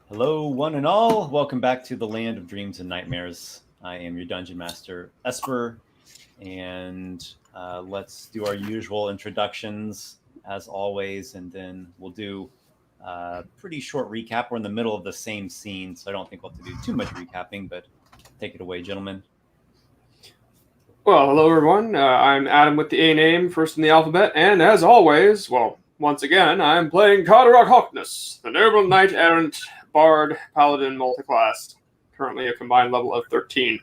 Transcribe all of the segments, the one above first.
Hello, one and all. Welcome back to the Land of Dreams and Nightmares. I am your Dungeon Master, Esper, and let's do our usual introductions as always, and then we'll do a pretty short recap. We're in the middle of the same scene, so I don't think we'll have to do too much recapping, but take it away, gentlemen. Well, hello everyone. I'm Adam with the A name, first in the alphabet, and as always, once again, I'm playing Carderock Hawkness, the noble knight-errant bard paladin multiclass, currently a combined level of 13.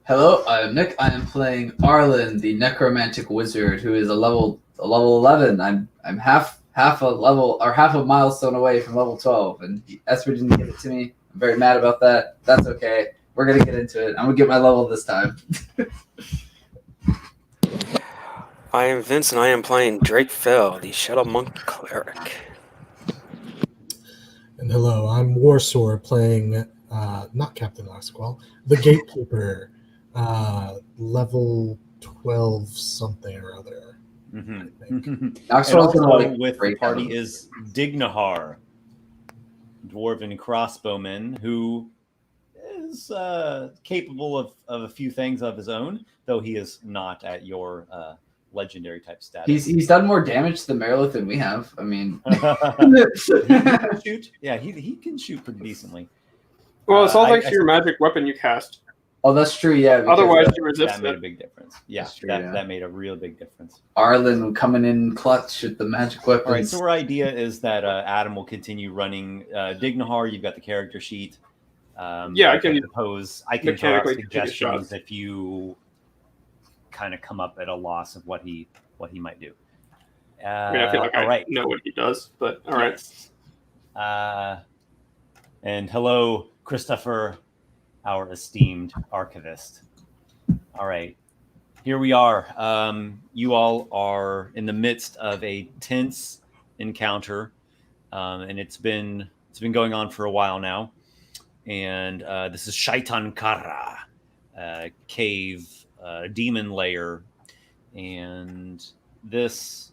Hello, I'm Nick. I am playing Arlen, the necromantic wizard, who is a level 11. I'm half a level or half a milestone away from level 12, and Esper didn't give it to me. I'm very mad about that. That's okay. We're gonna get into it. I'm gonna get my level this time. I am Vince, and I am playing Drake Fell, the Shadow Monk Cleric. And hello, I'm Warsor playing, not Captain Lasquell, the Gatekeeper, level 12 something or other. Also with the party is Dignahar, dwarven crossbowman, who is capable of a few things of his own, though he is not at your legendary type status. He's done more damage to the Merilith than we have. I mean, he can shoot. Yeah, he can shoot pretty decently. Well, it's all thanks to your magic weapon you cast. Oh, that's true. Yeah. Otherwise, you resist that made a big difference. Yeah, that made a real big difference. Arlen coming in clutch with the magic weapons. All right, so our idea is that Adam will continue running Dignahar. You've got the character sheet. I can propose. I can throw out suggestions if you kind of come up at a loss of what he might do. I feel like I know what he does, but all right. And hello, Christopher, our esteemed archivist. All right, here we are. You all are in the midst of a tense encounter, and it's been going on for a while now. And this is Shaytanqarra, cave, demon lair, and this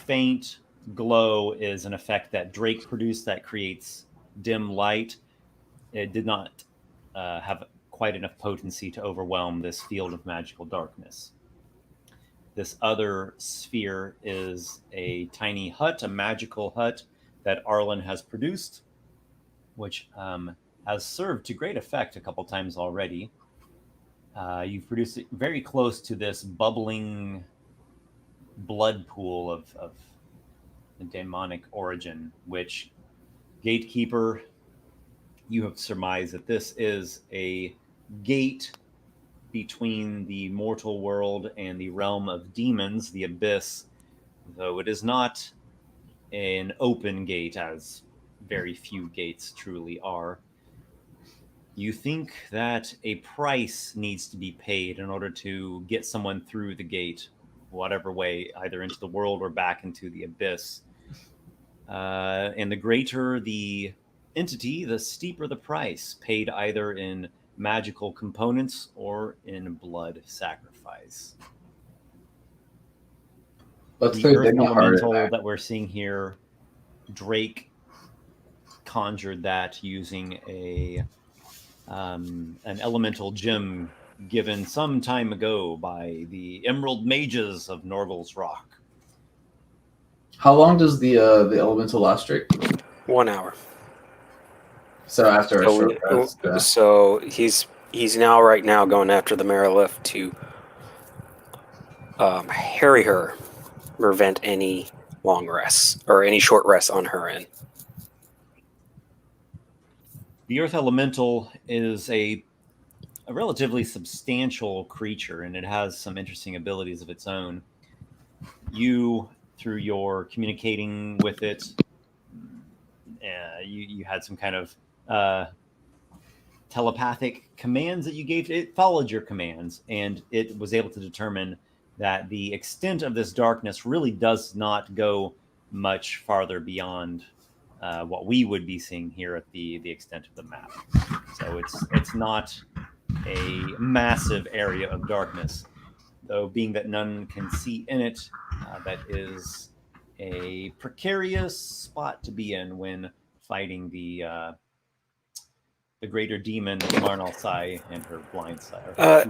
faint glow is an effect that Drake produced that creates dim light. It did not have quite enough potency to overwhelm this field of magical darkness. This other sphere is a tiny hut, a magical hut that Arlen has produced, which has served to great effect a couple times already. You've produced it very close to this bubbling blood pool of demonic origin, which Gatekeeper, you have surmised that this is a gate between the mortal world and the realm of demons, the abyss, though it is not an open gate, as very few gates truly are. You think that a price needs to be paid in order to get someone through the gate, whatever way, either into the world or back into the abyss. And the greater the entity, the steeper the price, paid either in magical components or in blood sacrifice. The earth elemental that we're seeing here, Drake conjured that using an elemental gem given some time ago by the Emerald Mages of Norval's Rock. How long does the elemental last, Drake? 1 hour. So after a short rest. So he's now right now going after the Merilith to harry her, prevent any long rests or any short rests on her end. The Earth Elemental is a relatively substantial creature, and it has some interesting abilities of its own. You, through your communicating with it, you had some kind of telepathic commands that you gave. It followed your commands, and it was able to determine that the extent of this darkness really does not go much farther beyond what we would be seeing here at the extent of the map. So it's not a massive area of darkness, though being that none can see in it, that is a precarious spot to be in when fighting the greater demon Marnalsai and her blind sire.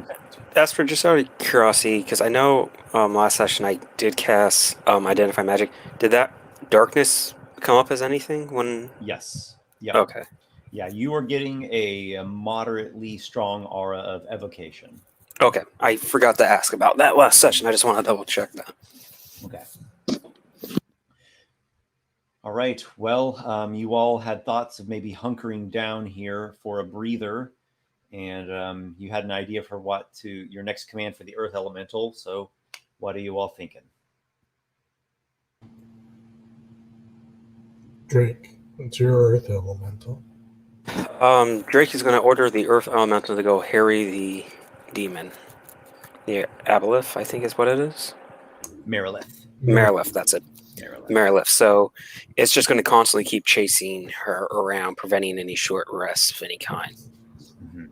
Esper, just out of curiosity, because I know last session I did cast Identify Magic. Did that darkness come up as anything when? Yes. Yep. Okay. Yeah, you are getting a moderately strong aura of evocation. Okay. I forgot to ask about that last session. I just want to double check that. Okay. All right. Well, you all had thoughts of maybe hunkering down here for a breather, and you had an idea for your next command for the Earth Elemental. So, what are you all thinking? Drake, it's your Earth Elemental. Drake is going to order the Earth Elemental to go harry the demon. The Aboleth, I think is what it is. Marilith. Marilith, that's it. Marilith. Marilith. So it's just going to constantly keep chasing her around, preventing any short rests of any kind. Mm-hmm.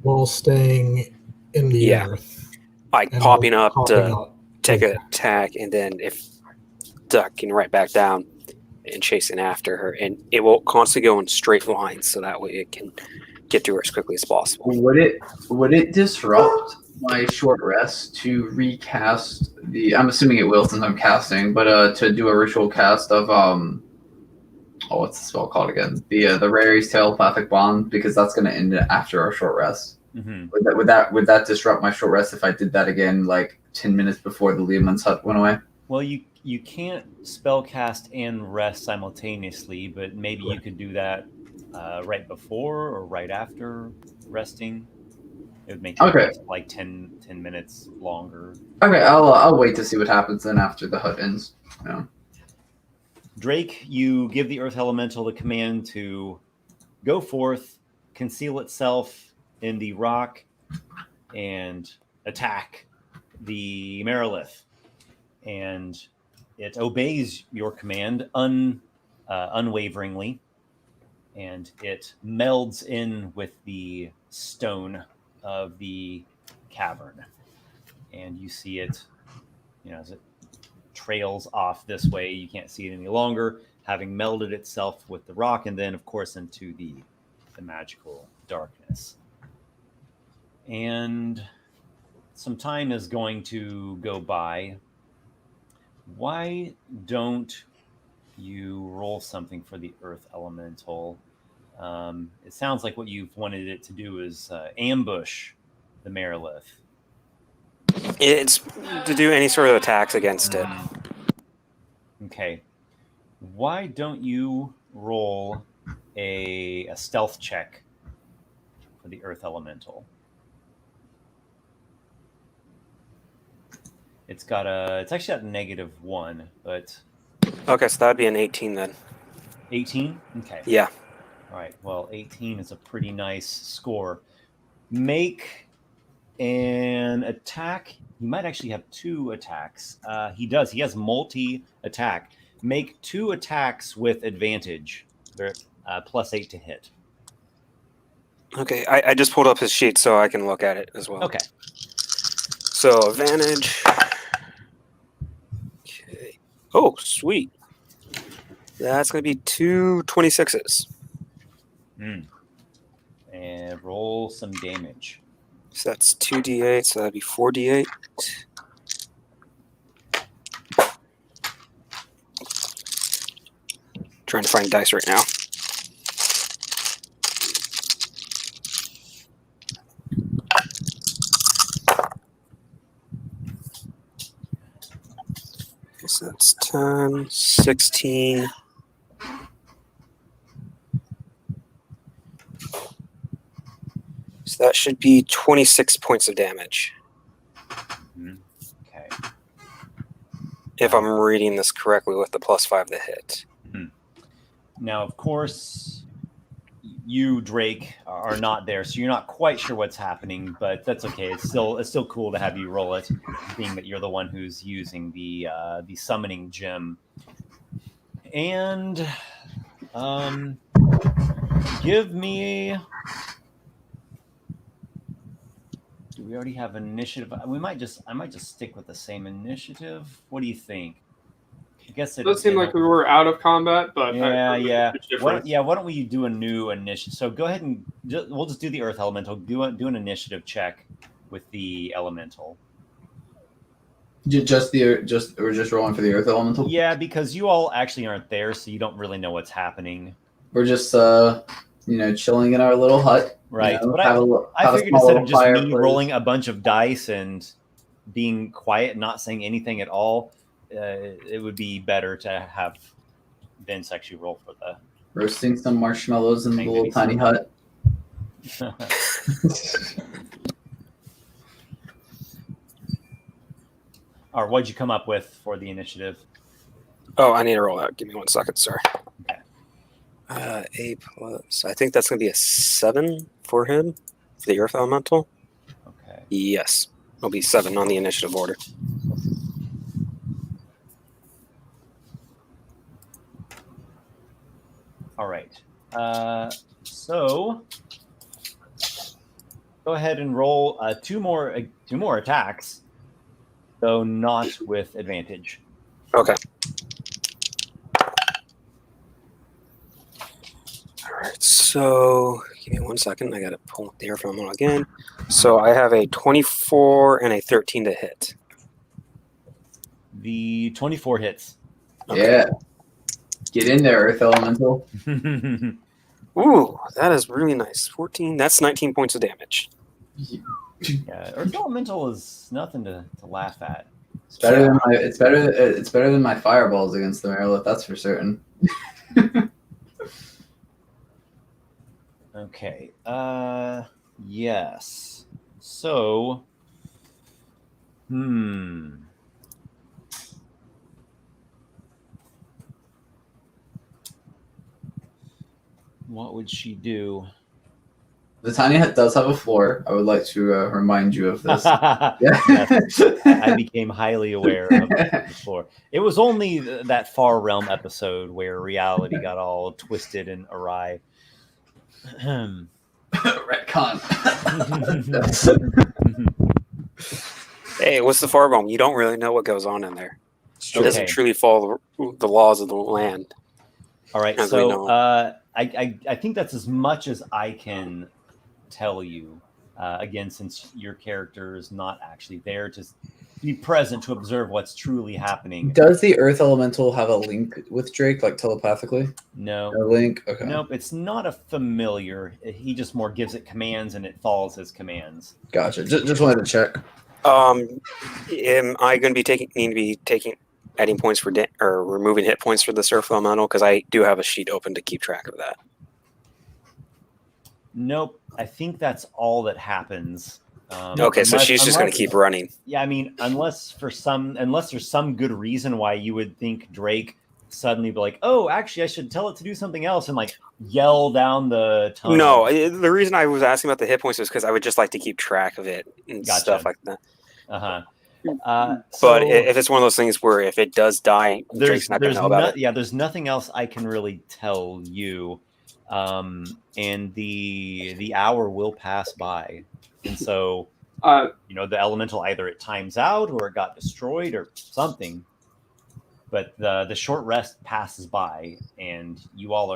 While staying in the Earth. Like popping up to take an attack, and then if ducking right back down and chasing after her. And it will constantly go in straight lines, so that way it can get to her as quickly as possible. Would it disrupt my short rest to recast the? I'm assuming it will since I'm casting, but to do a ritual cast of what's the spell called again? The Rary's Telepathic Bond, because that's going to end after our short rest. Mm-hmm. Would that disrupt my short rest if I did that again, like 10 minutes before the Lehman's Hut went away? Well, you can't spellcast and rest simultaneously, but maybe you could do that right before or right after resting. It would make it rest like 10 minutes longer. Okay, I'll wait to see what happens then after the hut ends. Yeah. Drake, you give the Earth Elemental the command to go forth, conceal itself in the rock, and attack the Marilith. And it obeys your command unwaveringly, and it melds in with the stone of the cavern. And you see it, as it trails off this way. You can't see it any longer, having melded itself with the rock, and then, of course, into the magical darkness. And some time is going to go by. Why don't you roll something for the Earth Elemental? It sounds like what you've wanted it to do is ambush the Marilith. It's to do any sort of attacks against it. Okay. Why don't you roll a stealth check for the Earth Elemental? It's actually at -1, but... Okay, so that'd be an 18 then. 18? Okay. Yeah. All right, well, 18 is a pretty nice score. Make an attack. He might actually have 2 attacks. He does. He has multi-attack. Make 2 attacks with advantage. They're +8 to hit. Okay, I just pulled up his sheet so I can look at it as well. Okay. So, advantage. Okay. Oh, sweet. That's going to be 2 26s. And roll some damage. So that's 2d8, so that'd be 4d8. Trying to find dice right now. So that's 10, 16. So that should be 26 points of damage. Okay. If I'm reading this correctly with the +5 to hit. Now, of course, you, Drake, are not there, so you're not quite sure what's happening, but that's okay. It's still cool to have you roll it, being that you're the one who's using the summoning gem. And give me... Do we already have initiative? I might just stick with the same initiative. What do you think? guess It does seem like we were out of combat, but yeah. It's Why different. don't we do a new initiative? So go ahead and we'll just do the Earth Elemental. Do an initiative check with the Elemental. We're just rolling for the Earth Elemental. Yeah, because you all actually aren't there, so you don't really know what's happening. We're just chilling in our little hut. Right. You know, But I figured small instead of little just me fireplace. rolling a bunch of dice and being quiet and not saying anything at all, it would be better to have Vince actually roll for the Roasting some marshmallows in the little tiny hut. Or what'd you come up with for the initiative? Oh, I need to roll out. Give me 1 second. Sorry. Okay. A plus. I think that's going to be a 7 for him, for the Earth Elemental. Okay. Yes. It'll be 7 on the initiative order. All right. So go ahead and roll 2 more attacks, though not with advantage. Okay. All right. So give me 1 second. I got to pull up the Earth Elemental again. So I have a 24 and a 13 to hit. The 24 hits. Okay. Yeah. Get in there, Earth Elemental. Ooh, that is really nice. 14. That's 19 points of damage. Yeah, Earth Elemental is nothing to laugh at. It's better than my fireballs against the Marilith, that's for certain. Okay. Yes. So. What would she do? The tiny hut does have a floor. I would like to remind you of this. Yes, I became highly aware of the floor. It was only that Far Realm episode where reality got all twisted and awry. Retcon. Hey, what's the far realm? You don't really know what goes on in there. It Okay. doesn't truly follow the laws of the land. All right, As we so know. I think that's as much as I can tell you. Again, since your character is not actually there to be present to observe what's truly happening. Does the Earth Elemental have a link with Drake, like telepathically? No. A link? Okay. Nope, it's not a familiar. He just more gives it commands and it follows his commands. Gotcha. Just wanted to check. Am I going to be adding points for or removing hit points for the Earth Elemental? Because I do have a sheet open to keep track of that. Nope, I think that's all that happens. Okay, so she's just going to keep running. Yeah, I mean, unless there's some good reason why you would think Drake suddenly be like, oh, actually, I should tell it to do something else and like yell down the tunnel. No, the reason I was asking about the hit points is because I would just like to keep track of it and Gotcha. stuff like that. So But if it's one of those things where if it does die, Drake's not going to know about it. Yeah, there's nothing else I can really tell you. And the hour will pass by. And so, the elemental, either it times out or it got destroyed or something. But the short rest passes by, and you all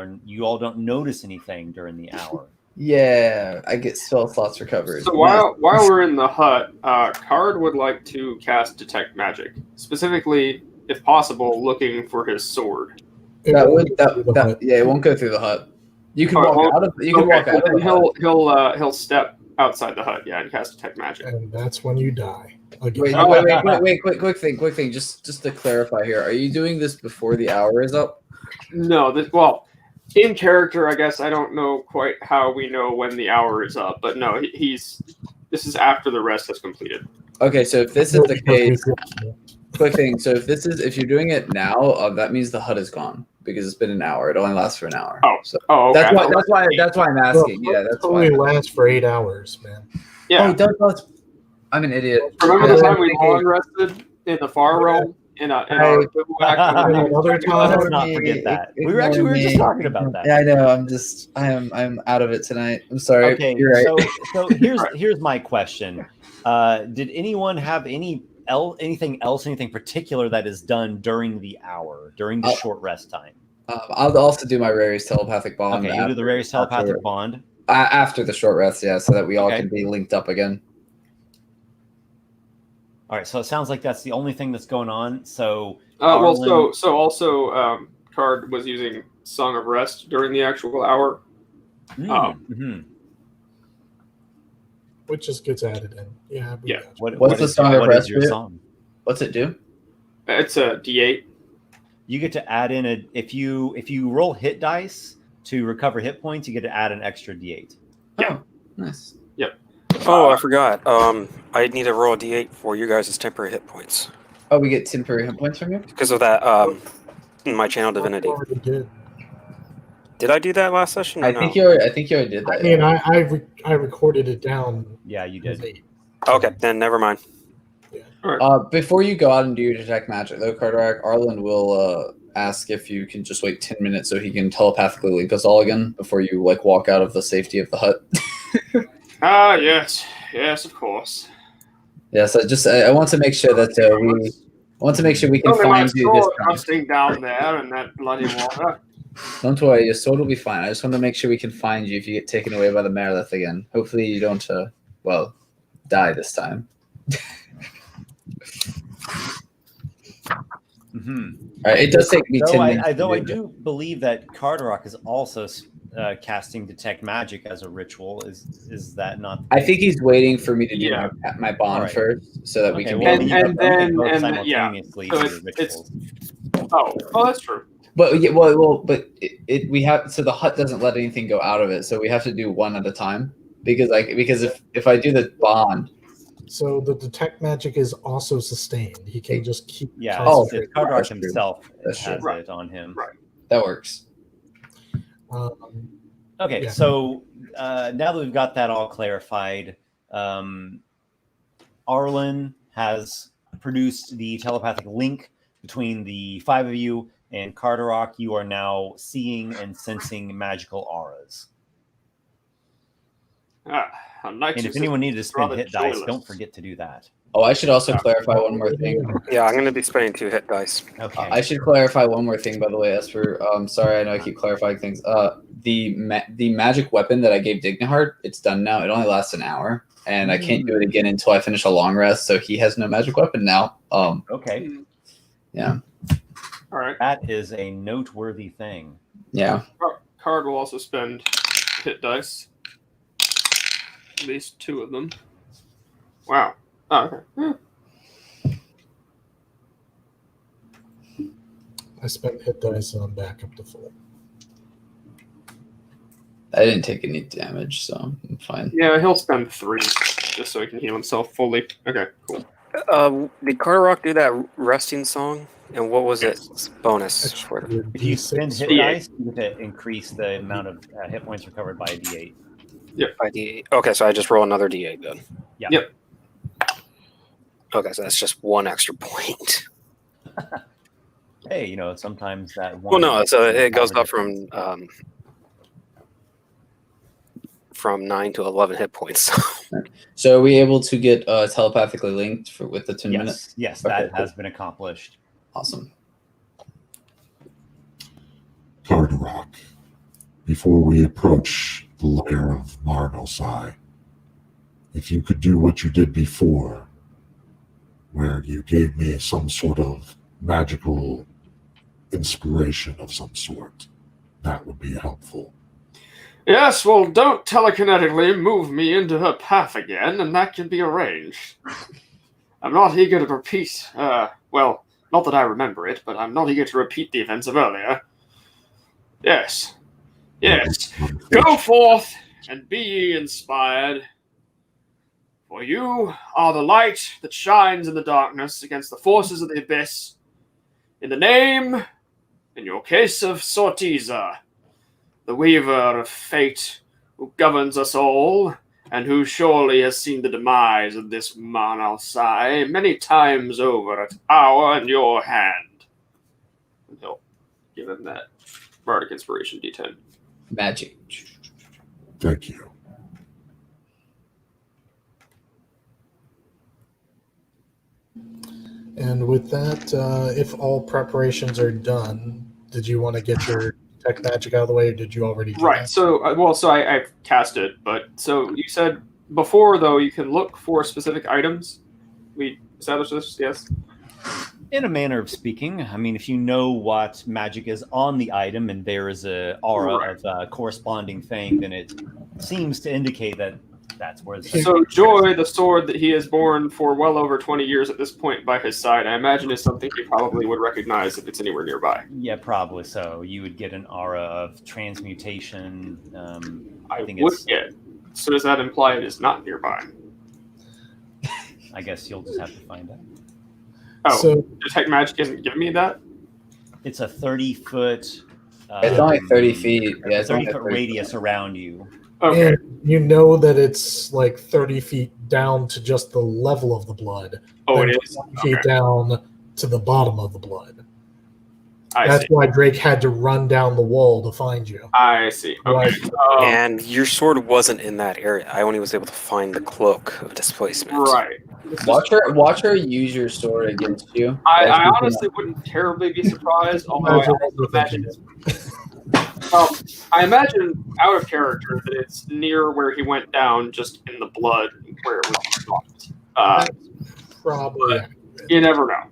don't notice anything during the hour. Yeah, I get spell slots recovered. So while we're in the hut, Card would like to cast Detect Magic, specifically, if possible, looking for his sword. It won't go through the hut. You can walk out of. You can walk out. He'll step outside the hut, and cast Detect Magic. And that's when you die. Again. Wait, quick thing. Just to clarify here, are you doing this before the hour is up? No, in character, I guess I don't know quite how we know when the hour is up, but no, this is after the rest has completed. Okay, so if this is the case, quick thing. So if you're doing it now, that means the hut is gone because it's been an hour. It only lasts for an hour. Okay. That's why I'm asking. Well, Yeah, that's it only lasts for 8 hours, man. Yeah. I'm an idiot. Remember the time we long rested in the far realm in our Another time. Let's not forget that. We were just talking about that. Yeah, I know. I'm out of it tonight. I'm sorry. Okay, You're right. so here's my question. Did anyone have any anything else, anything particular that is done during the hour, during the short rest time? I'll also do my Rari's telepathic bond. Okay, you do the Rari's telepathic bond. After the short rest, yeah, so that we all Okay. can be linked up again. All right, so it sounds like that's the only thing that's going on. So, Well, so also, Card was using Song of Rest during the actual hour. Which just gets added in. Yeah. Yeah. What's the Song of Rest? Your song? What's it do? It's a D8. You get to add in if you roll hit dice to recover hit points, you get to add an extra D8. Yeah. Oh, nice. Oh, I forgot. I need to roll a d8 for you guys' temporary hit points Oh, we get temporary hit points from you? because of that. My channel divinity. Already did. Did I do that last session? Or I think you already did that. I mean, I recorded it down. Yeah, you as did. 8. Okay, then never mind. Before you go out and do your detect magic, though, Carderock, Arlen will ask if you can just wait 10 minutes so he can telepathically link us all again before you walk out of the safety of the hut. Yes, of course. Yes, I want to make sure that we can find you this time. Rusting down there in that bloody water. Don't worry, your sword will be fine. I just want to make sure we can find you if you get taken away by the Meredith again. Hopefully you don't, die this time. All right, it does take me 10 minutes. Though I do believe that Carderock is also casting detect magic as a ritual. Is that not? I think he's waiting for me to do Yeah. my bond Right. first, so that we can. Well, And you can then- both and- simultaneously So do it's- rituals. Oh, that's true. But we have so the hut doesn't let anything go out of it, so we have to do one at a time because if I do the bond. So the detect magic is also sustained. He can just keep. Yeah, concentrating. Carderock That's true. himself That's has true. it on him. Right. That works. Okay, Yeah. so now that we've got that all clarified, Arlen has produced the telepathic link between the 5 of you, and Carderock, you are now seeing and sensing magical auras. And if anyone needed to spend hit dice, don't forget to do that. Oh, I should also clarify one more thing. Yeah, I'm going to be spending 2 hit dice. Okay. I should clarify one more thing, by the way, Esper. Sorry, I know I keep clarifying things. The magic weapon that I gave Digniheart, it's done now. It only lasts an hour, and I can't do it again until I finish a long rest. So he has no magic weapon now. Okay. Yeah. All right. That is a noteworthy thing. Yeah. Card will also spend hit dice. At least 2 of them. Wow. Oh, okay. I spent hit dice and I'm back up to full. I didn't take any damage, so I'm fine. Yeah, he'll spend 3 just so he can heal himself fully. Okay, cool. Did Carderock do that resting song? And what was it? Bonus for it? If you spend hit D8. dice, you get to increase the amount of hit points recovered by a D8. By D8. Okay, so I just roll another D8 then. Yeah. Yep. Okay, so that's just 1 extra point. Hey, sometimes that one. Well, no, so it goes up from 9 to 11 hit points. So are we able to get telepathically linked with the 10 minutes? Yes, Okay, that cool. has been accomplished. Awesome. Carderock, before we approach the lair of Marnosai, if you could do what you did before, where you gave me some sort of magical inspiration of some sort, that would be helpful. Yes, well, don't telekinetically move me into her path again, and that can be arranged. I'm not eager to repeat, not that I remember it, but I'm not eager to repeat the events of earlier. Yes. Go forth and be ye inspired. For you are the light that shines in the darkness against the forces of the abyss. In the name, in your case, of Sortiza, the weaver of fate, who governs us all, and who surely has seen the demise of this Marnosai many times over at our and your hand. And he'll give him that Bardic Inspiration D10. Magic. Thank you. And with that, if all preparations are done, did you want to get your detect magic out of the way, or did you already do Right. that? So, I cast it, but so you said before though you can look for specific items. We established this, yes. In a manner of speaking, I mean, if you know what magic is on the item and there is a aura Right. of a corresponding thing, then it seems to indicate that that's where it's. So Joy, the sword that he has borne for well over 20 years at this point by his side, I imagine is something he probably would recognize if it's anywhere nearby. Yeah, probably so. You would get an aura of transmutation. I think would it's. get. So does that imply it is not nearby? I guess you'll just have to find out. Oh, So detect magic isn't giving me that? It's a 30-foot. It's only 30 feet. Yeah, it's only 30-foot 30 radius around you. Okay. and you know that it's like 30 feet down to just the level of the blood. Oh, then it is? 20 feet Okay. down to the bottom of the blood. I That's see. why Drake had to run down the wall to find you. I see. Okay. Right. And your sword wasn't in that area. I only was able to find the cloak of displacement. Right. Watch her use your sword against you. I honestly wouldn't terribly be surprised, although I also imagine I imagine out of character that it's near where he went down, just in the blood where it was dropped. Probably. You never know.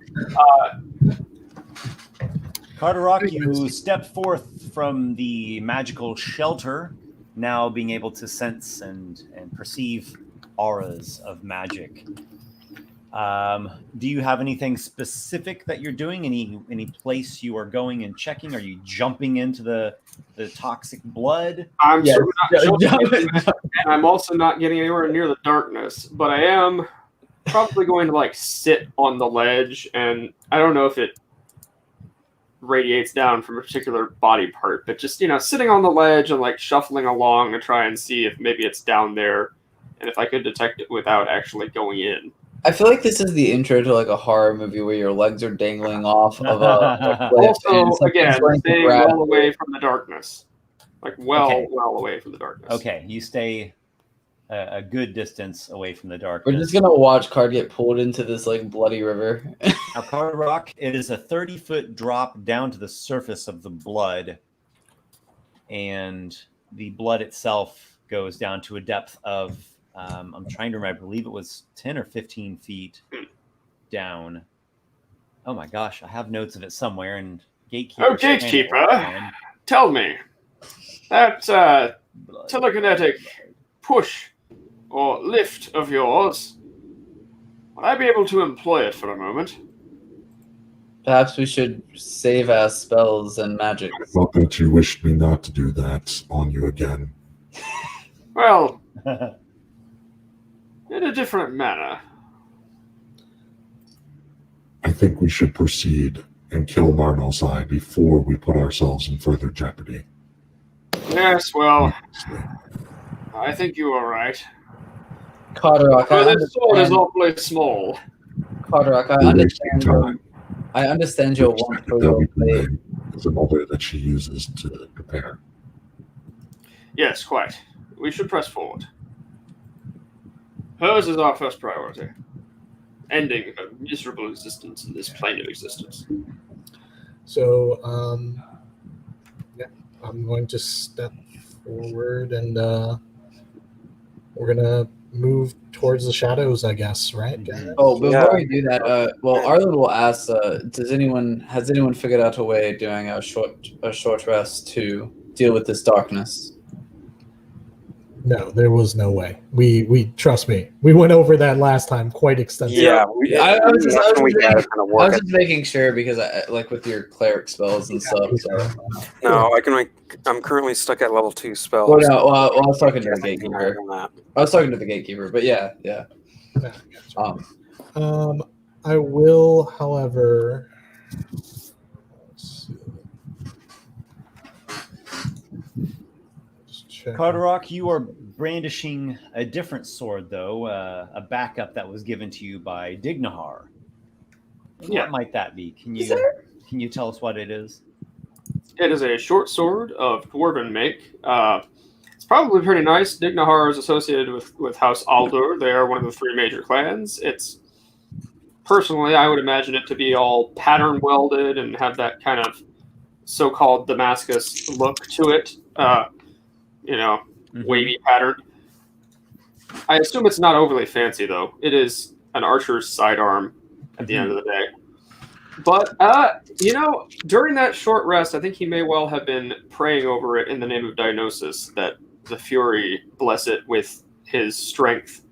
Carderock, you step forth from the magical shelter, now being able to sense and perceive auras of magic. Do you have anything specific that you're doing? Any place you are going and checking? Are you jumping into the toxic blood? I'm Yes. certainly not jumping, and I'm also not getting anywhere near the darkness, but I am probably going to sit on the ledge, and I don't know if it radiates down from a particular body part, but just sitting on the ledge and shuffling along to try and see if maybe it's down there, and if I could detect it without actually going in. I feel like this is the intro to a horror movie where your legs are dangling off of a cliff. Also, and something's again, going to staying grab well you. away from the darkness, Okay. well away from the darkness. Okay, you stay a good distance away from the We're darkness. just gonna watch Card get pulled into this bloody river. Now, Carderock, it is a 30-foot drop down to the surface of the blood, and the blood itself goes down to a depth of, I'm trying to remember, I believe it was 10 or 15 feet down. Oh my gosh, I have notes of it somewhere, and Gatekeeper. Oh, Gatekeeper, tell me, that telekinetic push or lift of yours, would I be able to employ it for a moment? Perhaps we should save our spells and magic. I thought that you wished me not to do that on you again. Well, in a different manner. I think we should proceed and kill Marnalsai before we put ourselves in further jeopardy. Yes, well, Honestly. I think you are right. Carderock, But this sword is awfully small. Carderock, We're wasting time. I understand your want for That your we blade. can is another that she uses to prepare. Yes, quite. We should press forward. Hers is our first priority. Ending a miserable existence in this plane of existence. So, I'm going to step forward and we're going to move towards the shadows, I guess, right? Oh, before Yeah. we do that, Arlen will ask, has anyone figured out a way during a short rest to deal with this darkness? No, there was no way. We trust me. We went over that last time quite extensively. Yeah, I was just just making sure because with your cleric spells and stuff. So. no, I'm currently stuck at level 2 spells. Well, no, I was talking to the Higher gatekeeper. than that. I was talking to the gatekeeper, but yeah. Yeah, gotcha. Um, I will, however. Let's see. Just check. Carderock, you are brandishing a different sword, though, a backup that was given to you by Dignahar. Yeah. What might that be? Can you tell us what it is? It is a short sword of dwarven make. It's probably pretty nice. Dignahar is associated with House Aldur. They are one of the 3 major clans. It's personally, I would imagine it to be all pattern welded and have that kind of so-called Damascus look to it. Wavy pattern. I assume it's not overly fancy, though. It is an archer's sidearm at the end of the day. But, during that short rest, I think he may well have been praying over it in the name of Dionysus, that the Fury bless it with his strength,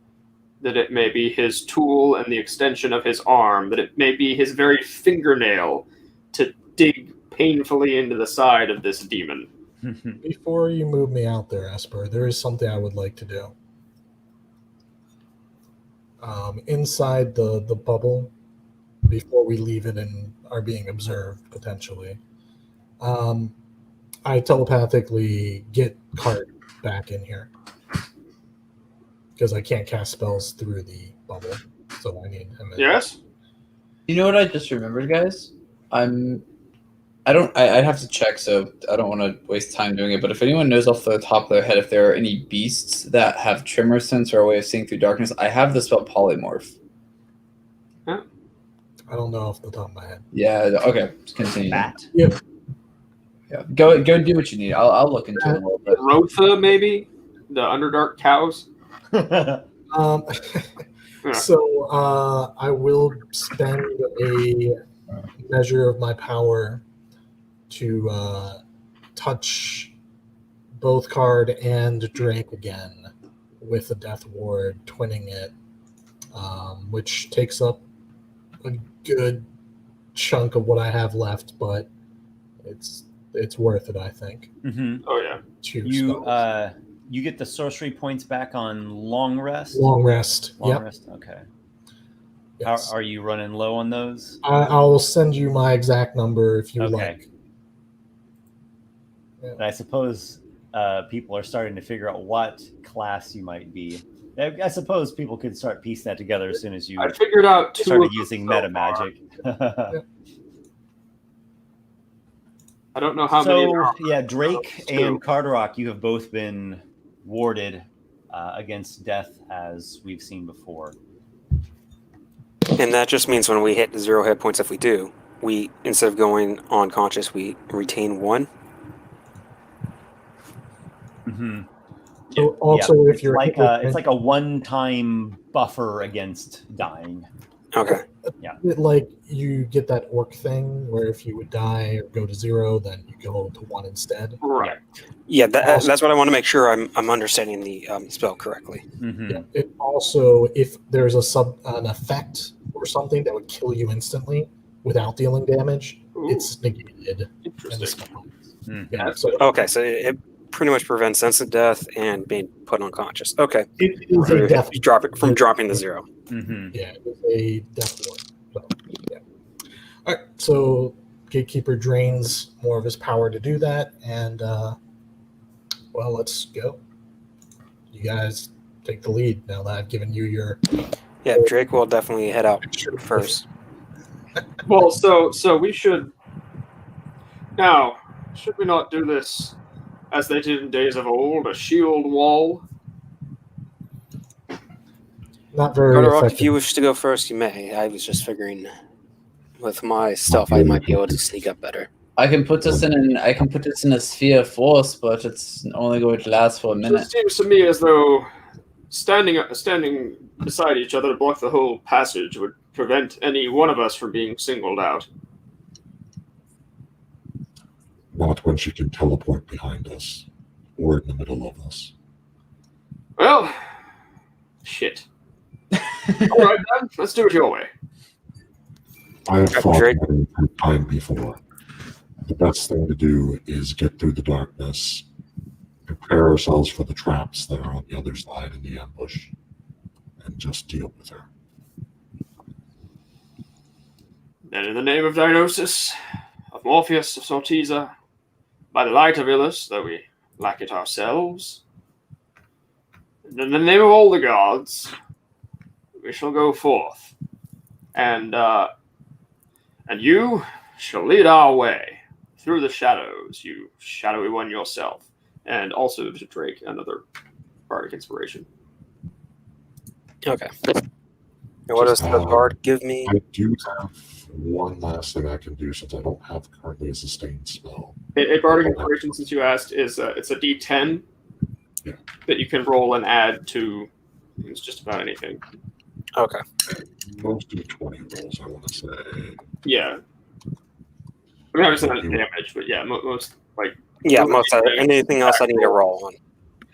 that it may be his tool and the extension of his arm, that it may be his very fingernail to dig painfully into the side of this demon. Before you move me out there, Esper, there is something I would like to do. Inside the bubble, before we leave it and are being observed, potentially, I telepathically get Cart back in here. Because I can't cast spells through the bubble, so I need him in. Yes? You know what I just remembered, guys? I'd have to check, so I don't want to waste time doing it, but if anyone knows off the top of their head if there are any beasts that have tremor sense or a way of seeing through darkness, I have the spell polymorph. Huh? I don't know off the top of my head. Yeah, okay, continue. Bat. Yep. Yeah, go do what you need. I'll look into it a little bit. Rotha, maybe? The Underdark cows? So I will spend a measure of my power to touch both Card and Drake again with a Death Ward, twinning it, which takes up a good chunk of what I have left, but it's worth it, I think. Oh, yeah. You get the sorcery points back on long rest? Long rest. Long rest, okay. Yes. Are you running low on those? I'll send you my exact number if you like. Yeah. And I suppose people are starting to figure out what class you might be. I suppose people could start piecing that together as soon as you I figured out started using meta magic. I don't know how many. Yeah, Drake and Carderock, you have both been warded against death, as we've seen before. And that just means when we hit 0 hit points, if we do, we, instead of going unconscious, we retain 1. So also, if you're it's like a one-time buffer against dying. Okay. Like you get that orc thing where if you would die or go to 0, then you go to 1 instead. Right. Yeah, that's what I want to make sure I'm understanding the spell correctly. Yeah. It also, if there's an effect or something that would kill you instantly without dealing damage, it's negated. Interesting. Yeah, Okay, so it pretty much prevents instant death and being put unconscious. Okay. It is a death. You drop it from dropping to 0. Yeah, it is a death ward. So, yeah. All right, so Gatekeeper drains more of his power to do that, and well, let's go. You guys take the lead now that I've given you your. Yeah, Drake will definitely head out first. Well, so we should. Now, should we not do this as they did in days of old, a shield wall? Not very Carderock, effective. if you wish to go first, you may. I was just figuring with my stuff, I might be able to sneak up better. I can put this in a sphere of force, but it's only going to last for a minute. It seems to me as though standing beside each other to block the whole passage would prevent any one of us from being singled out. Not when she can teleport behind us or in the middle of us. Well, shit. All right, then, let's do it your way. I have fought Drake. many time before. The best thing to do is get through the darkness, prepare ourselves for the traps that are on the other side in the ambush, and just deal with her. Then in the name of Dionysus, of Morpheus, of Sortiza, by the light of Illus, though we lack it ourselves, and in the name of all the gods, we shall go forth, and you shall lead our way through the shadows, you shadowy one yourself, and also to Drake, another bardic inspiration. Okay. And what does the bard give me? I do have one last thing I can do since I don't have currently a sustained spell. A bardic inspiration, since you asked, is it's a D10 that you can roll and add to. It's just about anything. Okay. Most D20 rolls, I want to say. Yeah. I mean, obviously not damage, but yeah, most like. Yeah, most anything else I need to roll on.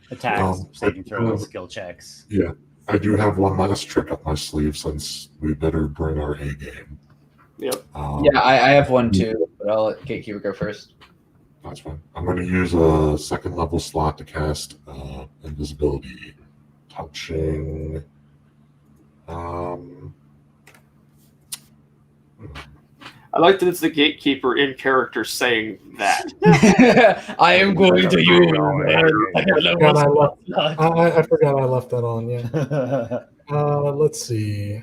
Attacks, saving throws, skill checks. Yeah, I do have one last trick up my sleeve since we better bring our A game. Yep. Yeah, I have one too, but I'll let Gatekeeper go first. That's fine. I'm going to use a second level slot to cast invisibility. Touching. I like that it's the Gatekeeper in character saying that. I am going to use. I forgot I left that on. Yeah. Let's see.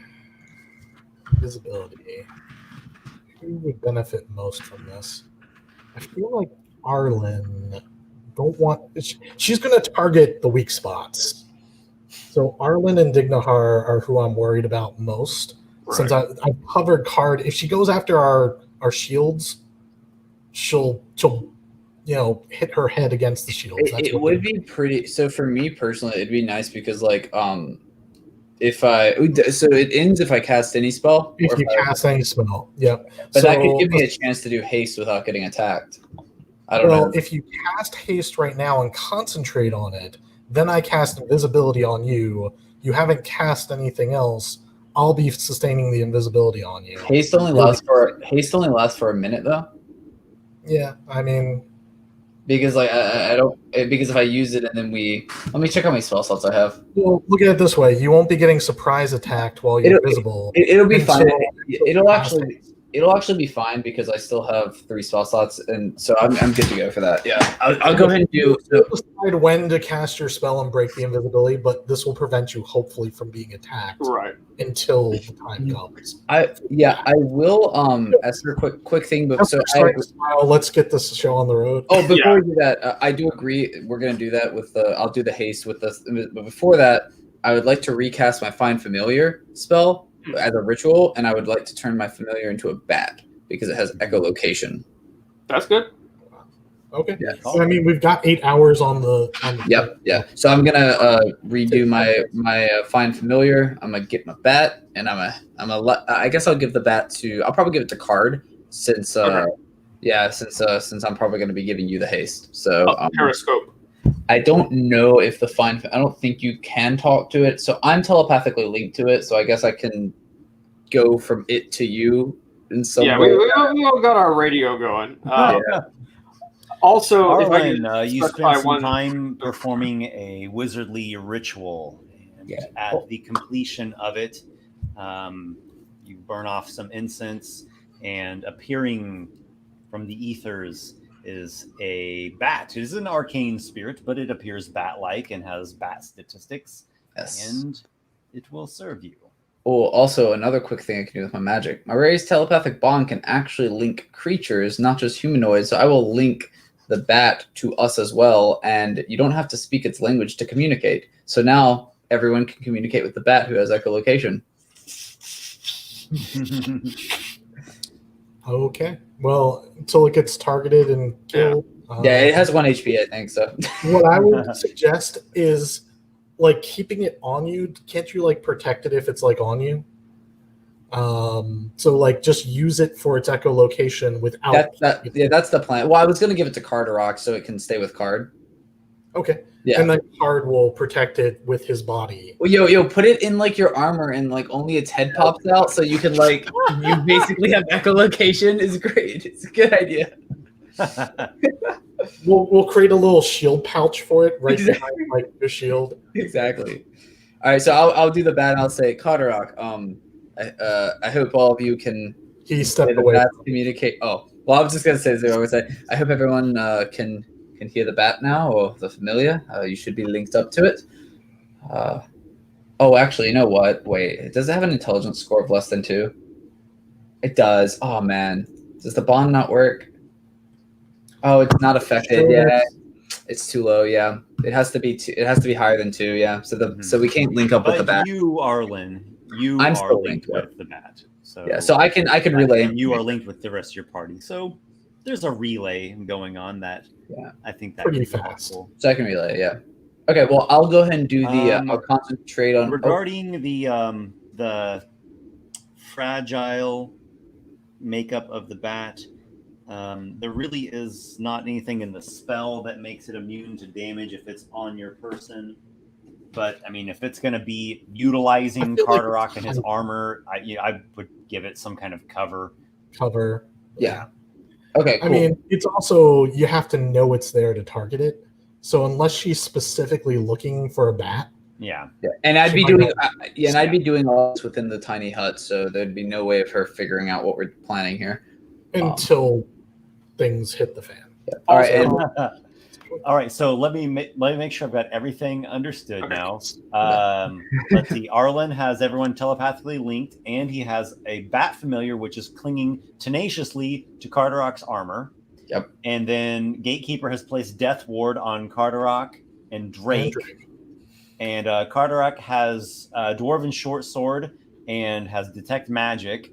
Visibility. Who would benefit most from this? I feel like Arlen. Don't want. She's going to target the weak spots. So Arlen and Dignahar are who I'm worried about most. Right. Since I've covered card, if she goes after our shields, she'll hit her head against the shields. It would be pretty. So for me personally, it'd be nice because it ends if I cast any spell. If you cast any spell, yep. But that could give me a chance to do haste without getting attacked. I don't know. If you cast haste right now and concentrate on it, then I cast invisibility on you. You haven't cast anything else. I'll be sustaining the invisibility on you. Haste only lasts for a minute though. Yeah, I mean, because I don't because if I use it and then let me check how many spell slots I have. Well, look at it this way: you won't be getting surprise attacked while you're invisible. It'll be fine. It'll actually be fine because I still have 3 spell slots, and so I'm good to go for that. Yeah, I'll go ahead and do. You'll decide when to cast your spell and break the invisibility, but this will prevent you, hopefully, from being attacked. Right. Until the time comes. I will. Esper, quick thing, but let's get this show on the road. Oh, before we do that, I do agree. We're going to do that with the. I'll do the haste with this, but before that, I would like to recast my Find Familiar spell as a ritual, and I would like to turn my familiar into a bat because it has echolocation. That's good. Okay. Yeah. So, I mean, we've got 8 hours on the. Yep. Yeah. So I'm gonna redo my Find Familiar. I'm gonna get my bat, and I guess I'll give the bat to. I'll probably give it to Card since. Okay. Yeah. Since I'm probably gonna be giving you the haste. So. Periscope. I don't know if I don't think you can talk to it. So I'm telepathically linked to it. So I guess I can go from it to you in some way. Yeah, we all got our radio going. Also, Arlen, you spent some time performing a wizardly ritual, and at the completion of it, you burn off some incense, and appearing from the ethers is a bat. It is an arcane spirit, but it appears bat-like and has bat statistics. Yes. And it will serve you. Oh, also another quick thing I can do with my magic. My raised telepathic bond can actually link creatures, not just humanoids. So I will link the bat to us as well, and you don't have to speak its language to communicate. So now everyone can communicate with the bat who has echolocation. Okay. Well, until it gets targeted and killed. Yeah, it has 1 HP, I think. So what I would suggest is keeping it on you. Can't you protect it if it's on you? So just use it for its echolocation without. That's the plan. Well, I was gonna give it to Carderock so it can stay with Card. Okay. Yeah. And then Card will protect it with his body. Well, yo, put it in your armor and only its head pops out so you can you basically have echolocation. Is great. It's a good idea. We'll create a little shield pouch for it behind your shield. Exactly. All right, so I'll do the bat. I'll say Carderock. I hope all of you can. He stepped away. Communicate. Oh, well, I was just gonna say this. I would say I hope everyone can hear the bat now or the familiar. You should be linked up to it. Oh, actually, you know what? Wait, does it have an intelligence score of less than 2? It does. Oh man, does the bond not work? Oh, it's not affected. Sure. Yeah, it's too low. Yeah, it has to be. It has to be higher than 2. Yeah, so we can't link up with the bat. You, Arlen, you I'm are still linked linked, with the bat. So Yeah, so I can relay. and you are linked with the rest of your party. So there's a relay going on that. Yeah. I think that Pretty could be fast. helpful. So I can relay, yeah. Okay, well, I'll go ahead and do the. I'll concentrate on regarding the fragile makeup of the bat. There really is not anything in the spell that makes it immune to damage if it's on your person. But I mean, if it's going to be utilizing Carderock and his armor, I would give it some kind of cover. Yeah. Okay, cool. I mean, it's also, you have to know it's there to target it. So unless she's specifically looking for a bat. Yeah. And I'd be doing I'd be doing all this within the tiny hut, so there'd be no way of her figuring out what we're planning here. Until things hit the fan. Yeah. All right. All right, so let me make sure I've got everything understood now. Let's see. Arlen has everyone telepathically linked, and he has a bat familiar, which is clinging tenaciously to Carderock's armor. Yep. And then Gatekeeper has placed Death Ward on Carderock and Drake. And Carderock has Dwarven Short Sword and has Detect Magic.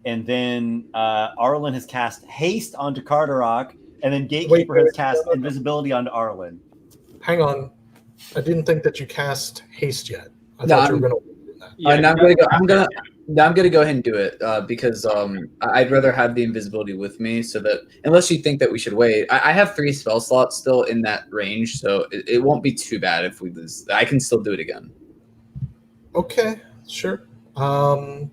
And then Arlen has cast Haste onto Carderock. And then Gatekeeper has cast Invisibility onto Arlen. Hang on. I didn't think that you cast Haste yet. I thought you were going to do that. Yeah, I'm gonna go ahead and do it because I'd rather have the invisibility with me, so that unless you think that we should wait, I have 3 spell slots still in that range, so it won't be too bad if we lose. I can still do it again. Okay, sure. Then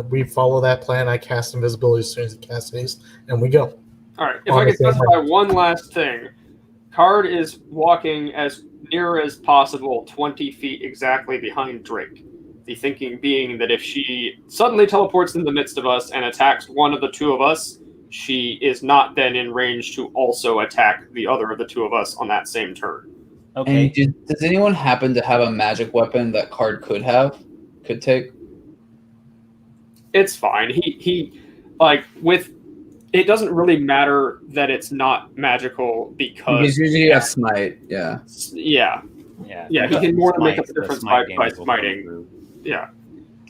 we follow that plan. I cast invisibility as soon as it casts haste, and we go. All right. If I could specify one last thing, Card is walking as near as possible 20 feet exactly behind Drake. The thinking being that if she suddenly teleports in the midst of us and attacks one of the 2 of us, she is not then in range to also attack the other of the 2 of us on that same turn. Okay. And does anyone happen to have a magic weapon that Card could take? It's fine. He with. It doesn't really matter that it's not magical because usually you have smite, yeah. Yeah. He can more than make up the difference by smiting. Yeah.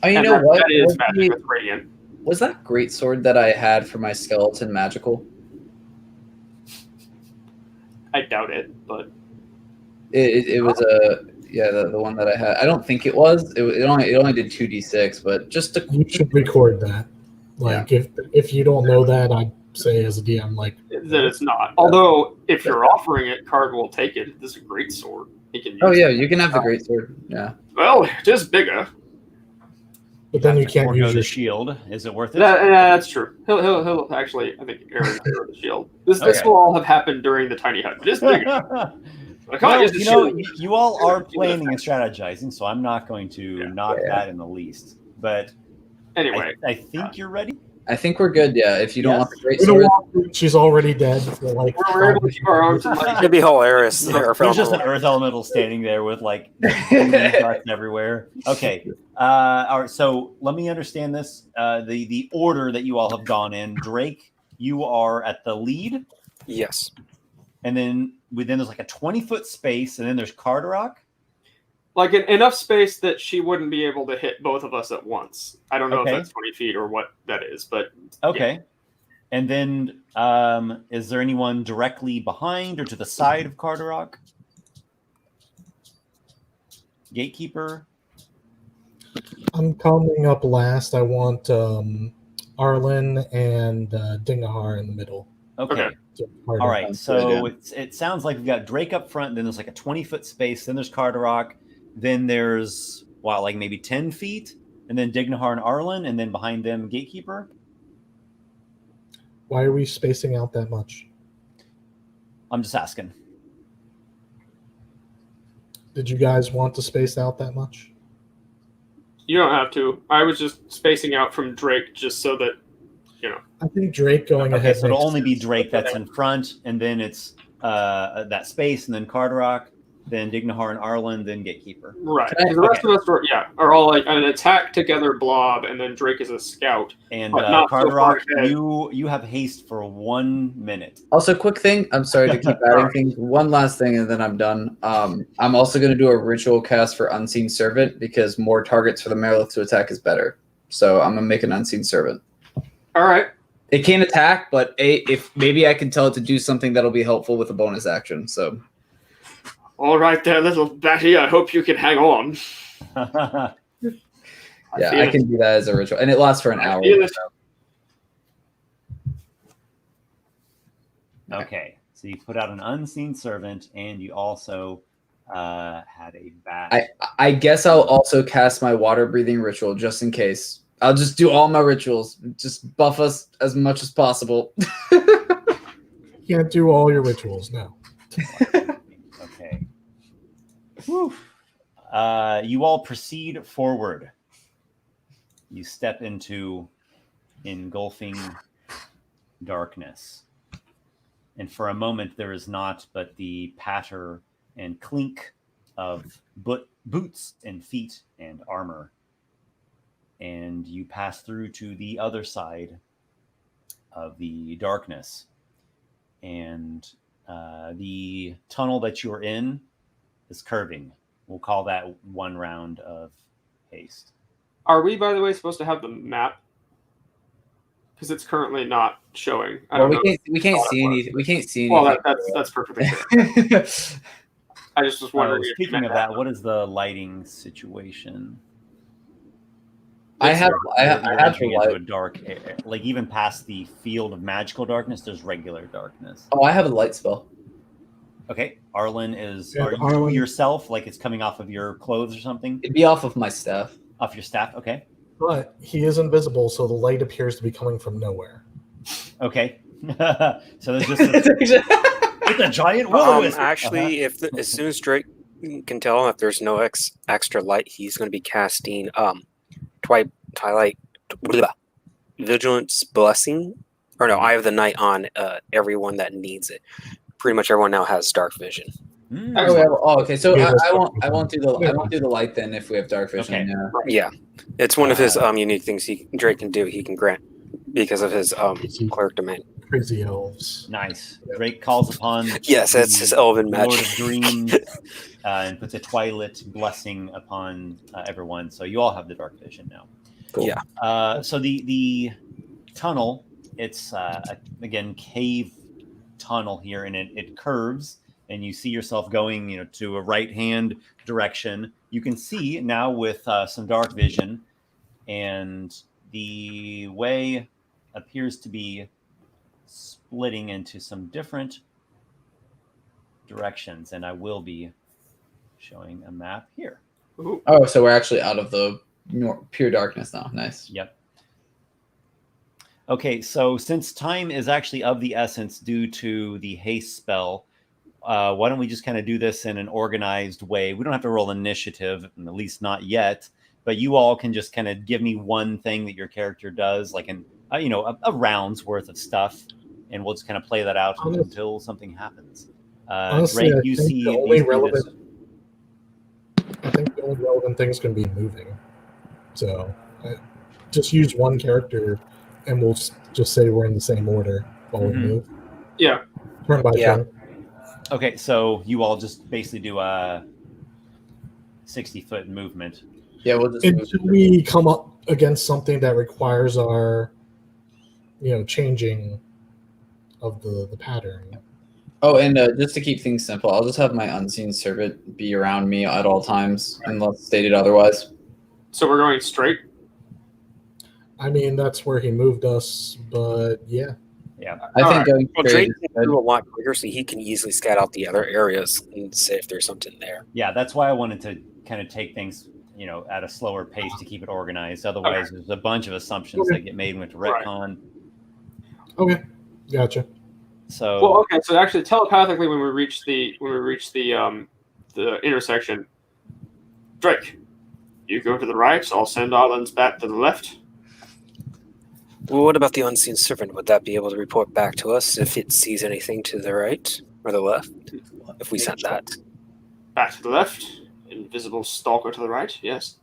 Oh, you know what? That is magic with Radiant. Was that greatsword that I had for my skeleton magical? I doubt it, but it was the one that I had. I don't think it was. It only did 2d6, but just to you should record that. If you don't know that, I'd say as a DM that it's not. Although if you're offering it, Card will take it. This is a great sword. He can use it. You can have the greatsword. Yeah. Well, it is bigger. But then you can't use the shield. Is it worth it? That's true. He'll actually. I think Aaron will throw the shield. This will all have happened during the tiny hut. It is bigger. You all are planning and strategizing, so I'm not going to knock that in the least. But anyway, I think you're ready. I think we're good. Yeah, if you don't want the greatsword, she's already dead. We're able to keep our arms. It'd be hilarious. There's just an earth elemental standing there with everywhere. Okay. All right. So let me understand this. The order that you all have gone in. Drake, you are at the lead. Yes. And then there's like a 20-foot space, and then there's Carderock. Like enough space that she wouldn't be able to hit both of us at once. I don't know if that's 20 feet or what that is, but okay. Yeah. And then, is there anyone directly behind or to the side of Carderock? Gatekeeper. I'm coming up last. I want Arlen and Dinghar in the middle. Okay. All right. So it sounds like we've got Drake up front. Then there's like a 20-foot space. Then there's Carderock. Then there's maybe 10 feet, and then Dinghar and Arlen, and then behind them Gatekeeper. Why are we spacing out that much? I'm just asking. Did you guys want to space out that much? You don't have to. I was just spacing out from Drake just so that, I think Drake going ahead. So it'll only be Drake that's in front, and then it's that space, and then Carderock. then Dignahar and Arlen, then Gatekeeper. Right. The rest of us are all like an attack together blob, and then Drake is a scout. And But not so far Carderock, ahead. you have haste for 1 minute. Also, quick thing. I'm sorry to keep adding things. One last thing, and then I'm done. I'm also going to do a ritual cast for Unseen Servant because more targets for the Merilith to attack is better. So I'm going to make an Unseen Servant. All right. It can't attack, but if maybe I can tell it to do something that'll be helpful with a bonus action. So. All right there, little Batty. I hope you can hang on. I can do that as a ritual, and it lasts for an hour. Okay, so you put out an Unseen Servant, and you also had a bat. I guess I'll also cast my water breathing ritual just in case. I'll just do all my rituals. Just buff us as much as possible. You can't do all your rituals now. Okay. Whew. You all proceed forward. You step into engulfing darkness. And for a moment, there is naught but the patter and clink of boots and feet and armor. And you pass through to the other side of the darkness. And the tunnel that you're in is curving. We'll call that 1 round of haste. Are we, by the way, supposed to have the map? Because it's currently not showing. We can't see anything. We can't see anything. Well, that's perfectly fair. I just was wondering. Speaking of that, what is the lighting situation? I have entering into a dark area. Like even past the field of magical darkness, there's regular darkness. Oh, I have a light spell. Okay, Arlen is. Yeah, Are you Arlen. yourself? Like it's coming off of your clothes or something? It'd be off of my staff. Off your staff? Okay. But he is invisible, so the light appears to be coming from nowhere. Okay. So there's just it's a giant will-o-wisp. Actually, as soon as Drake can tell if there's no extra light, he's going to be casting Twilight Vigilance Blessing, or no, Eye of the Night on everyone that needs it. Pretty much everyone now has dark vision. Okay. So Yeah, I won't do the light then if we have dark vision. Okay. Yeah. Yeah, it's one of his unique things Drake can do. He can grant because of his cleric domain. Crazy elves. Nice. Drake calls upon. Yes, that's his elven Lord magic. of Dreams and puts a Twilight blessing upon everyone. So you all have the dark vision now. Cool. Yeah. So the tunnel, it's again cave tunnel here, and it curves, and you see yourself going, to a right hand direction. You can see now with some dark vision, and the way appears to be splitting into some different directions, and I will be showing a map here. Ooh. Oh, so we're actually out of the pure darkness now. Nice. Yep. Okay, so since time is actually of the essence due to the haste spell, why don't we just kind of do this in an organized way? We don't have to roll initiative, at least not yet, but you all can just kind of give me one thing that your character does, like a round's worth of stuff, and we'll just kind of play that out until something happens. Honestly, Drake, you see the only these relevant. I think the only relevant thing is going to be moving. So just use one character, and we'll just say we're in the same order while we move. Yeah. Turn by turn. Okay, so you all just basically do a 60-foot movement. Yeah, we'll just Until we come up against something that requires our, changing of the pattern. Oh, and just to keep things simple, I'll just have my unseen servant be around me at all times, unless stated otherwise. So we're going straight? I mean, that's where he moved us, but yeah. Yeah. I think going Well, straight Drake is can good. do a lot quicker, so he can easily scout out the other areas and see if there's something there. Yeah, that's why I wanted to kind of take things, at a slower pace to keep it organized. Otherwise, there's a bunch of assumptions that get made with retcon. Okay, gotcha. So, Well, okay. So actually, telepathically, when we reach the intersection, Drake, you go to the right. I'll send Arlen's bat to the left. Well, what about the unseen servant? Would that be able to report back to us if it sees anything to the right or the left? If we sent that? Bat to the left, invisible stalker to the right. Yes.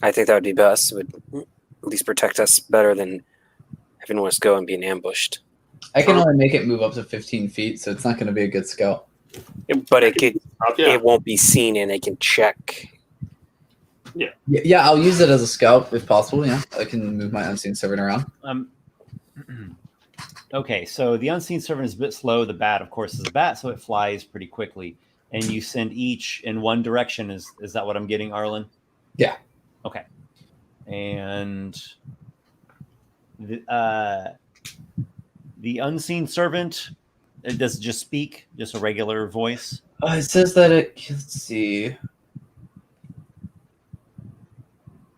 I think that would be best. It would at least protect us better than having us go and being ambushed. I can only make it move up to 15 feet, so it's not going to be a good scout. But it could. Yeah. It won't be seen, and it can check. Yeah, I'll use it as a scout if possible. Yeah, I can move my unseen servant around. Okay, so the unseen servant is a bit slow. The bat, of course, is a bat, so it flies pretty quickly. And you send each in one direction. Is that what I'm getting, Arlen? Yeah. Okay. And the unseen servant, does it just speak? Just a regular voice? It says that let's see.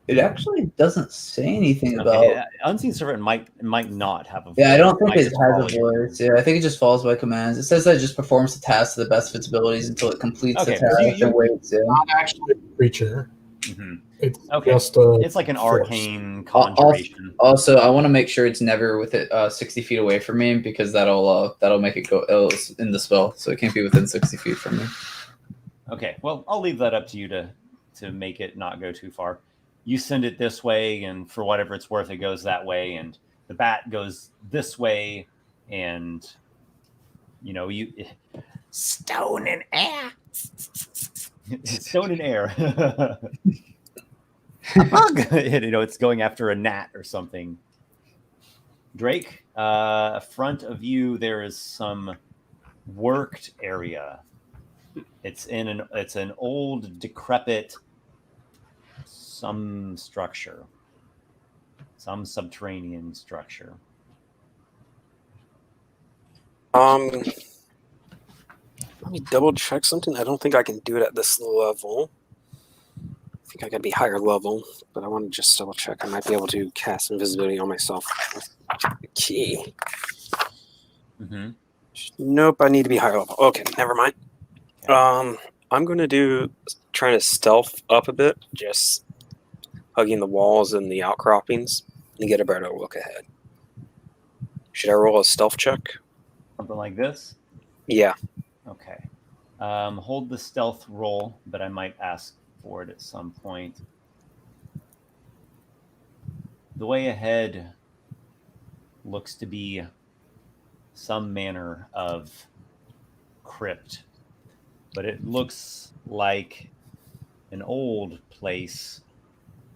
It actually doesn't say anything about. Unseen servant might not have a voice. Yeah, I don't think might it just has follow a you. voice. Yeah, I think it just follows by commands. It says that it just performs the task to the best of its abilities until it completes the Okay, task so and waits. Yeah. Not actually a creature. Mhm. It's Okay. just a. It's like an force. arcane conjuration. Also, I want to make sure it's never with it 60 feet away from me because that'll make it go in the spell, so it can't be within 60 feet from me. Okay, well, I'll leave that up to you to make it not go too far. You send it this way, and for whatever it's worth, it goes that way, and the bat goes this way, and you stone in air. Stone in air. It's going after a gnat or something. Drake, front of you there is some worked area. It's an old, decrepit some subterranean structure. Let me double check something. I don't think I can do it at this level. I think I gotta be higher level, but I want to just double check. I might be able to cast invisibility on myself with the key. Mm-hmm. Nope, I need to be higher level. Okay, never mind. I'm gonna trying to stealth up a bit, just hugging the walls and the outcroppings and get a better look ahead. Should I roll a stealth check? Something like this? Yeah. Okay. Hold the stealth roll, but I might ask for it at some point. The way ahead looks to be some manner of crypt, but it looks like an old place.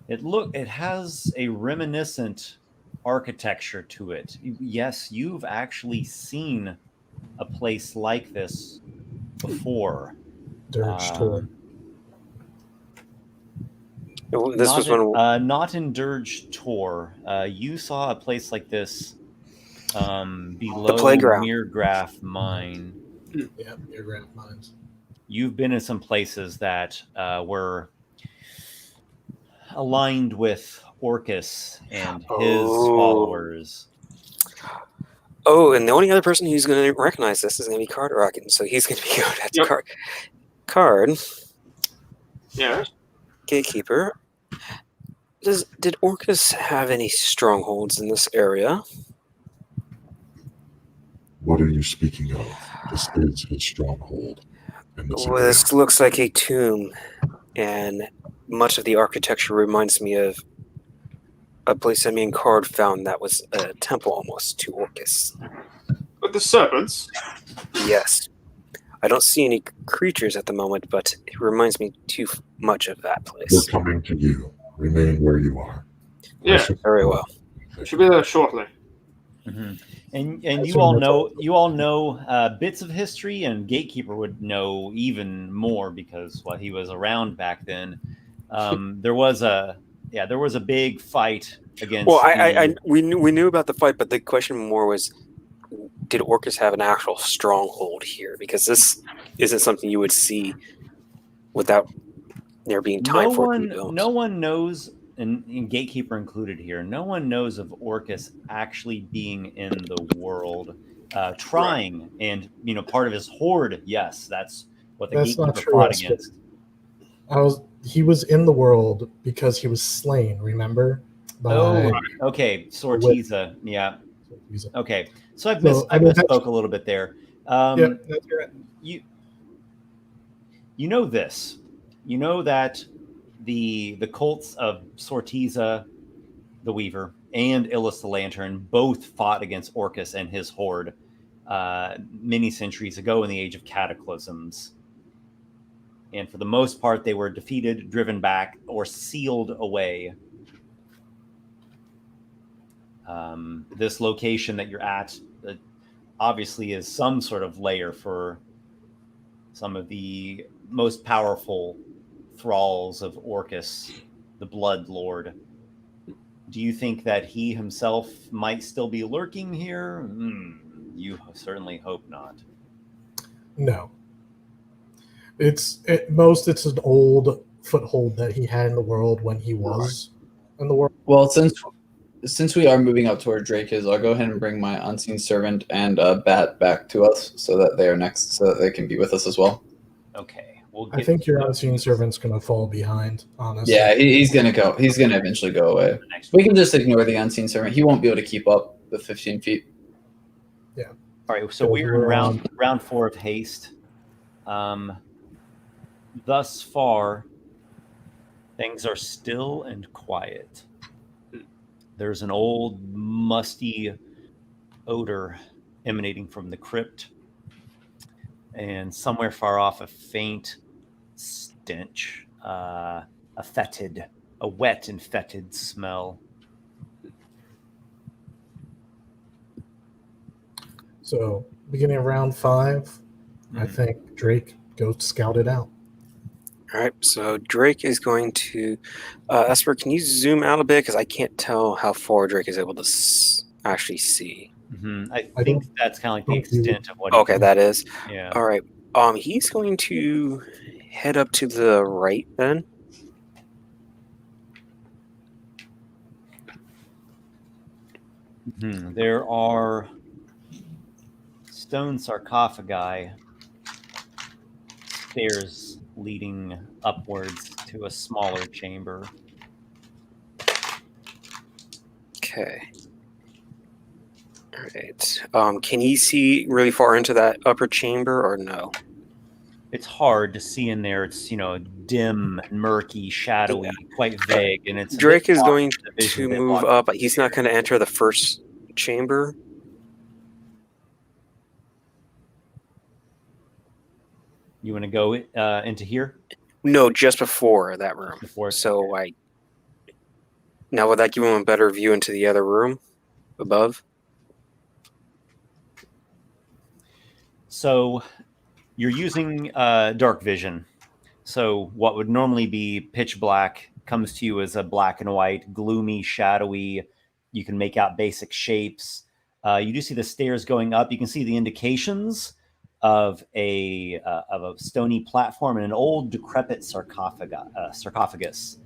It has a reminiscent architecture to it. Yes, you've actually seen a place like this before. Dirge Tor. This was when not in Dirge Tor. You saw a place like this below the playground. Mirgraf Mine. Yeah, Mirgraf Mines. You've been in some places that were aligned with Orcus and his followers. Oh, and the only other person who's going to recognize this is going to be Carderock, and so he's going to be going after Card. Yeah. Gatekeeper. Did Orcus have any strongholds in this area? What are you speaking of? This is his stronghold. Well, this looks like a tomb, and much of the architecture reminds me of a place that me and Card found that was a temple almost to Orcus. With the serpents? Yes. I don't see any creatures at the moment, but it reminds me too much of that place. We're coming to you. Remain where you are. Yeah, very well. Should be there shortly. Mm-hmm. And you all know bits of history, and Gatekeeper would know even more because he was around back then. There was a big fight against. Well, we knew about the fight, but the question more was, did Orcus have an actual stronghold here? Because this isn't something you would see without there being time for it to be built. No one knows, and Gatekeeper included here, no one knows of Orcus actually being in the world, trying, and part of his horde. Yes, that's what the Gatekeeper fought against. He was in the world because he was slain. Remember? Okay, Sortiza. Yeah. Okay, so I misspoke a little bit there. Yeah, that's right. You know this. You know that the cults of Sortiza, the Weaver, and Illus the Lantern both fought against Orcus and his horde many centuries ago in the Age of Cataclysms. And for the most part, they were defeated, driven back, or sealed away. This location that you're at obviously is some sort of lair for some of the most powerful thralls of Orcus, the Blood Lord. Do you think that he himself might still be lurking here? You certainly hope not. No. It's an old foothold that he had in the world when he was in the world. Well, since we are moving up toward Drake's, I'll go ahead and bring my unseen servant and Bat back to us so that they are next, so that they can be with us as well. Okay. I think your unseen servant's going to fall behind, honestly. Yeah, he's going to go. He's going to eventually go away. We can just ignore the unseen servant. He won't be able to keep up with 15 feet. Yeah. All right. So we're in round 4 of haste. Thus far, things are still and quiet. There's an old, musty odor emanating from the crypt. And somewhere far off, a faint stench, a wet and fetid smell. So, beginning of round 5, I think Drake goes scout it out. All right, so Drake is going to... Esper, can you zoom out a bit? Because I can't tell how far Drake is able to actually see. I think that's kind of like the extent of what he can. That is. Yeah. All right. He's going to head up to the right then. There are stone sarcophagi, stairs leading upwards to a smaller chamber. Okay. All right. Can he see really far into that upper chamber or no? It's hard to see in there. It's, dim, murky, shadowy, quite vague. And it's Drake is going to move up. He's not going to enter the first chamber. You want to go into here? No, just before that room. Now would that give him a better view into the other room above? So you're using dark vision. So what would normally be pitch black comes to you as a black and white, gloomy, shadowy. You can make out basic shapes. You do see the stairs going up. You can see the indications of a stony platform and an old decrepit sarcophagus.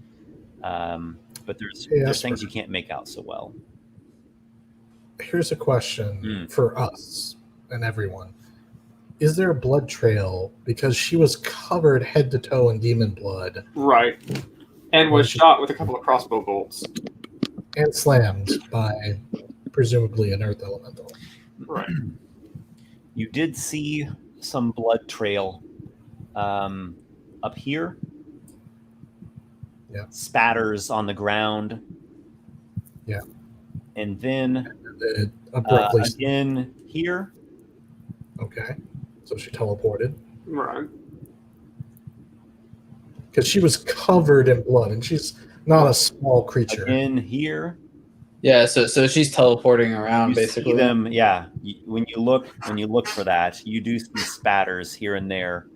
But there's things you can't make out so well. Here's a question for us and everyone. Is there a blood trail? Because she was covered head to toe in demon blood. Right. And was shot with a couple of crossbow bolts. And slammed by presumably an earth elemental. Right. You did see some blood trail up here. Yeah. Spatters on the ground. Yeah. And then it abruptly again here. Okay. So she teleported. Right. Because she was covered in blood, and she's not a small creature. Again here. Yeah, so she's teleporting around, you basically. See them, yeah. When you look for that, you do see spatters here and there.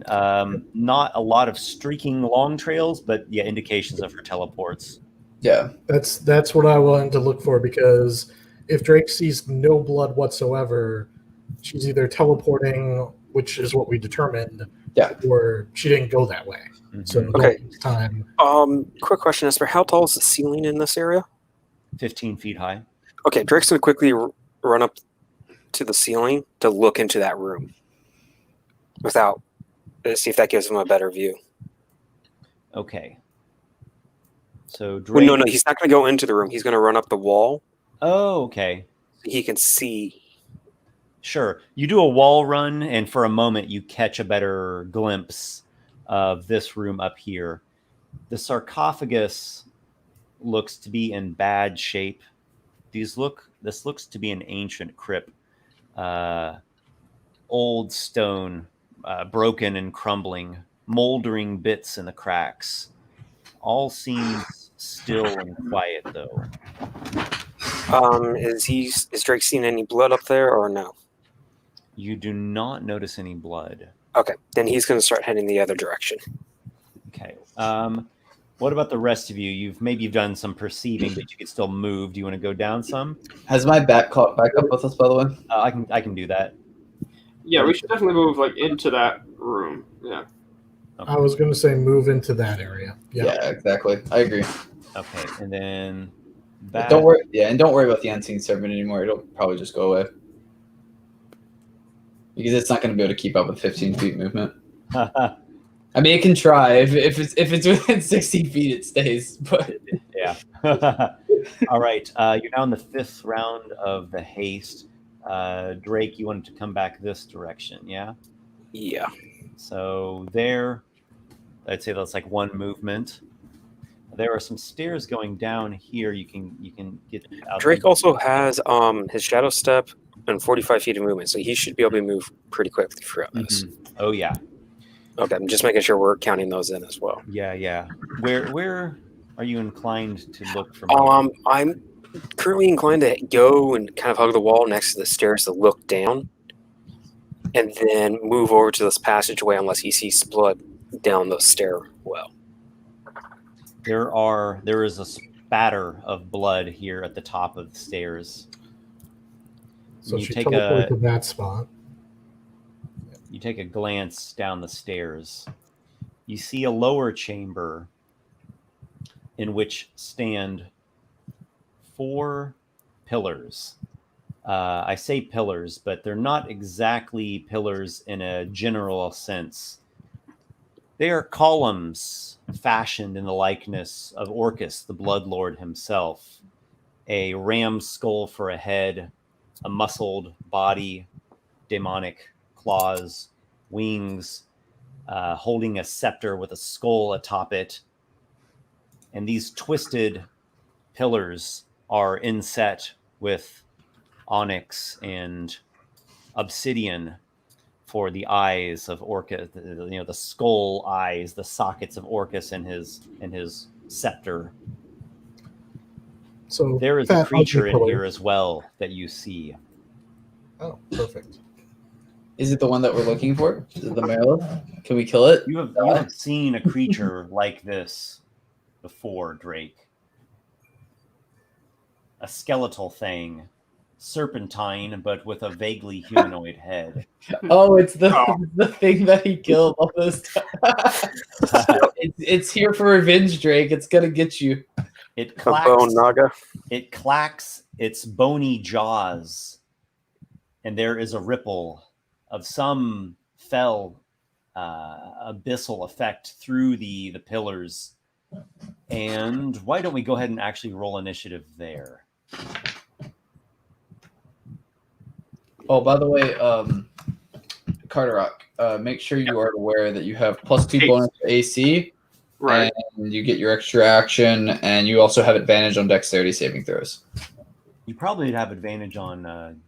Not a lot of streaking long trails, but yeah, indications of her teleports. Yeah, that's what I wanted to look for, because if Drake sees no blood whatsoever, she's either teleporting, which is what we determined, or she didn't go that way. So okay. Time. Quick question, Esper. How tall is the ceiling in this area? 15 feet high. Okay, Drake's going to quickly run up to the ceiling to look into that room. See if that gives him a better view. Okay. So Drake... Well, no, he's not going to go into the room. He's going to run up the wall. Oh, okay. So he can see Sure. You do a wall run, and for a moment, you catch a better glimpse of this room up here. The sarcophagus looks to be in bad shape. This looks to be an ancient crypt. Old stone, broken and crumbling, moldering bits in the cracks. All seems still and quiet, though. Is Drake seeing any blood up there or no? You do not notice any blood. Okay, then he's going to start heading the other direction. Okay. What about the rest of you? You've done some perceiving, but you could still move. Do you want to go down some? Has my back caught back up with us, by the way? I can do that. Yeah, we should definitely move into that room. Yeah. Okay. I was going to say move into that area. Yeah, exactly. I agree. Okay, and then But don't worry. Yeah, and don't worry about the unseen servant anymore. It'll probably just go away because it's not going to be able to keep up with 15 feet movement. I mean, it can try. If it's within 60 feet, it stays. But yeah. All right. You're now in the 5th round of the haste. Drake, you wanted to come back this direction, yeah? Yeah. So there, I'd say that's like one movement. There are some stairs going down here. You can get out. Drake also has his shadow step and 45 feet of movement, so he should be able to move pretty quickly throughout this. Oh yeah. Okay, I'm just making sure we're counting those in as well. Yeah. Where are you inclined to look for? I'm currently inclined to go and kind of hug the wall next to the stairs to look down, and then move over to this passageway unless he sees blood down the stairwell. There is a spatter of blood here at the top of the stairs. So you she take teleported to that spot. You take a glance down the stairs. You see a lower chamber in which stand 4 pillars. I say pillars, but they're not exactly pillars in a general sense. They are columns fashioned in the likeness of Orcus, the Bloodlord himself. A ram's skull for a head, a muscled body, demonic claws, wings, holding a scepter with a skull atop it. And these twisted pillars are inset with onyx and obsidian for the eyes of Orcus, the skull eyes, the sockets of Orcus and his scepter. So there is a creature in here as well that you see. Oh, perfect. Is it the one that we're looking for? Is it the Merlin? Can we kill it? You have seen a creature like this before, Drake. A skeletal thing, serpentine, but with a vaguely humanoid head. Oh, it's the thing that he killed all this time. It's here for revenge, Drake. It's gonna get you. It clacks. Bone Naga. It clacks its bony jaws, and there is a ripple of some fell abyssal effect through the pillars. And why don't we go ahead and actually roll initiative there? Oh, by the way, Carderock, make sure you are aware that you have +2 bonus to AC, Right. and you get your extra action, and you also have advantage on dexterity saving throws. You probably have advantage on.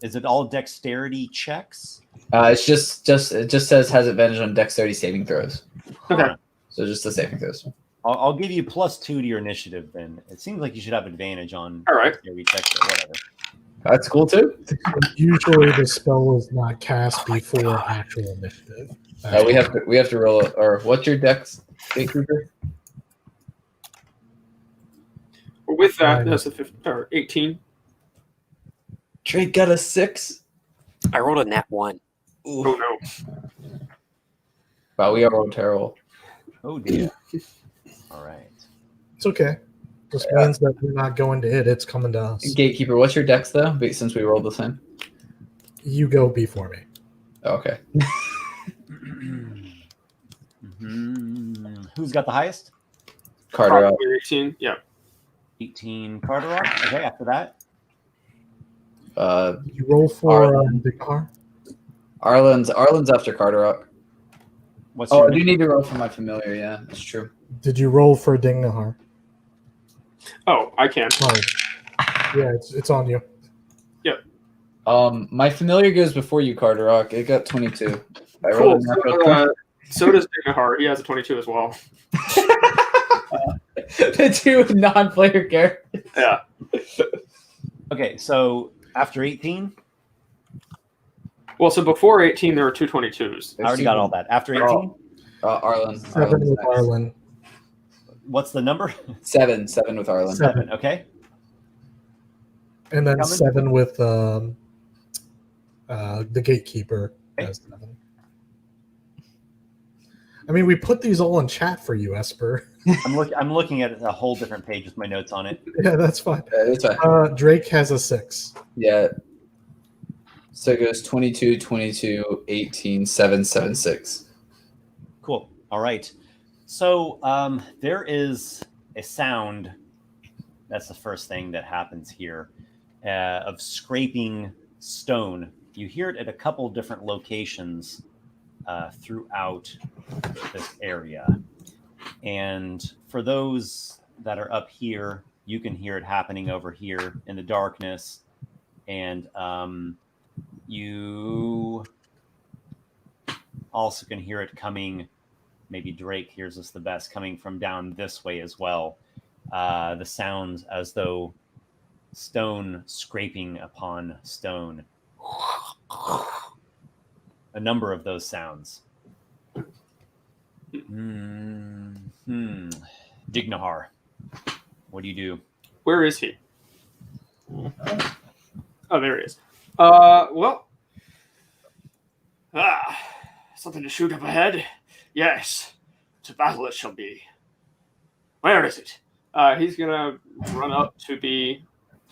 Is it all dexterity checks? It just says has advantage on dexterity saving throws. Okay. So just the saving throws. I'll give you +2 to your initiative then. It seems like you should have advantage on All right. dexterity checks, but whatever. That's cool too. Usually the spell is not cast before actual initiative. We have to roll it. Or what's your dex, Gatekeeper? With that, that's a 15, or 18. Drake got a 6. I rolled a nat 1. Oh no. Wow, we are all terrible. Oh dear. All right. It's okay. This means that we're not going to it. It's coming to us. Gatekeeper, what's your dex though? Since we rolled the same. You go before me. Okay. Who's got the highest? Carderock. Probably 18. Yeah. 18 Carderock. Okay, after that. Did you roll for Dighar? Arlen's after Carderock. What's Oh, your I do need to roll for my familiar. Yeah, that's true. Did you roll for Dighar? Oh, I can. Oh, yeah, it's on you. My familiar goes before you, Carderock. It got 22. I Cool. rolled a natural 20. So does Dighar. He has a 22 as well. The two non-player characters. Yeah. Okay, so after 18, Well, so before 18, there were two 22s. I already got all that. After 18, Arlen. 7 with next. Arlen. what's the number? 7 with Arlen. 7. Okay. And then Coming? 7 with the Gatekeeper. Okay. Has 7. I mean, we put these all in chat for you, Esper. I'm looking at a whole different page with my notes on it. Yeah, that's fine. That's fine. Drake has a 6. Yeah. So it goes 22, 22, 18, 7, 7, 6. Cool. All right. So there is a sound. That's the first thing that happens here of scraping stone. You hear it at a couple different locations throughout this area. And for those that are up here, you can hear it happening over here in the darkness. And you also can hear it coming. Maybe Drake hears us the best, coming from down this way as well. The sounds as though stone scraping upon stone. A number of those sounds. Dighar, what do you do? Where is he? Oh, there he is. Well. Something to shoot up ahead? Yes. To battle it shall be. Where is it? He's gonna run up to be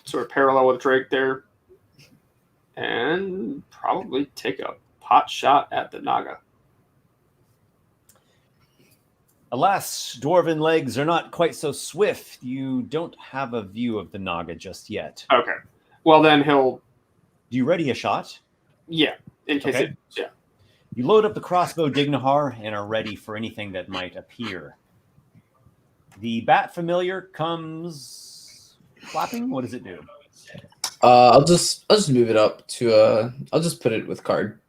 sort of parallel with Drake there. And probably take a pot shot at the Naga. Alas, dwarven legs are not quite so swift. You don't have a view of the Naga just yet. Okay. Well, then he'll... Do you ready a shot? Yeah. In case Okay. it... Yeah. You load up the crossbow Dighar and are ready for anything that might appear. The bat familiar comes flapping. What does it do? I'll just move it up to I'll just put it with card.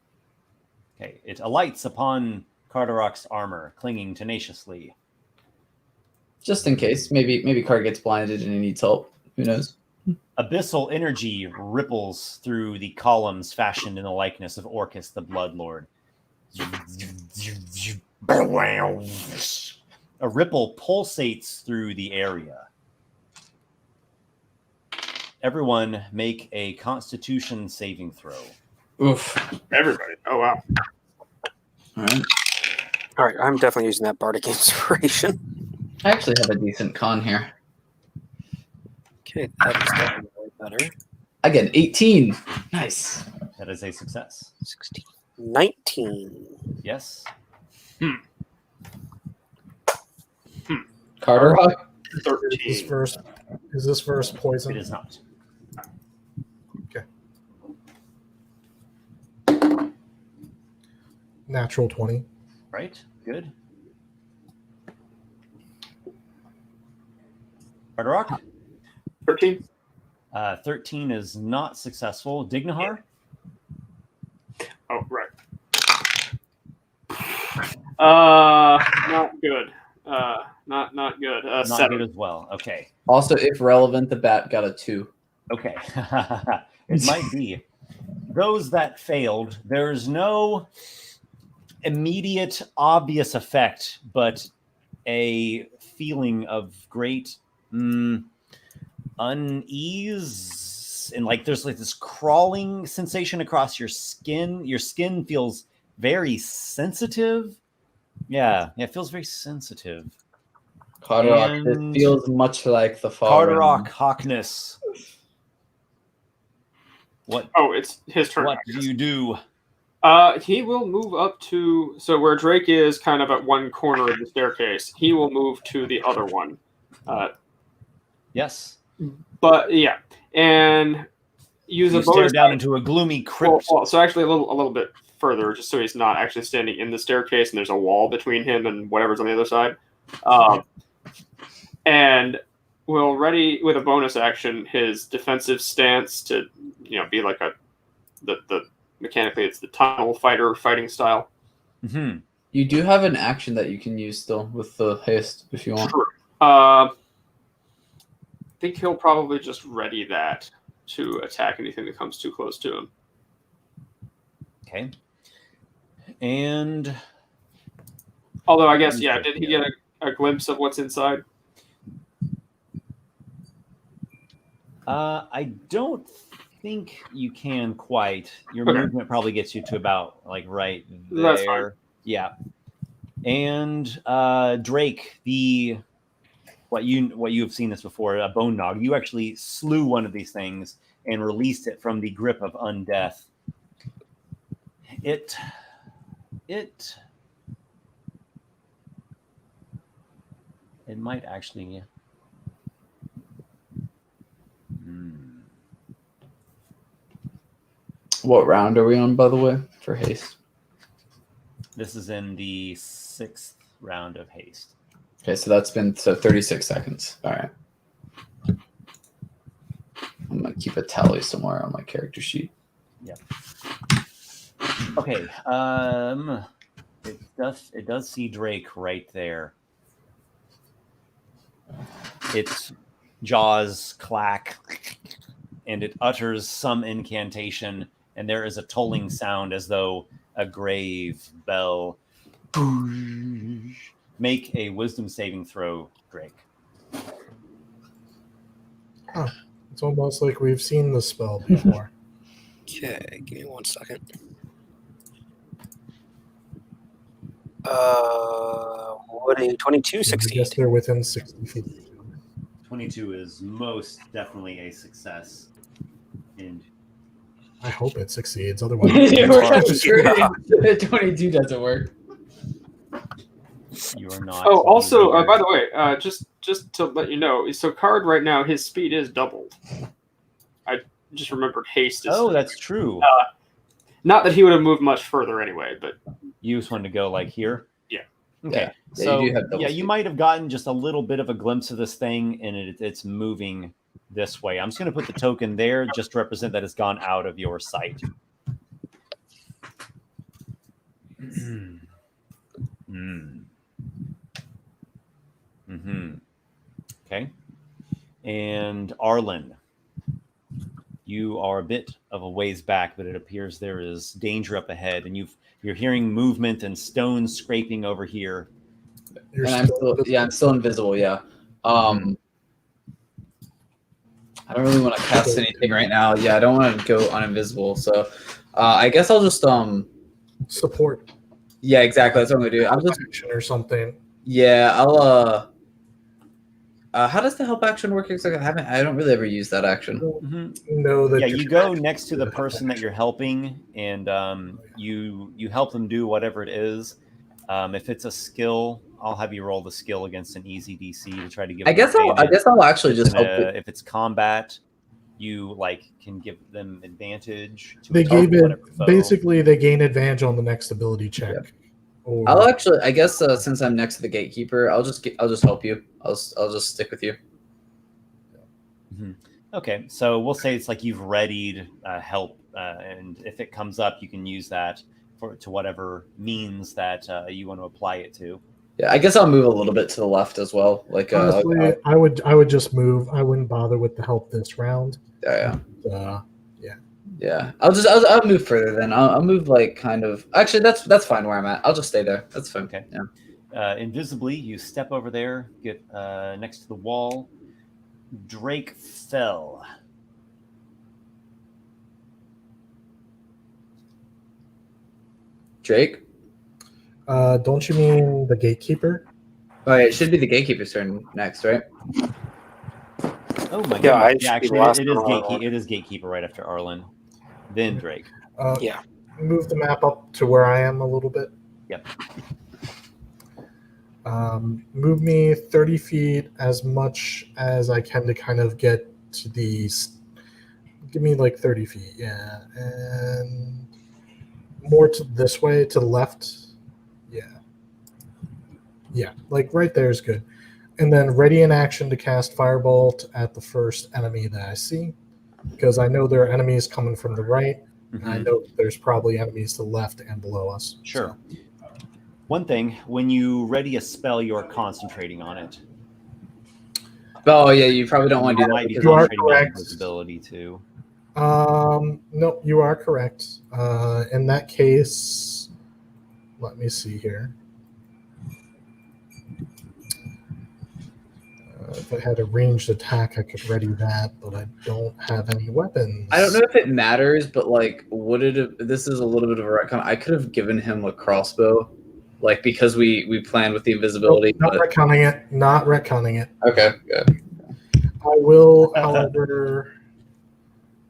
Okay, it alights upon Carderock's armor, clinging tenaciously. Just in case. Maybe card gets blinded and he needs help. Who knows? Abyssal energy ripples through the columns fashioned in the likeness of Orcus the Bloodlord. A ripple pulsates through the area. Everyone make a Constitution saving throw. Oof. Everybody. Oh, wow. All right. All right, I'm definitely using that bardic inspiration. I actually have a decent con here. Okay, that is definitely better. I get an 18. Nice. That is a success. 16. 19. Yes. Carderock. 13. Is this verse poison? It is not. Natural 20. Right? Good. Carderock? 13? 13 is not successful. Dighar? Oh, right. Not good. Not good. Not 7. good as well. Okay. Also, if relevant, the bat got a 2. Okay. It might be. Those that failed, there's no immediate, obvious effect, but a feeling of great unease. And like there's like this crawling sensation across your skin. Your skin feels very sensitive. Yeah, it feels very sensitive. Carderock, And it feels much like the fall. Carderock, Hawkness. What? Oh, it's his turn. What do you do? He will move up to... So where Drake is kind of at one corner of the staircase, he will move to the other one. Yes. But, yeah. And use You a stare bonus down action. into a gloomy crypt. So actually, a little bit further, just so he's not actually standing in the staircase, and there's a wall between him and whatever's on the other side. And we'll ready with a bonus action his defensive stance to be like the mechanically it's the tunnel fighting style. Mm-hmm. You do have an action that you can use still with the haste if you want. True. I think he'll probably just ready that to attack anything that comes too close to him. Okay. And although I guess did he get a glimpse of what's inside? I don't think you can quite. Your Okay. movement probably gets you to about like right there. That's fine. Yeah. And Drake, what you have seen this before, a bone nog. You actually slew one of these things and released it from the grip of undeath. It might actually. What round are we on, by the way, for haste? This is in the 6th round of haste. Okay, so that's been 36 seconds. All right. I'm going to keep a tally somewhere on my character sheet. Yeah. Okay. It does see Drake right there. Its jaws clack, and it utters some incantation, and there is a tolling sound as though a grave bell. Make a wisdom saving throw, Drake. Huh. It's almost like we've seen the spell before. Okay, give me 1 second. Would a 22 I succeed? guess they're within 60 feet. 22 is most definitely a success. And I hope it succeeds. Otherwise, 22 doesn't work. you are not. Oh, also, by the way, just to let you know, so Card right now, his speed is doubled. I just remembered haste is. Oh, that's true. Not that he would have moved much further anyway, but You just wanted to go like here? Yeah. Okay. Yeah, So, you do have double you speed. might have gotten just a little bit of a glimpse of this thing, and it's moving this way. I'm just going to put the token there just to represent that it's gone out of your sight. Okay. And Arlen, you are a bit of a ways back, but it appears there is danger up ahead, and you're hearing movement and stones scraping over here. you're And still, I'm still invisible, yeah. I don't really want to cast anything right now. Yeah, I don't want to go uninvisible. So I guess I'll just support yeah, exactly. That's what I'm gonna do. I'm just action or something. yeah, I'll how does the help action work exactly? I don't really ever use that action. Know that Yeah, you're you go connected next to the person that you're helping, and you help them do whatever it is. If it's a skill, I'll have you roll the skill against an easy DC to try to give. I guess I'll actually just help. If it's combat, you can give them advantage. To They attack gave it whatever foe. basically. They gain advantage on the next ability check. Yep. Or, I'll actually, I guess, since I'm next to the Gatekeeper, I'll just help you. I'll just stick with you. Okay, so we'll say it's like you've readied help, and if it comes up, you can use that to whatever means that you want to apply it to. Yeah, I guess I'll move a little bit to the left as well. Like, honestly, I would just move. I wouldn't bother with the help this round. yeah. Yeah. I'll move further then. I'll move kind of. Actually, that's fine where I'm at. I'll just stay there. That's fine. Okay. Yeah. Invisibly, you step over there, get next to the wall. Drake fell. Drake. Don't you mean the Gatekeeper? Oh, yeah, it should be the Gatekeeper's turn next, right? Oh my Yeah, god! Yeah, actually, it is Gatekeeper right after Arlen, then Drake. Yeah. Move the map up to where I am a little bit. Yep. Move me 30 feet as much as I can to kind of get Give me like 30 feet, yeah. And more to this way, to the left. Yeah. Yeah, like right there is good. And then ready in action to cast Firebolt at the first enemy that I see. Because I know there are enemies coming from the right. And I know there's probably enemies to the left and below us. Sure. One thing, when you ready a spell, you're concentrating on it. Oh yeah, you probably don't want to do Might that. be Because You are concentrating on correct. invisibility too. No, you are correct. In that case, let me see here. If I had a ranged attack, I could ready that, but I don't have any weapons. I don't know if it matters, but like, would it have, this is a little bit of a retcon. I could have given him a crossbow, like because we planned with the invisibility. Nope, not retconning it. Not retconning it. Okay, good. I will, however,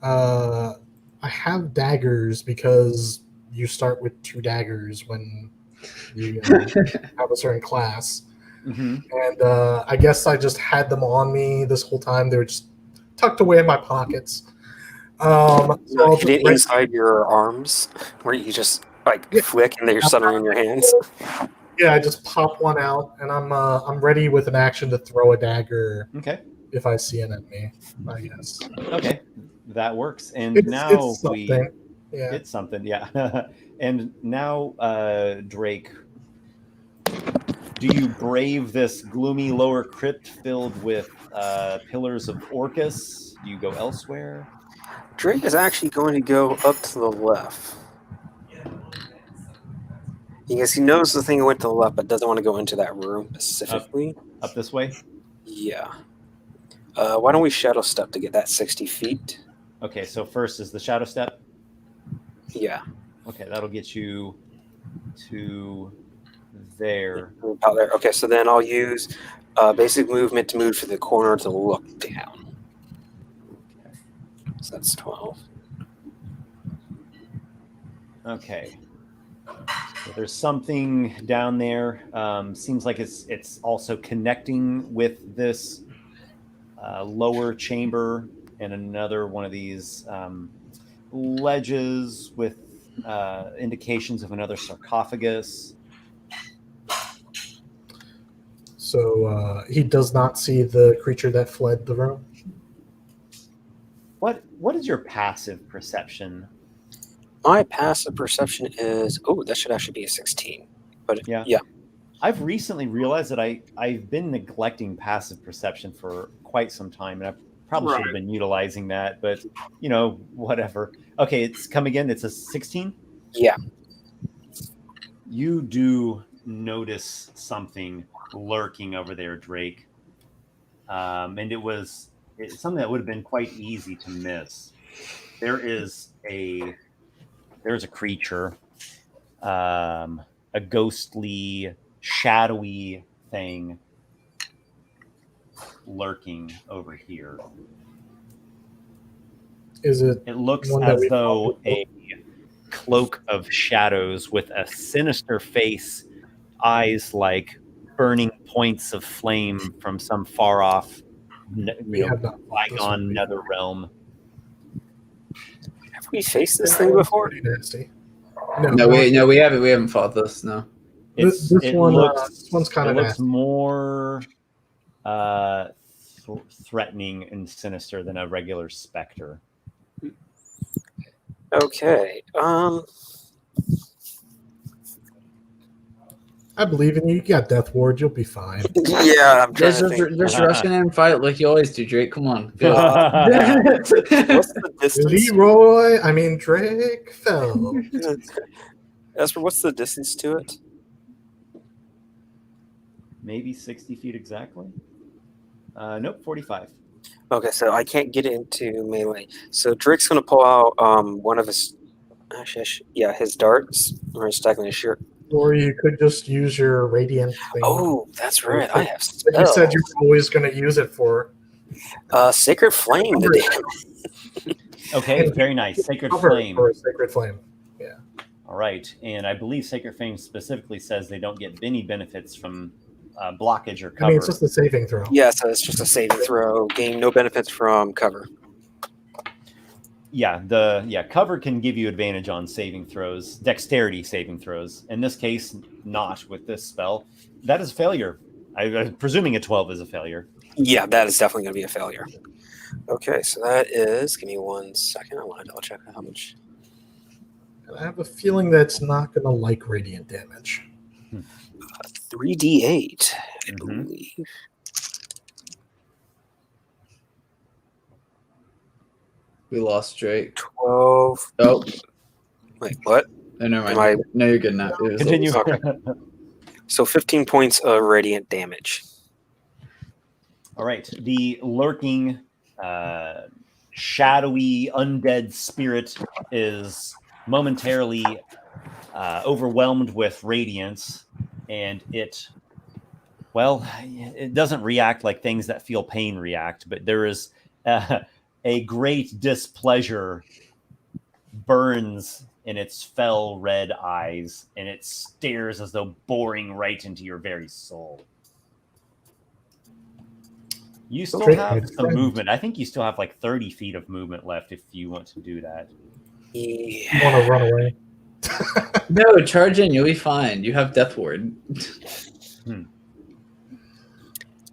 I have daggers because you start with 2 daggers when you have a certain class. Mm-hmm. And I guess I just had them on me this whole time. They were just tucked away in my pockets. So I'll Hit it just inside your arms, where you just like flick and then you're suddenly in your hands. I just pop one out, and I'm ready with an action to throw a dagger Okay. if I see an enemy, I guess. Okay. That works. And It's now something. Yeah. it's something, yeah. And now, Drake, do you brave this gloomy lower crypt filled with pillars of Orcus? Do you go elsewhere? Drake is actually going to go up to the left. Because he knows the thing went to the left, but doesn't want to go into that room specifically. Up this way? Yeah. Why don't we shadow step to get that 60 feet? Okay, so first is the shadow step. Yeah. Okay, that'll get you to there. Out there. Okay, so then I'll use basic movement to move to the corner to look down. So that's 12. Okay. So there's something down there. Seems like it's also connecting with this lower chamber and another one of these ledges with indications of another sarcophagus. So he does not see the creature that fled the room. What is your passive perception? My passive perception is that should actually be a 16. But yeah. I've recently realized that I've been neglecting passive perception for quite some time, and I probably should have been utilizing that, but whatever. Okay, it's come again. It's a 16? Yeah. You do notice something lurking over there, Drake. And it's something that would have been quite easy to miss. There's a creature, a ghostly, shadowy thing lurking over here. Is it? It looks one that as we though found a cloak of shadows with a sinister face, eyes like burning points of flame from some far off, bygone nether realm. Have we faced this thing before? Pretty nasty. No, we haven't fought this. No. This one's kind of looks nasty. more threatening and sinister than a regular specter. Okay. I believe in you. You got Death Ward. You'll be fine. Yeah, I'm trying to think. Just rush in and fight like you always do, Drake. Come on. What's the distance? Drake fell. Esper, what's the distance to it? Maybe 60 feet exactly. Nope, 45. Okay, so I can't get into melee. So Drake's going to pull out one of his, his darts, or his stack on his shirt. Or you could just use your radiant thing. Oh, that's right. I have spells. You said you were always going to use it for. Sacred Flame. Okay, very nice. Sacred Flame. For a Sacred Flame. Yeah. All right, and I believe Sacred Flame specifically says they don't get any benefits from blockage or cover. It's just a saving throw. Yeah, so it's just a saving throw. Gain no benefits from cover. cover can give you advantage on saving throws, dexterity saving throws. In this case, not with this spell. That is a failure. I'm presuming a 12 is a failure. Yeah, that is definitely going to be a failure. Okay, so that is. Give me 1 second. I want to double check how much. And I have a feeling that's not going to like radiant damage. 3d8, I Mhm. believe. We lost Drake. 12. Oh, Wait, what? no, never mind. Am I- No, you're good now. It was Continue. Okay. So 15 points of radiant damage. All right. The lurking, shadowy, undead spirit is momentarily overwhelmed with radiance, and it doesn't react like things that feel pain react, but there is a great displeasure burns in its fell red eyes, and it stares as though boring right into your very soul. You still Drake have made some friends. movement. I think you still have like 30 feet of movement left if you want to do that. Yeah. You want to run away? No, charge in. You'll be fine. You have Death Ward.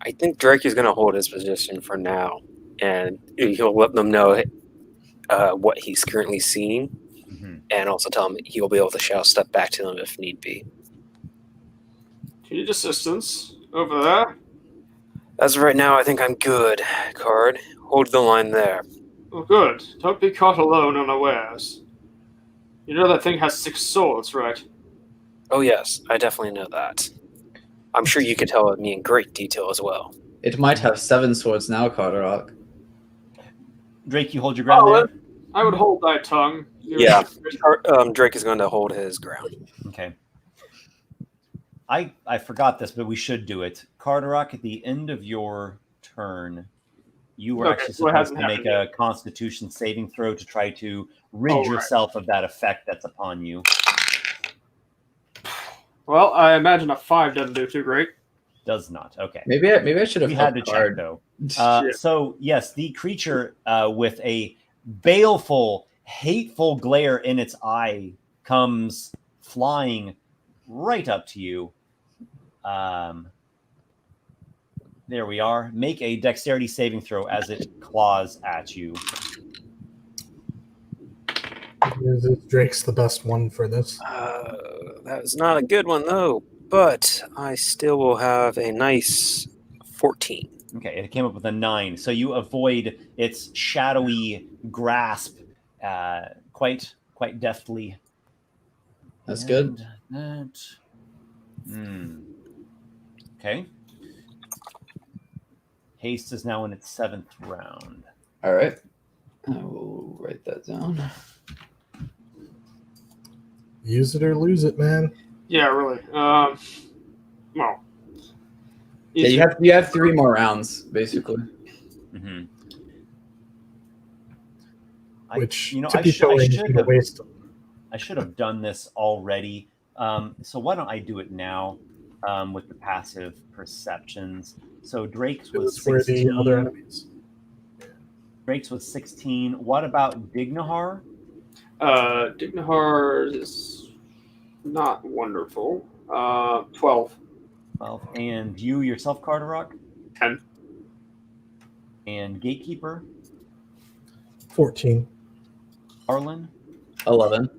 I think Drake is going to hold his position for now, and he'll let them know what he's currently seeing, Mhm. and also tell them he'll be able to shout step back to them if need be. Do you need assistance over there? As of right now, I think I'm good, Card. Hold the line there. Oh, good. Don't be caught alone unawares. You know that thing has 6 swords, right? Oh yes, I definitely know that. I'm sure you could tell me in great detail as well. It might have 7 swords now, Carderock. Drake, you hold your ground Arlen, there? I would hold thy tongue. Yeah. Drake is going to hold his ground. Okay. I forgot this, but we should do it. Carderock, at the end of your turn, you were Okay, actually so it supposed hasn't to make happened a Constitution saving throw to try to rid Oh, right. yourself of that effect that's upon you. Well, I imagine a 5 doesn't do too great. Does not. Okay. Maybe I should have We had to helped check Card. though. Yeah. So yes, the creature with a baleful, hateful glare in its eye comes flying right up to you. There we are. Make a dexterity saving throw as it claws at you. Drake's the best one for this. That was not a good one though, but I still will have a nice 14. Okay, it came up with a 9. So you avoid its shadowy grasp quite deftly. That's good. Okay. Haste is now in its 7th round. All right. I will write that down. Use it or lose it, man. Yeah, really. Well. Yeah, you have 3 more rounds, basically. Mm-hmm. Which I typically is going to waste. should have done this already. So why don't I do it now with the passive perceptions? So Drake's was That's where 16. the other enemies. Drake's was 16. What about Dignahar? Dignahar is not wonderful. 12. 12. And you yourself, Carderock? 10. And Gatekeeper? 14. Arlen? 11.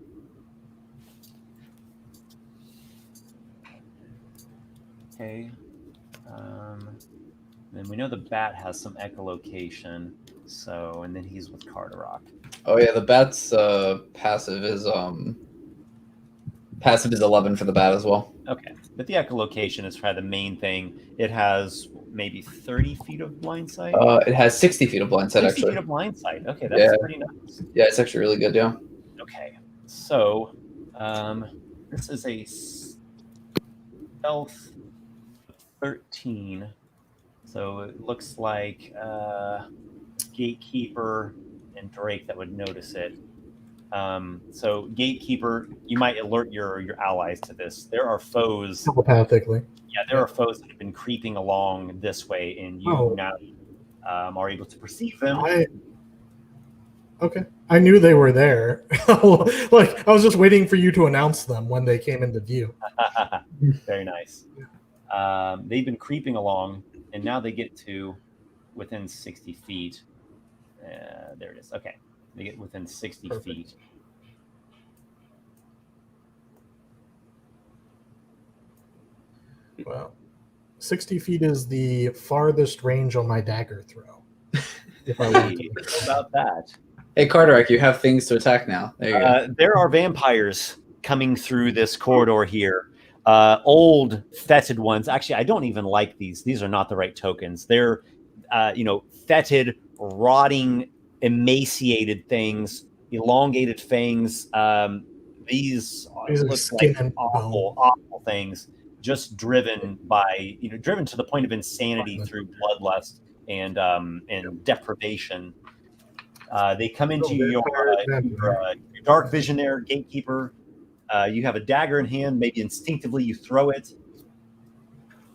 Okay. Then we know the bat has some echolocation. So, and then he's with Carderock. Oh yeah, the bat's passive is 11 for the bat as well. Okay, but the echolocation is probably the main thing. It has maybe 30 feet of blind sight. It has 60 feet of blind sight 60 actually. feet of blind sight. Okay, that's Yeah. pretty nice. Yeah, it's actually really good. Yeah. Okay, so this is a stealth 13. So it looks like Gatekeeper and Drake that would notice it. So Gatekeeper, you might alert your allies to this. There are foes. Telepathically. Yeah, there are foes that have been creeping along this way, and you now are able to perceive them. Okay. I knew they were there. Like, I was just waiting for you to announce them when they came into view. Very nice. They've been creeping along, and now they get to within 60 feet. There it is. Okay. They get within 60 Perfect. feet. Well, 60 feet is the farthest range on my dagger throw. If I want Hey, to. how about that? Hey, Carderock, you have things to attack now. There you go. There are vampires coming through this corridor here. Old, fetid ones. Actually, I don't even like these. These are not the right tokens. They're, fetid, rotting, emaciated things, elongated fangs. These These are look skin like and awful, bone. awful things. Just driven by, driven to the point of insanity through bloodlust and deprivation. They come into your dark vision there, Gatekeeper. You have a dagger in hand. Maybe instinctively you throw it.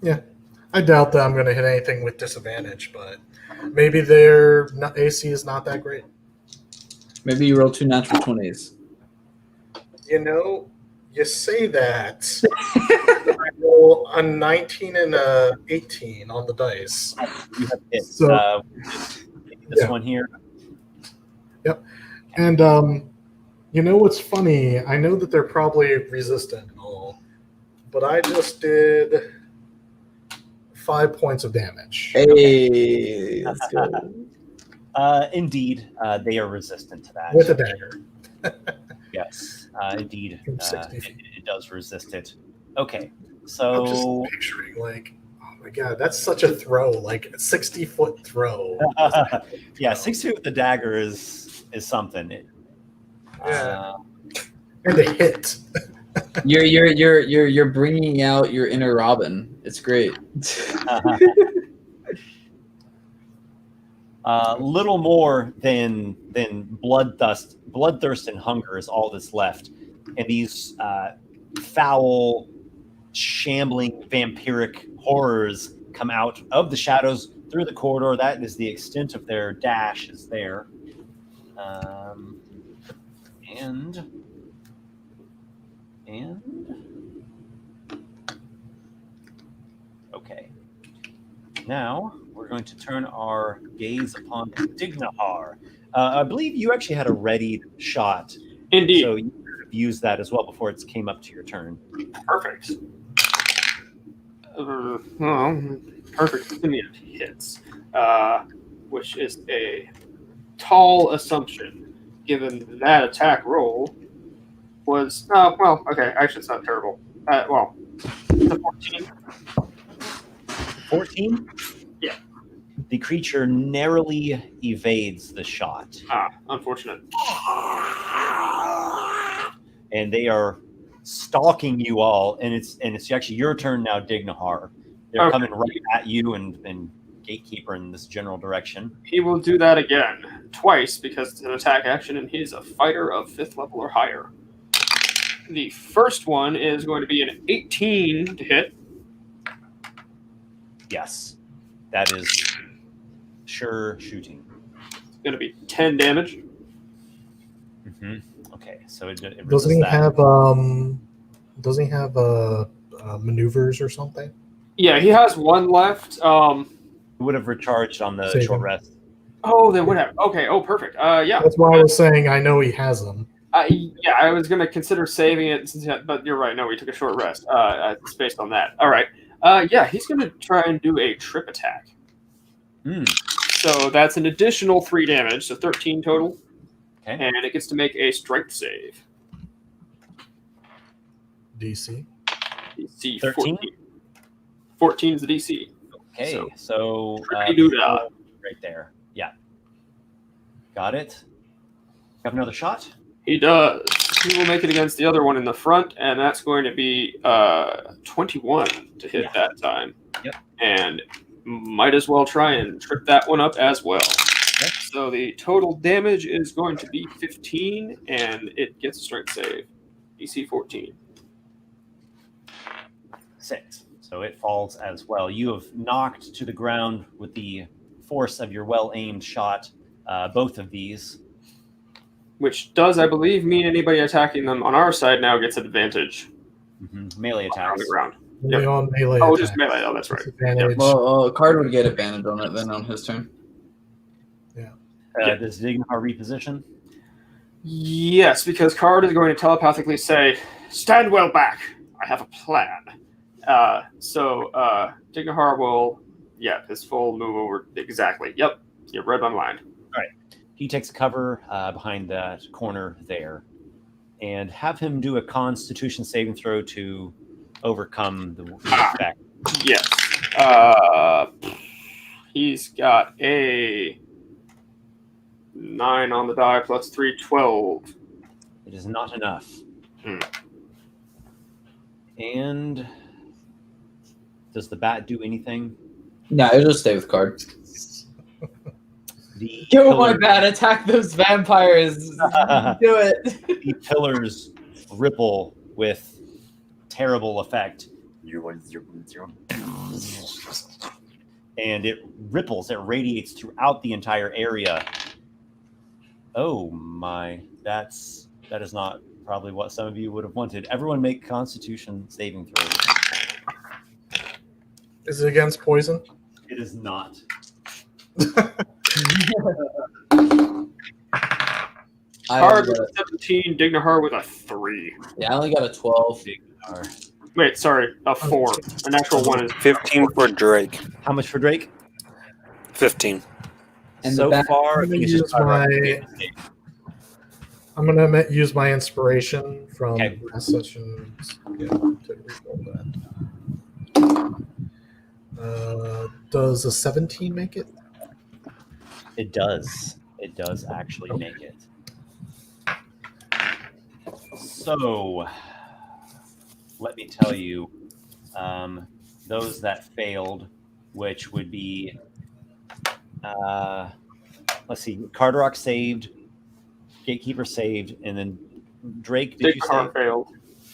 Yeah. I doubt that I'm going to hit anything with disadvantage, but maybe their AC is not that great. Maybe you roll 2 natural 20s. You say that. I roll a 19 and a 18 on the dice. You have hit. So, this one here. Yep. And what's funny? I know that they're probably resistant and all, but I just did 5 points of damage. Hey, let's go. Indeed, they are resistant to that. With a dagger. Yes, indeed, From 60 feet. it does resist it. Okay, I'm so just picturing, like, oh my god, that's such a throw, like a 60-foot throw. yeah, 60 with the dagger is something. Yeah. And a hit. You're bringing out your inner Robin. It's great. Little more than bloodthirst and hunger is all that's left, and these foul, shambling, vampiric horrors come out of the shadows through the corridor. That is the extent of their dash. Is there, and okay. Now we're going to turn our gaze upon Dignahar. I believe you actually had a readied shot. Indeed. So you could have used that as well before it came up to your turn. Perfect. Perfect stimulus hits, which is a tall assumption, given that attack roll was, okay, actually it's not terrible. It's a 14. 14? Yeah. The creature narrowly evades the shot. Unfortunate. And they are stalking you all, and it's actually your turn now, Dignahar. They're coming right at you and Gatekeeper in this general direction. He will do that again, twice, because it's an attack action, and he's a fighter of 5th level or higher. The first one is going to be an 18 to hit. Yes. That is sure shooting. It's going to be 10 damage. Mm-hmm. Okay, so it Doesn't he that. have maneuvers or something? Yeah, he has one left. Would have recharged on the Saving. short rest. Oh, they would have. Okay. Oh, perfect. Yeah. That's why I was saying I know he has them. Yeah, I was going to consider saving it, but you're right. No, we took a short rest. It's based on that. All right. Yeah, he's going to try and do a trip attack. So that's an additional 3 damage, so 13 total. Okay. And it gets to make a strength save. DC. DC 13? 14 is the DC. Okay, so Trippy-doo-dah. right there. Yeah. Got it. Have another shot? He does. He will make it against the other one in the front, and that's going to be 21 to hit that time. Yep. And might as well try and trip that one up as well. Yep. So the total damage is going to be 15, and it gets a strength save. DC 14. 6. So it falls as well. You have knocked to the ground with the force of your well-aimed shot both of these. which does, I believe, mean anybody attacking them on our side now gets advantage Melee on attacks. the ground. Only Yep. on melee. Oh, attacks. just melee. Oh, that's right. Disadvantage. Well, Card would get advantage on it then on his turn. Yeah. Does Dignitar reposition? Yes, because Card is going to telepathically say, "Stand well back. I have a plan." So Dignahar will, his full move over. Exactly. Yep. You read my mind. He takes cover behind that corner there, and have him do a Constitution saving throw to overcome the effect. Yes. He's got a 9 on the die plus 3, 12. It is not enough. Hmm. And does the bat do anything? No, it'll just stay with Card. The Go my pillar- bad, attack those vampires. Do it. The pillars ripple with terrible effect. And it ripples, it radiates throughout the entire area. Oh my, that is not probably what some of you would have wanted. Everyone make Constitution saving throws. Is it against poison? It is not. Card with a 17, Dignahar with a 3. Yeah, I only got a 12. Wait, sorry, a 4. A natural 1 is 15 for Drake. How much for Drake? 15. And so the back- far, I'm I gonna think it's just use Carderock. I'm gonna use my inspiration from Okay. last sessions. Yeah, to reroll that. Does a 17 make it? It does. It does actually make it. So, let me tell you, those that failed, which would be, let's see, Carderock saved, Gatekeeper saved, and then Drake, did you Dignahar save? failed.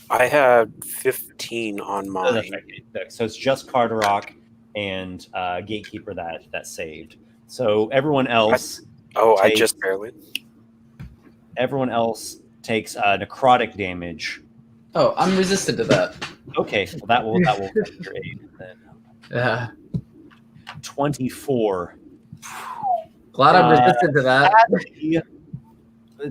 I had 15 on Oh, mine. that's right. So it's just Carderock and Gatekeeper that saved. So everyone else, I Take- just barely. everyone else takes necrotic damage. Oh, I'm resistant to that. Okay, well, that will help your aid then. Yeah. 24. Glad I'm resistant to that.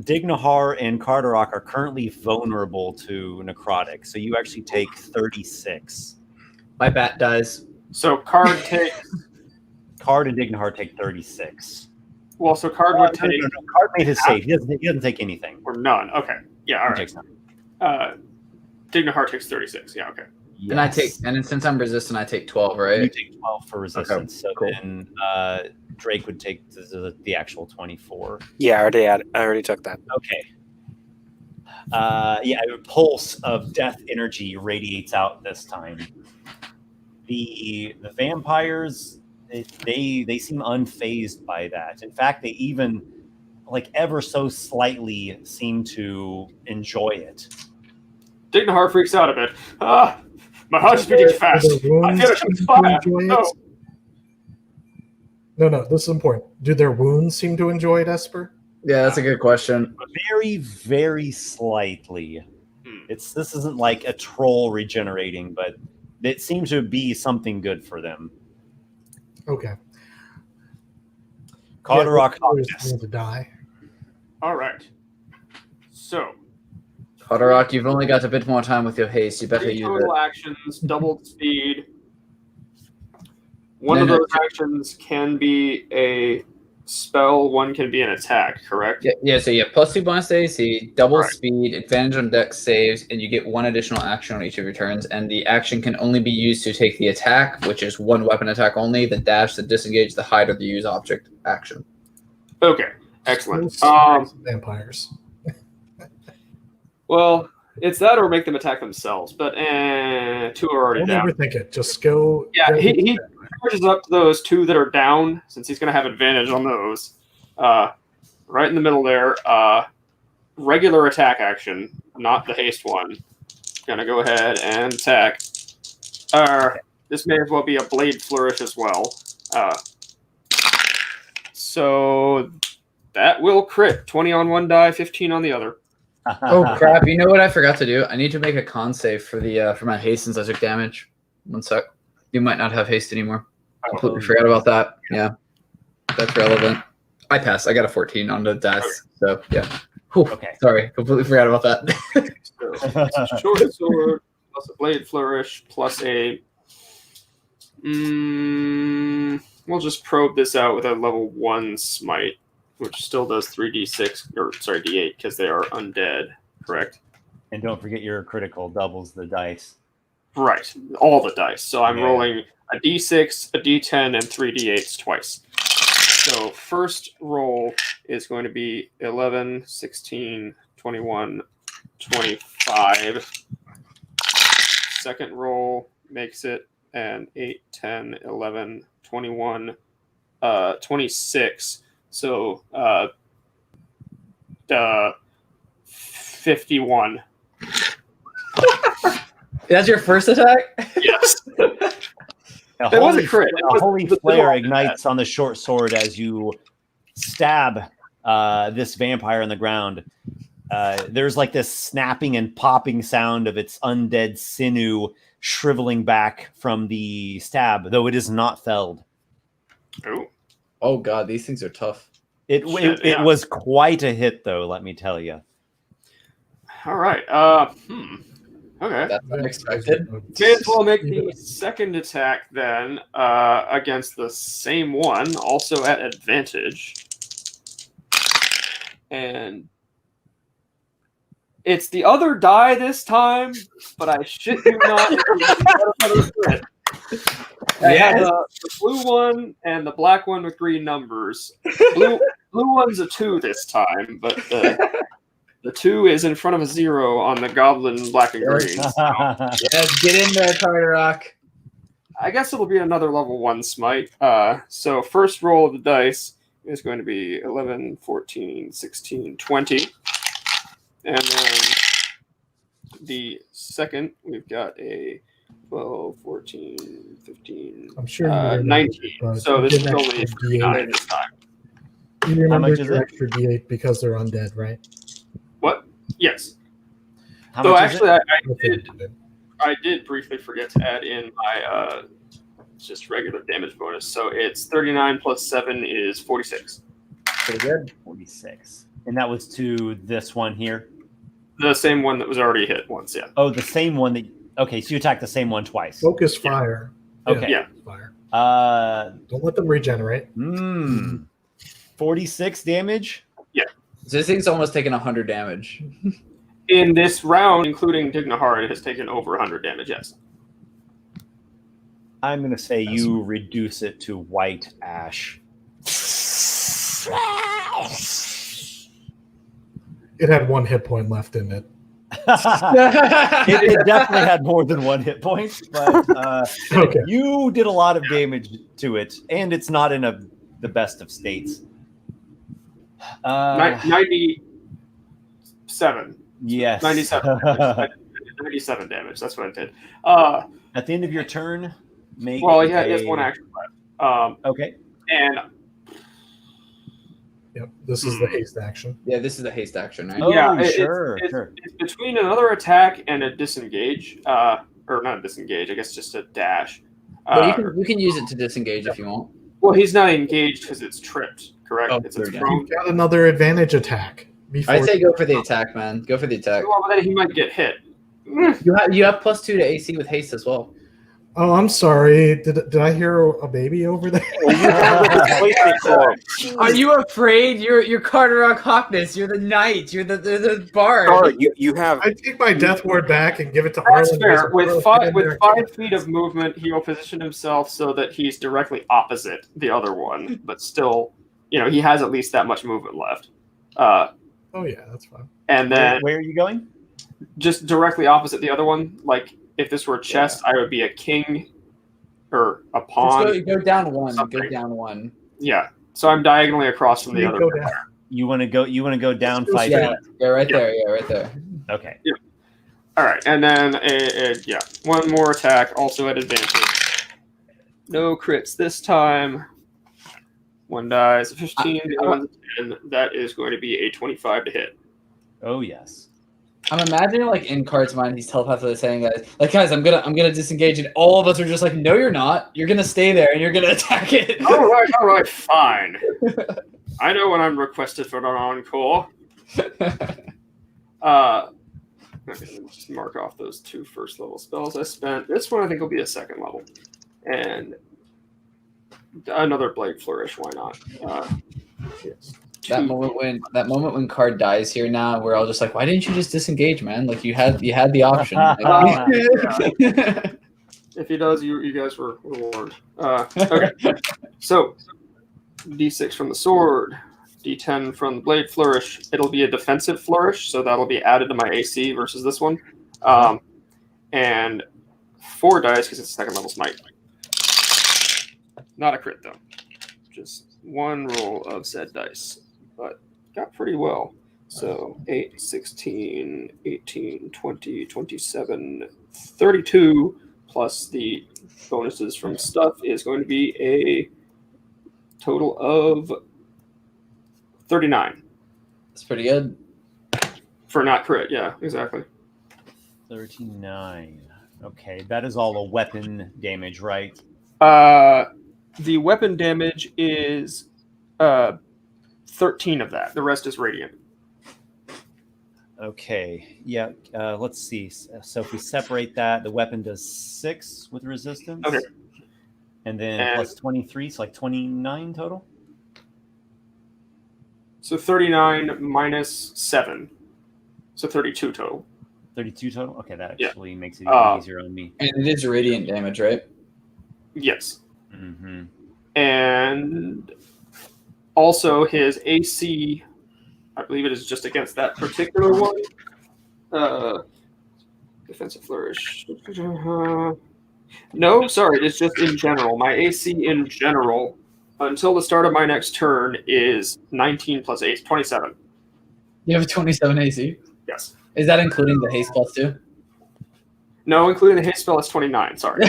Dignahar and Carderock are currently vulnerable to necrotic, so you actually take 36. My bat dies. So Card takes. Card and Dignahar take 36. Well, so Card would take. No. Card made his save. He doesn't take anything. Or none. Okay. Yeah, all He right. takes none. Dignahar takes 36. Yeah, okay. And I Yes. take, and since I'm resistant, I take 12, You right? take 12 for resistance. So cool. then Drake would take the actual 24. Yeah, I already took that. Okay. A pulse of death energy radiates out this time. The vampires, they seem unfazed by that. In fact, they even, like, ever so slightly seem to enjoy it. Dignahar freaks out a bit. My heart is beating fast. Do their I wounds feel like seem I'm to fire. enjoy No. it? No, this is important. Do their wounds seem to enjoy it, Esper? Yeah, that's a good question. Very, very slightly. This isn't like a troll regenerating, but it seems to be something good for them. Okay. Carderock Yeah, is going to die. All right. So, Carderock, you've only got a bit more time with your haste. You better 3 use total it. actions, doubled speed. One No, of no. those actions can be a spell, one can be an attack, correct? Yeah, so you have +2 bonus to AC, double Right. speed, advantage on dex saves, and you get 1 additional action on each of your turns. And the action can only be used to take the attack, which is 1 weapon attack only, the dash, the disengage, the hide, or the use object action. Okay, excellent. Vampires. Well, it's that or make them attack themselves, but 2 are already Don't down. overthink it. Just go. Yeah, go he charges up to those 2 that are down, since he's going to have advantage on those. Right in the middle there. Regular attack action, not the haste one. Going to go ahead and attack. This may as well be a blade flourish as well. So That will crit. 20 on one die, 15 on the other. Oh crap! You know what I forgot to do? I need to make a con save for the for my haste since I took damage. 1 sec. You might not have haste anymore. Completely forgot about that. Yeah, that's relevant. I passed. I got a 14 on the dice. So yeah. Whew, Okay. Sorry, completely forgot about that. So, short sword plus a blade flourish plus a. We'll just probe this out with a level 1 smite, which still does 3d6 or sorry d8 because they are undead. Correct. And don't forget your critical doubles the dice. Right, all the dice. So I'm Yeah. rolling a d6, a d10, and 3d8s twice. So first roll is going to be 11, 16, 21, 25. Second roll makes it and 8, 10, 11, 21, 26. So 51. That's your first attack? Yes. A It was a holy, crit. It was holy the flare middle of ignites on the short sword as you stab this vampire in the ground. There's like this snapping and popping sound of its undead sinew shriveling back from the stab, though it is not felled. Oh, Oh god, these things are tough. It yeah. was quite a hit, though, let me tell you. all right. Okay. That's unexpected. May as well make the second attack then against the same one, also at advantage. And it's the other die this time, but I shit you not. Another crit. I have the blue one and the black one with green numbers. Blue one's a 2 this time, but the 2 is in front of a 0 on the goblin black and green. So Yes, get in there, Carderock. I guess it'll be another level 1 smite. So first roll of the dice is going to be 11, 14, 16, 20. And then the second, we've got a 12, 14, 15, I'm sure you remember, 19. but So you this did is an only extra 9 this time. You remember much is your it? extra D8 because they're undead, right? What? Yes. How So much is actually, it? Okay. I did briefly forget to add in my just regular damage bonus. So it's 39 plus 7 is 46. Pretty good. 46. And that was to this one here? The same one that was already hit once, yeah. Oh, the same one that... Okay, so you attacked the same one twice. Focus fire. Okay. Yeah. Fire. Don't let them regenerate. 46 damage? So this thing's almost taken 100 damage. In this round, including Dignahar, it has taken over 100 damage, yes. I'm going to say you reduce it to white ash. It had 1 hit point left in it. it definitely had more than 1 hit point, but Okay. you did a lot of damage to it, and it's not in the best of states. 97. Yes. 97. 97 damage. That's what I did. At the end of your turn, make Well, yeah, he has 1 action left. Okay. And Yep. This is the haste action. Yeah, this is a haste action, right? Oh, yeah, sure. it's between another attack and a disengage. Or not a disengage, I guess just a dash. But you can use it to disengage if you want. Well, he's not engaged because it's tripped, correct? Oh, it's there we go. thrown. You've got another advantage attack. Before I'd say go for the attack, man. Go for the attack. Well, but then he might get hit. You have +2 to AC with haste as well. Oh, I'm sorry. Did I hear a baby over there? Are you afraid? You're Carderock Hawkness. You're the knight. You're the bard. Or you have I take my death ward back and give it to That's Arlen. fair. With five Get 5 feet of movement, he will position himself so that he's directly opposite the other one, but still, he has at least that much movement left. Oh yeah, that's fine. And then Where are you going? just directly opposite the other one, like if this were a chest, I would be a king or a pawn. Just go down one. Something. Go down one. Yeah. So I'm diagonally across from the You other. go down. You want to go down 5 Yeah, feet? yeah, right there. Yeah, right there. Okay. All right, and then one more attack, also at advantage. No crits this time. One dies a 15, the other one's a 10. That is going to be a 25 to hit. Oh yes. I'm imagining like in Card's mind, he's telepathically saying, guys, I'm gonna disengage, and all of us are just like, no, you're not. You're gonna stay there, and you're gonna attack it. All right, fine. I know when I'm requested for an encore. Okay, let's just mark off those 2 first level spells I spent. This one I think will be a 2nd level, and another Blade Flourish. Why not? Yes. That moment when Card dies here now, we're all just like, why didn't you just disengage, man? Like you had the option. If he does, you guys were warned. Okay, so D6 from the sword, D10 from the Blade Flourish. It'll be a defensive flourish, so that'll be added to my AC versus this one. And 4 dice because it's 2nd level smite. Not a crit though. Just 1 roll of said dice, but got pretty well. So 8, 16, 18, 20, 27, 32 plus the bonuses from stuff is going to be a total of 39. That's pretty good. For not crit, yeah, exactly. 39. Okay, that is all a weapon damage, right? The weapon damage is 13 of that. The rest is radiant. Okay, yeah. Let's see. So if we separate that, the weapon does 6 with resistance. Okay. And then plus 23, so like 29 total. So 39 minus 7, so 32 total. 32 total. Okay, that actually makes it easier on me. And it is radiant damage, right? Yes. Mm-hmm. And also his AC, I believe it is just against that particular one. Defensive flourish. No, sorry, it's just in general. My AC in general, until the start of my next turn, is 19 plus 8, 27. You have a 27 AC? Yes. Is that including the haste plus 2? No, including the haste spell, it's 29. Sorry.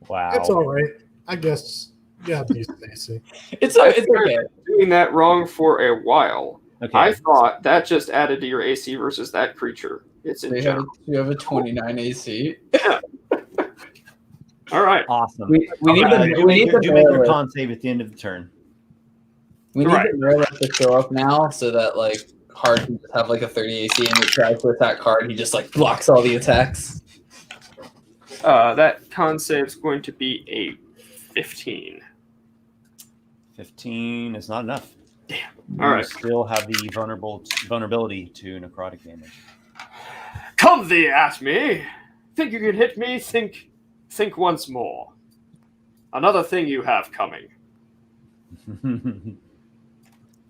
Wow. It's all right. I guess. Yeah, decent AC. It's okay. Doing that wrong for a while. Okay. I thought that just added to your AC versus that creature. It's in general. You have a 29 AC. All right. Awesome. We need do make your the con save at the end of the turn. we need the mirror to show up now so that like Card can just have like a 30 AC and it tries to attack Card. He just like blocks all the attacks. That con save is going to be a 15. 15 is not enough. Damn. You All right. still have the vulnerability to necrotic damage. Come thee at me. Think you can hit me? Think once more. Another thing you have coming.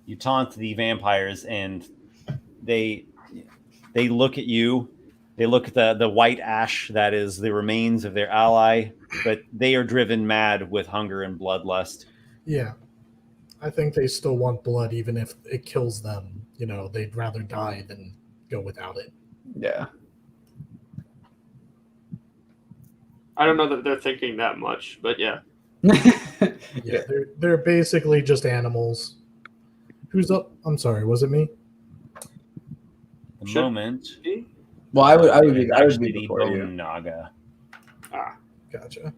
You taunt the vampires, and they look at you. They look at the white ash that is the remains of their ally, but they are driven mad with hunger and bloodlust. Yeah. I think they still want blood, even if it kills them. You know, they'd rather die than go without it. Yeah. I don't know that they're thinking that much, but yeah. Yeah, they're basically just animals. Who's up? I'm sorry, was it me? The moment. Well, I would be the before Bone you. Naga. Gotcha.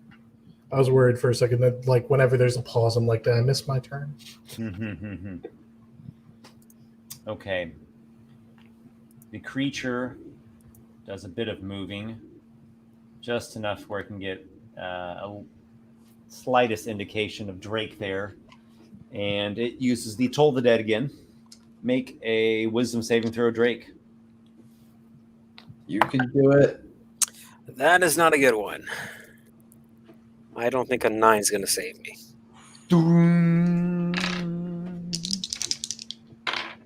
I was worried for a second that, like, whenever there's a pause, I'm like, did I miss my turn? Okay. The creature does a bit of moving, just enough where it can get a slightest indication of Drake there. And it uses the Toll the Dead again. Make a wisdom saving throw, Drake. You can do it. That is not a good one. I don't think a 9 is going to save me.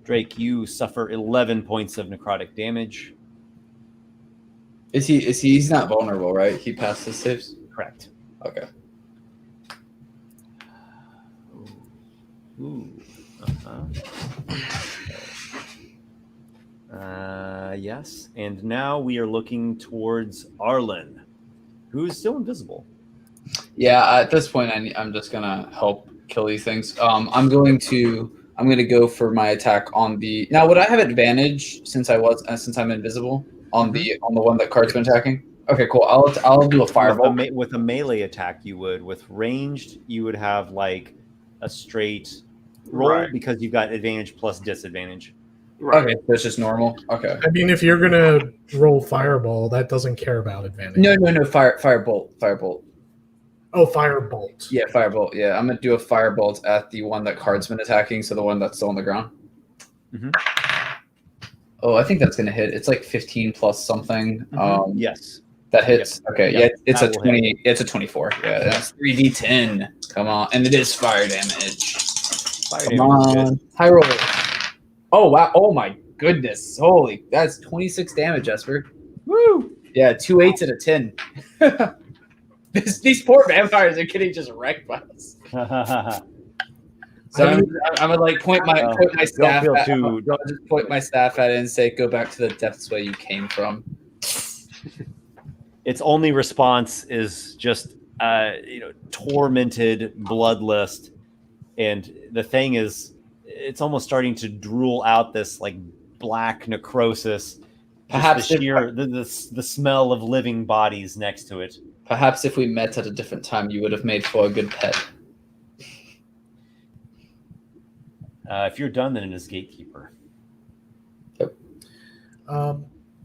Drake, you suffer 11 points of necrotic damage. He's not vulnerable, right? He passed his saves? Correct. Okay. Ooh. Yes. And now we are looking towards Arlen, who is still invisible. Yeah, at this point, I'm just gonna help kill these things. I'm gonna go for my attack on the. Now, would I have advantage since I'm invisible on the one that Cart's been attacking? Okay, cool. I'll do a fireball. With a melee attack, you would. With ranged, you would have like a straight roll Right. because you've got advantage plus disadvantage. Right. Okay, so it's just normal. Okay. I mean, if you're gonna roll fireball, that doesn't care about advantage. No. Firebolt. Oh, firebolt. Yeah, firebolt. Yeah, I'm gonna do a firebolt at the one that Card's been attacking, so the one that's still on the ground. Mhm. Oh, I think that's gonna hit. It's like 15 plus something. Yes. That hits. Yep. Okay, Yep. yeah, it's That a will 20. It's a 24. Yeah, that's 3d10. Come on, and it is fire damage. Fire Come damage is good. on, high roll. Oh wow! Oh my goodness! Holy, that's 26 damage, Esper. Woo! Yeah, 2 8s and a 10. These poor vampires are getting just wrecked by us. So I'm gonna like point my staff. feel I'll too- just point my staff at it and say, "Go back to the depths where you came from." Its only response is just tormented bloodlust, and the thing is, it's almost starting to drool out this like black necrosis. Perhaps the smell of living bodies next to it. Perhaps if we met at a different time, you would have made for a good pet. If you're done, then it is Gatekeeper.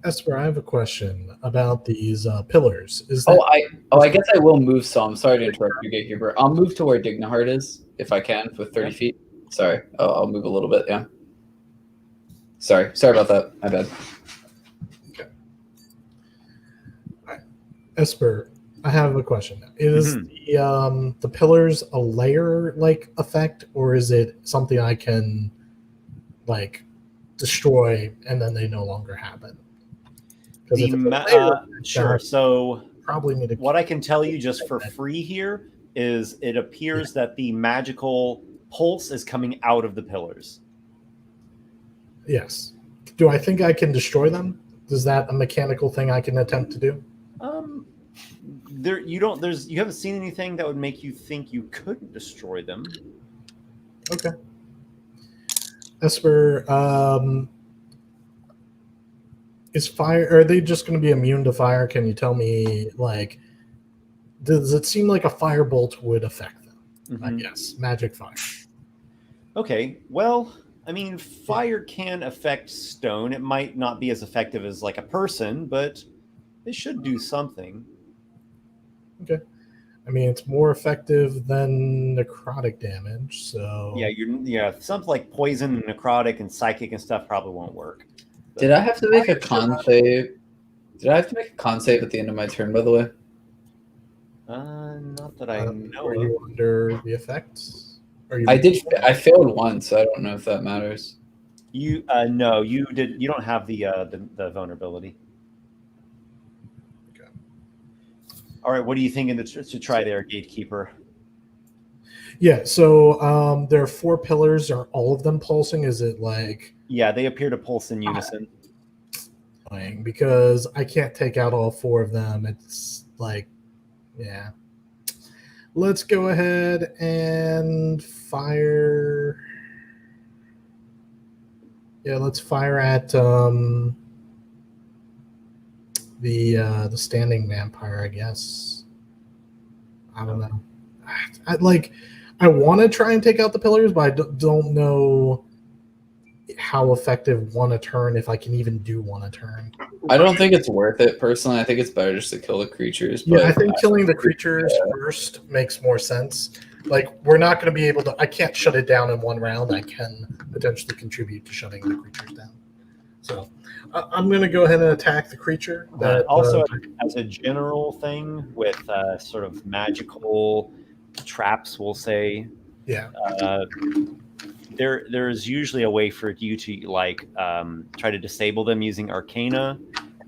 Esper, I have a question about these pillars. Is that I guess I will move some. Sorry to interrupt you, Gatekeeper. I'll move to where Dignahart is, if I can, with 30 feet. Sorry. I'll move a little bit, yeah. Sorry about that. My bad. Esper, I have a question. Is the pillars a layer like effect, or is it something I can like destroy and then they no longer happen? Sure. So probably need to. What I can tell you just for free here is it appears that the magical pulse is coming out of the pillars. Yes. Do I think I can destroy them? Is that a mechanical thing I can attempt to do? You haven't seen anything that would make you think you couldn't destroy them. Okay. Esper, is fire? Are they just going to be immune to fire? Can you tell me, like, does it seem like a firebolt would affect them? I guess magic fire. Okay. Well, I mean, fire can affect stone. It might not be as effective as like a person, but it should do something. Okay. I mean, it's more effective than necrotic damage, so yeah, something like poison, necrotic, and psychic and stuff probably won't work. But Did I have to make a con save? Did I have to make a con save at the end of my turn, by the way? Not that I know. Are of. you under the effects? I did. I failed once, so I don't know if that matters. You no, you did. You don't have the vulnerability. Okay. All right. What are you thinking to try there, Gatekeeper? Yeah. So there are 4 pillars. Are all of them pulsing? Is it like? Yeah, they appear to pulse in unison. Because I can't take out all 4 of them. It's like, yeah. Let's go ahead and fire. Yeah, let's fire at the standing vampire, I guess. I don't know. I want to try and take out the pillars, but I don't know how effective one a turn, if I can even do one a turn. I don't think it's worth it personally. I think it's better just to kill the creatures. But Yeah, I think killing the creatures first makes more sense. Like, we're not going to be able to. I can't shut it down in one round. I can potentially contribute to shutting the creatures down. So I'm going to go ahead and attack the creature. Also, as a general thing with sort of magical traps, we'll say. Yeah. There's usually a way for you to try to disable them using Arcana.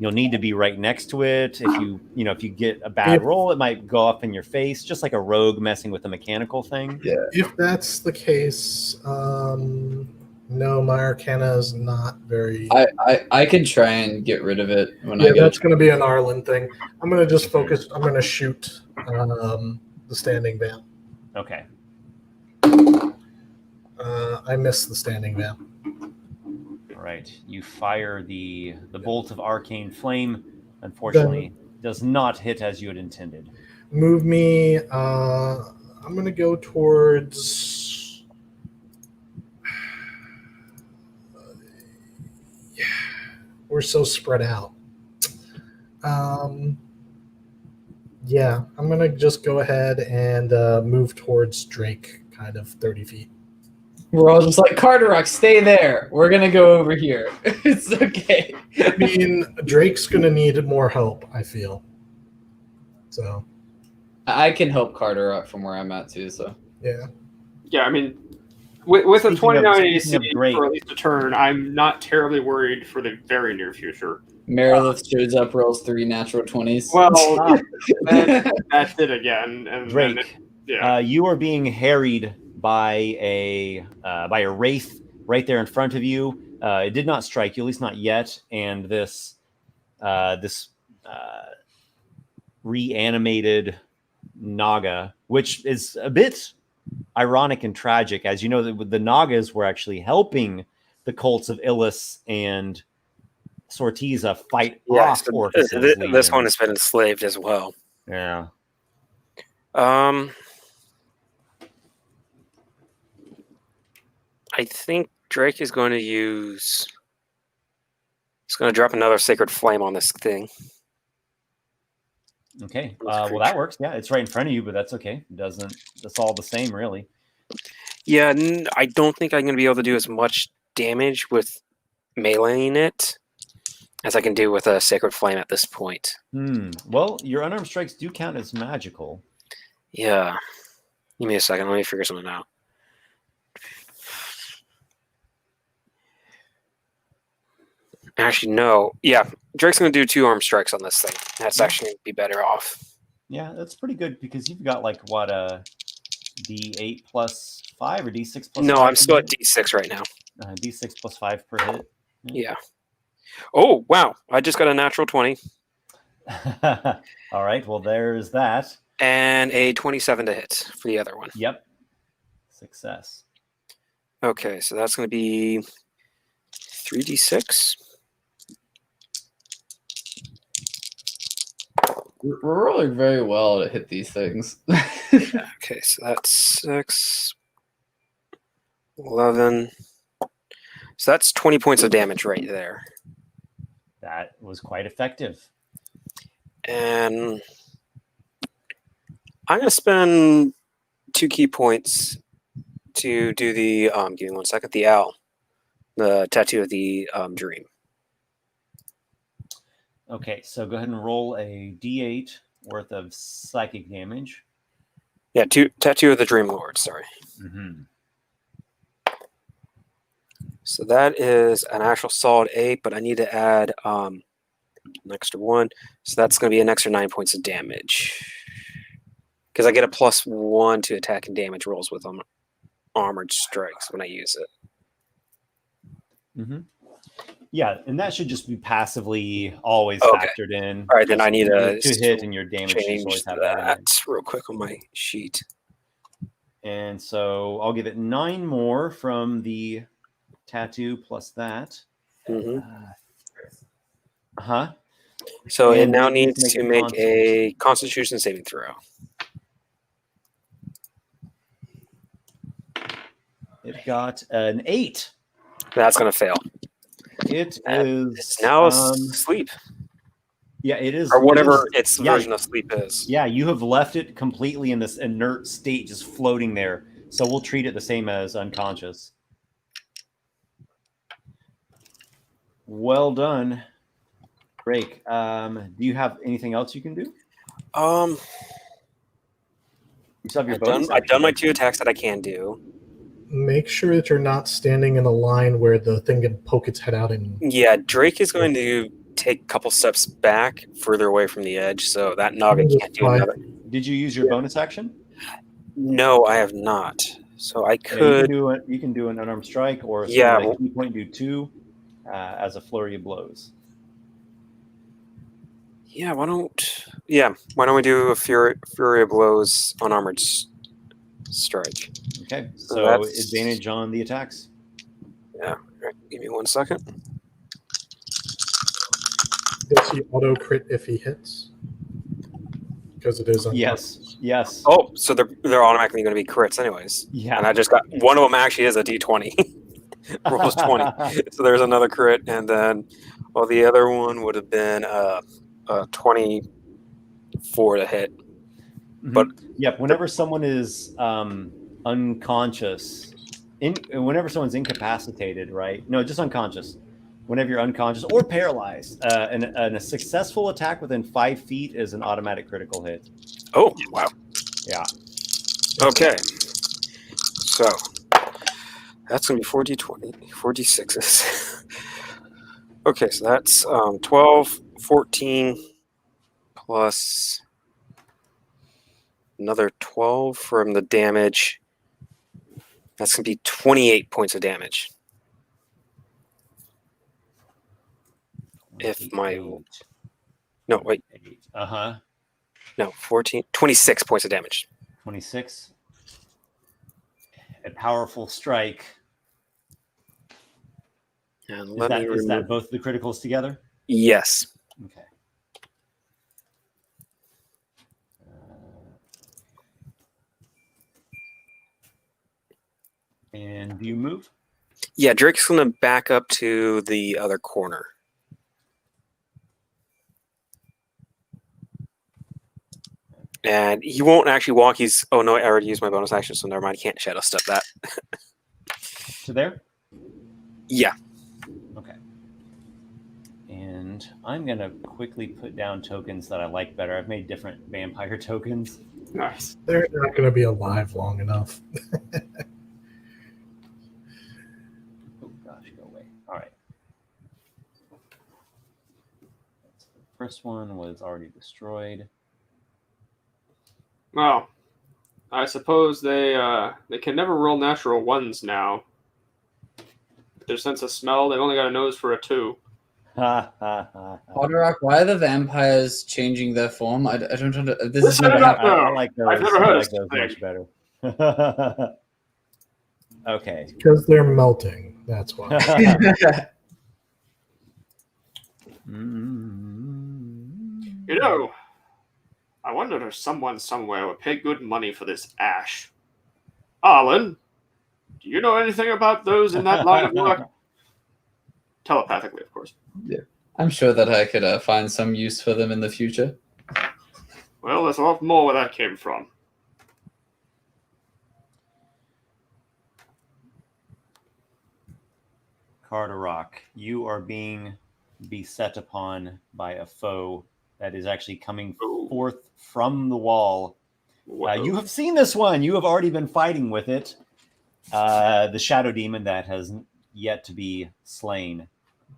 You'll need to be right next to it. If you get a bad roll, it might go up in your face, just like a rogue messing with a mechanical thing. Yeah. If that's the case, No, my Arcana is not very. I can try and get rid of it when Yeah, I go. that's going to be an Arlen thing. I'm going to just focus. I'm going to shoot the standing van. Okay. I missed the standing van. All right. You fire the bolt of arcane flame. Unfortunately, does not hit as you had intended. Move me. I'm going to go towards. Yeah, we're so spread out. Yeah, I'm going to just go ahead and move towards Drake, kind of 30 feet. We're all just like, Carderock, stay there. We're gonna go over here. It's okay. I mean, Drake's going to need more help, I feel. So, I can help Carderock from where I'm at too. So yeah. Yeah, I mean, with a Speaking 29 of AC Drake. for at least a turn, I'm not terribly worried for the very near future. Meredith shows up, rolls 3 natural 20s. Well, Ah, that's it again. And Drake, then yeah. you are being harried by a wraith right there in front of you. It did not strike you, at least not yet. And this reanimated Naga, which is a bit ironic and tragic, as you know that the Nagas were actually helping the cults of Illis and Sortiza fight off so Orcus's this legion. one has been enslaved as well. Yeah. I think Drake is going to use. He's going to drop another sacred flame on this thing. Okay. This Well, creature. that works. Yeah, it's right in front of you, but that's okay. It doesn't. That's all the same, really. Yeah, I don't think I'm going to be able to do as much damage with meleeing it as I can do with a sacred flame at this point. Well, your unarmed strikes do count as magical. Yeah. Give me a second. Let me figure something out. Actually, no. Yeah, Drake's going to do 2 armed strikes on this thing. That's actually going to be better off. Yeah, that's pretty good because you've got like what D8 plus 5 or D6 plus. No, 5 I'm still at D6 right now. D6 plus 5 per hit. Yeah. Oh, wow. I just got a natural 20 All right. Well, there's that. and a 27 to hit for the other one. Yep. Success. Okay, so that's going to be 3d6. We're rolling very well to hit these things. Okay, so that's 6, 11. So that's 20 points of damage right there. That was quite effective. And I'm going to spend 2 key points to do the, give me 1 second, the owl, the tattoo of the dream. Okay, so go ahead and roll a D8 worth of psychic damage. Yeah, tattoo of the dream lord, sorry. Mm-hmm. So that is an actual solid 8, but I need to add an extra 1. So that's going to be an extra 9 points of damage. Because I get a +1 to attack and damage rolls with armored strikes when I use it. Mm-hmm. Yeah, and that should just be passively always Okay. factored in. All right, then I need to to hit and your damage should change always have that in that it. real quick on my sheet. And so I'll give it 9 more from the tattoo plus that. Mm-hmm. So it and now it needs needs to to make make a a Constitution saving throw. It got an 8. That's going to fail. It And is It's now asleep, yeah, it is, or whatever it is- its yeah, version of sleep is. Yeah, you have left it completely in this inert state, just floating there. So we'll treat it the same as unconscious. Well done, Drake. Do you have anything else you can do? You still have your bonus I've done my action. 2 attacks that I can do. Make sure that you're not standing in a line where the thing can poke its head out and Yeah, Drake is going to take a couple steps back, further away from the edge, so that Naga can't do another. Did you use your bonus action? No, I have not. So I You could. can do it. You can do an unarmed strike, or Yeah, like a key point, do 2 as a flurry of blows. Yeah, why don't we do a Fury of Blows unarmored strike? Okay, So so that's- advantage on the attacks. Yeah. All right, give me 1 second. Does he auto crit if he hits? Because it is unarmed. Yes. Oh, so they're automatically going to be crits anyways. Yeah. And I just got one of them actually is a D20. Rolls 20. So there's another crit, and then the other one would have been a 24 to hit. But Yep. Whenever someone is unconscious, whenever someone's incapacitated, right? No, just unconscious. Whenever you're unconscious or paralyzed, and a successful attack within 5 feet is an automatic critical hit. Oh, wow. Yeah. Okay. So that's going to be 4d20, 4d6s. Okay, so that's 12, 14, plus another 12 from the damage. That's going to be 28 points of damage. If my... No, wait. No, 14, 26 points of damage. 26. A powerful strike. And Is that both the criticals together? Yes. Okay. And do you move? Yeah, Drake's going to back up to the other corner. And he won't actually walk. Oh no, I already used my bonus action, so never mind. He can't shadow step that. To there? Yeah. Okay. And I'm going to quickly put down tokens that I like better. I've made different vampire tokens. Nice. They're not going to be alive long enough. Oh gosh, go away. All right. The first one was already destroyed. Well, I suppose they can never roll natural ones now. With their sense of smell, they've only got a nose for a 2. Carderock, why are the vampires changing their form? I don't understand. This is Listen never it up, happened. though. I like those. I've never I heard like of those such much better. Okay. Because they're melting. That's why. You know, I wonder if someone somewhere would pay good money for this ash. Arlen, do you know anything about those in that line of work? Telepathically, of course. I'm sure that I could find some use for them in the future. Well, there's a lot more where that came from. Carderock, you are being beset upon by a foe that is actually coming forth from the wall. You have seen this one. You have already been fighting with it. The shadow demon that has yet to be slain.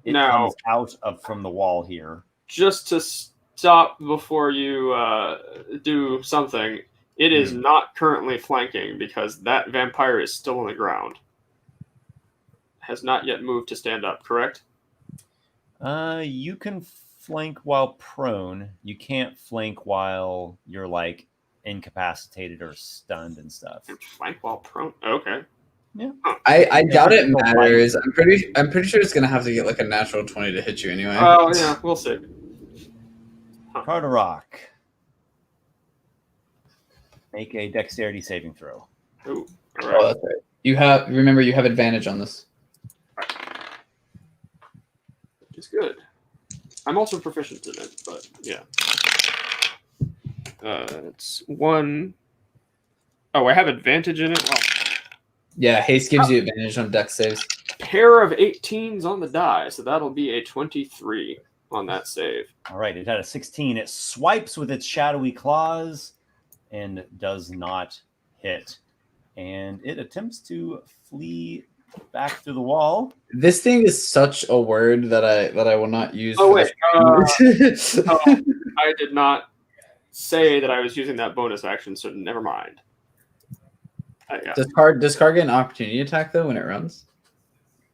It comes out from the wall here. Just to stop before you do something, it is not currently flanking because that vampire is still on the ground. Has not yet moved to stand up, correct? You can flank while prone. You can't flank while you're like incapacitated or stunned and stuff. Flank while prone? Okay. Yeah. I doubt it matters. I'm pretty sure it's gonna have to get like a natural 20 to hit you anyway. Oh yeah, we'll see. Carderock. Make a dexterity saving throw. Ooh, all Oh, right. that's right. Remember you have advantage on this. It's good. I'm also proficient in it, but yeah. It's 1. Oh, I have advantage in it? Well, Yeah, haste gives you advantage on dex saves. pair of 18s on the die, so that'll be a 23 on that save. All right, it had a 16. It swipes with its shadowy claws and does not hit. And it attempts to flee back through the wall. This thing is such a word that I will not use. Oh, for wait. this. I did not say that I was using that bonus action, so never mind. Yeah. Does card get an opportunity attack though when it runs?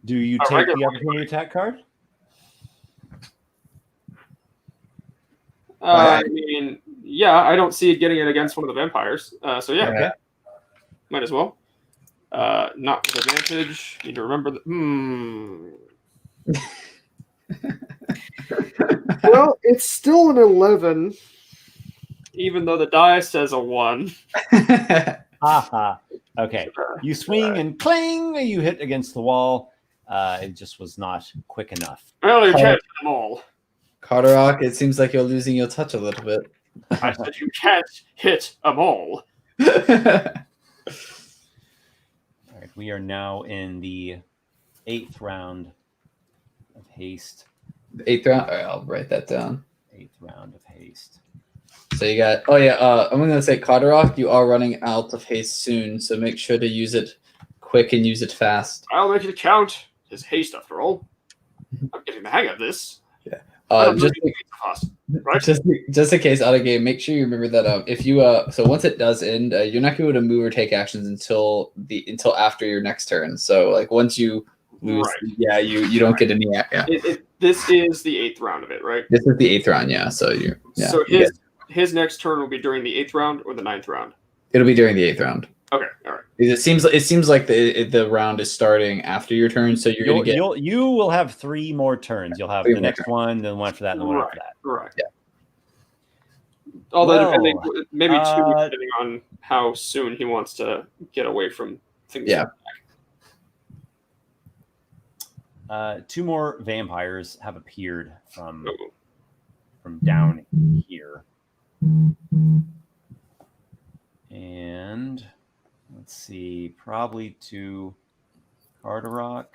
Do you take regular the opportunity attack card? I mean, yeah, I don't see it getting it against one of the vampires. So yeah, Okay. might as well. Not with advantage. Need to remember that. Well, it's still an 11, even though the die says a 1. Haha. Okay. You swing and clang, you hit against the wall. It just was not quick enough. Well, you can't hit them all. Carderock, it seems like you're losing your touch a little bit. I said you can't hit them all. All right. We are now in the 8th round of haste. The 8th round? All right, I'll write that down. 8th round of haste. So you got, I'm going to say, Carderock, you are running out of haste soon, so make sure to use it quick and use it fast. I'll make it count. It's haste, after all. I'm getting the hang of this. Just in case out of game, make sure you remember that if you so once it does end, you're not going to be able to move or take actions until after your next turn. So like once you lose, you don't get any. Yeah. This is the 8th round of it, right? This is the 8th round. Yeah. So So his next turn will be during the 8th round or the 9th round. It'll be during the 8th round. Okay, all right. It seems like the round is starting after your turn, so you're going to get. You will have 3 more turns. You'll have the next one, then one after that, and the one after that. Right. Yeah. Although depending, maybe 2, depending on how soon he wants to get away from things. Yeah. 2 more vampires have appeared from down here, and let's see, probably to Carderock.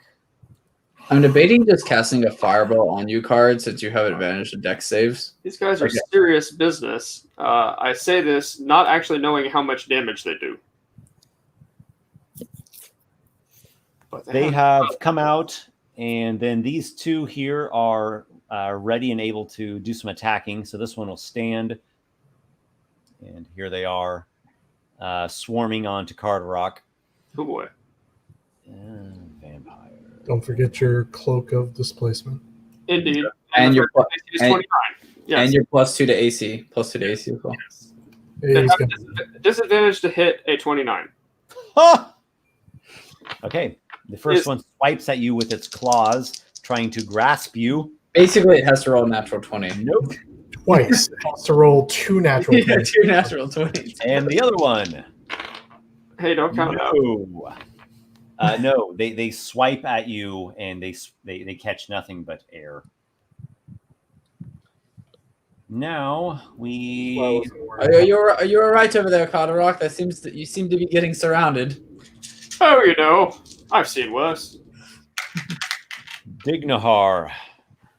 I'm debating just casting a fireball on you card since you have advantage to dex saves. These guys are serious business. I say this not actually knowing how much damage they do. But They have come out, and then these 2 here are ready and able to do some attacking. So this one will stand, and here they are, swarming onto Carderock. Oh boy. Vampire. Don't forget your cloak of displacement. Indeed. And your AC is 29. Yes. and your +2 to AC. +2 to AC as well. They have disadvantage to hit a 29. Ah! Okay. The first one swipes at you with its claws, trying to grasp you. Basically, it has to roll a natural 20. Nope. Twice. It has to roll 2 natural 20s. Yeah, 2 natural 20s. And the other one. Hey, don't count it out. No, they swipe at you, and they catch nothing but air. Now we. Are you all right over there, Carderock? You seem to be getting surrounded. Oh, you know, I've seen worse. Dignahar,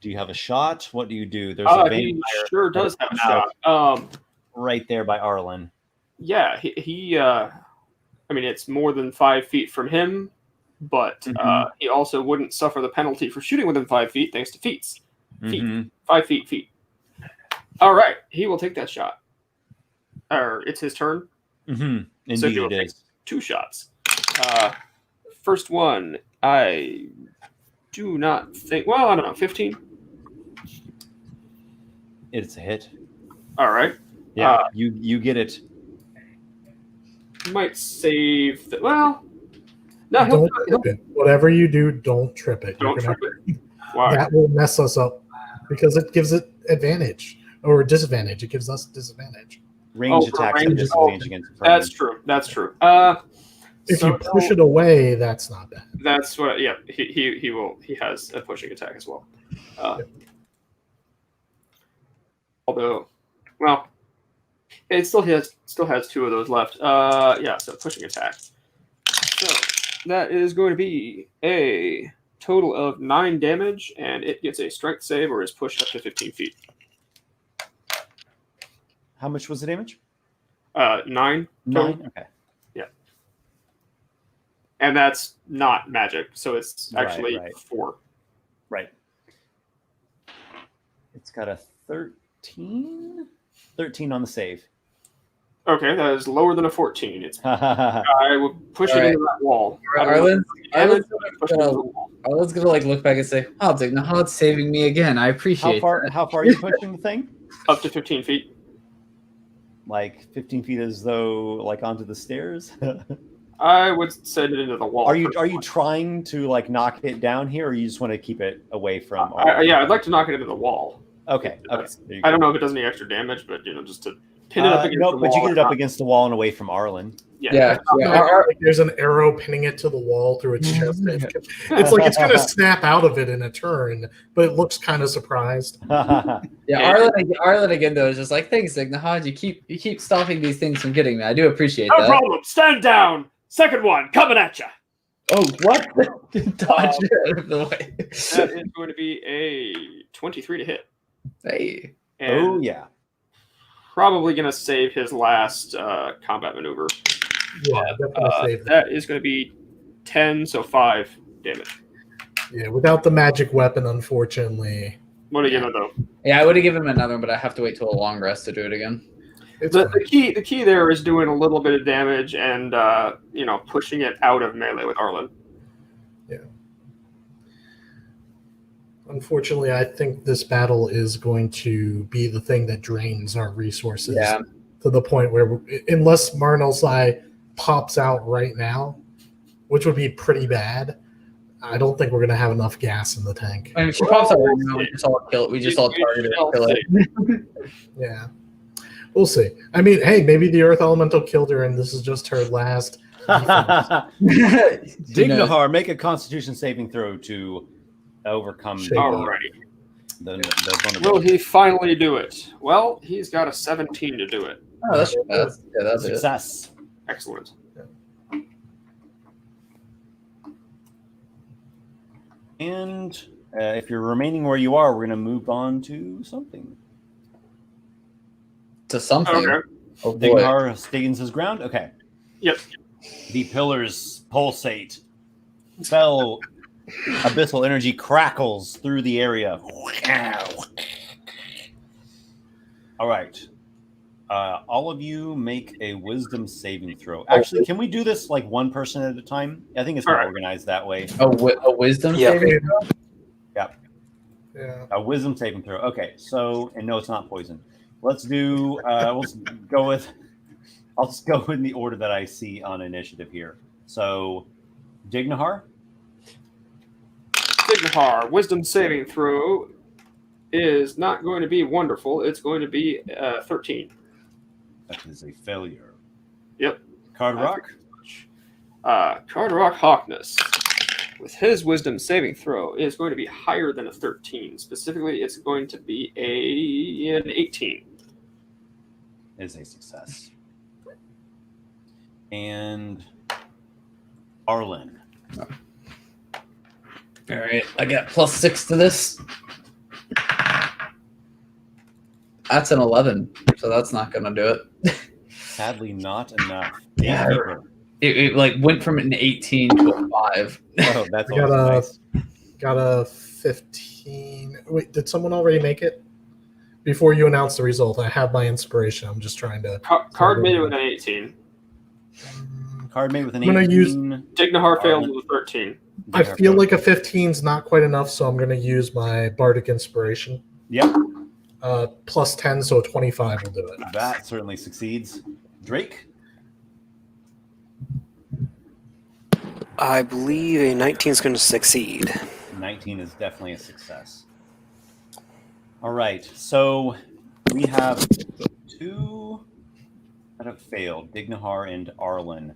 do you have a shot? What do you do? There's a vampire. He sure does have a shot. Right there by Arlen. Yeah, he I mean, it's more than 5 feet from him, but he also wouldn't suffer the penalty for shooting within 5 feet thanks to feats. Feet. 5 feet. All right, he will take that shot. Or it's his turn. Indeed, so he will take 2 shots. First one, I do not think. Well, I don't know. 15. It's a hit. All right. Yeah, you get it. Might save. Well, no. Don't trip it. Whatever you do, don't trip it. Don't trip it. Why? That will mess us up because it gives it advantage or disadvantage. It gives us disadvantage. Range attacks have disadvantage against. That's true. That's true. If you push it away, that's not bad. That's what. Yeah, he will. He has a pushing attack as well. Although, well, it still has 2 of those left. Yeah, so pushing attack. So that is going to be a total of 9 damage, and it gets a strength save or is pushed up to 15 feet. How much was the damage? 9. Total. 9. Okay. Yeah. And that's not magic, so it's actually 4. Right. It's got a 13 on the save. Okay, that is lower than a 14. I will push it into that wall. Arlen's Push it into the wall. gonna like look back and say, "Oh, it's saving me again. I appreciate that." How far are you pushing the thing? Up to 15 feet. Like 15 feet, as though like onto the stairs. I would send it into the wall. Are you trying to like knock it down here, or you just want to keep it away from? Yeah, I'd like to knock it into the wall. Okay. I don't know if it does any extra damage, but just to pin it up against the wall. But you get it up against the wall and away from Arlen. Yeah. Like there's an arrow pinning it to the wall through its chest. It's like it's gonna snap out of it in a turn, but it looks kind of surprised. Arlen again though is just like, "Thanks, Signahad. You keep stopping these things from getting me. I do appreciate that." No problem. Stand down. Second one coming at you. Oh, what? Dodge it out of the way. That is going to be a 23 to hit. Hey. And yeah. Probably going to save his last combat maneuver. Yeah, definitely save that is going to be 10, so 5 damage. Yeah, without the magic weapon, unfortunately. What are you going to do? Yeah, I would have given him another one, but I have to wait till a long rest to do it again. The key there is doing a little bit of damage and pushing it out of melee with Arlen. Yeah. Unfortunately, I think this battle is going to be the thing that drains our resources to the point where, unless Marnelsai pops out right now, which would be pretty bad, I don't think we're going to have enough gas in the tank. I mean, if she pops out right now, we just all kill it. We just all target it and kill it. Yeah. We'll see. I mean, hey, maybe the Earth Elemental killed her, and this is just her last. Dignahar, make a Constitution saving throw to overcome Alrighty. the vulnerability. Will he finally do it? Well, he's got a 17 to do it. Oh, that's success. Excellent. And if you're remaining where you are, we're going to move on to something. To something. Okay. Oh, Dignahar stands his ground. Okay. Yep. The pillars pulsate. Fell abyssal energy crackles through the area. All right. All of you make a wisdom saving throw. Actually, can we do this like one person at a time? I think it's more organized that way. A wisdom saving throw? Yep. Yeah. A wisdom saving throw. Okay. So, and no, it's not poison. Let's do. I'll just go in the order that I see on initiative here. So, Dignahar. Dignahar, wisdom saving throw is not going to be wonderful. It's going to be 13. That is a failure. Yep. Carderock. Carderock Hawkness, with his wisdom saving throw, is going to be higher than a 13. Specifically, it's going to be an 18. Is a success. And Arlen. All right, I got +6 to this. That's an 11, so that's not going to do it. Sadly, not enough. Yeah, it like went from an 18 to a 5. Oh, that's nice. Got a 15. Wait, did someone already make it? Before you announce the result, I have my inspiration. I'm just trying to. Card made it with an 18. Card made with an I'm 18. gonna use. Dignahar failed with a 13. I feel like a 15 is not quite enough, so I'm going to use my bardic inspiration. Yep. +10, so a 25 will do it. That certainly succeeds. Drake. I believe a 19 is going to succeed. 19 is definitely a success. All right, so we have 2 that have failed, Dignahar and Arlen.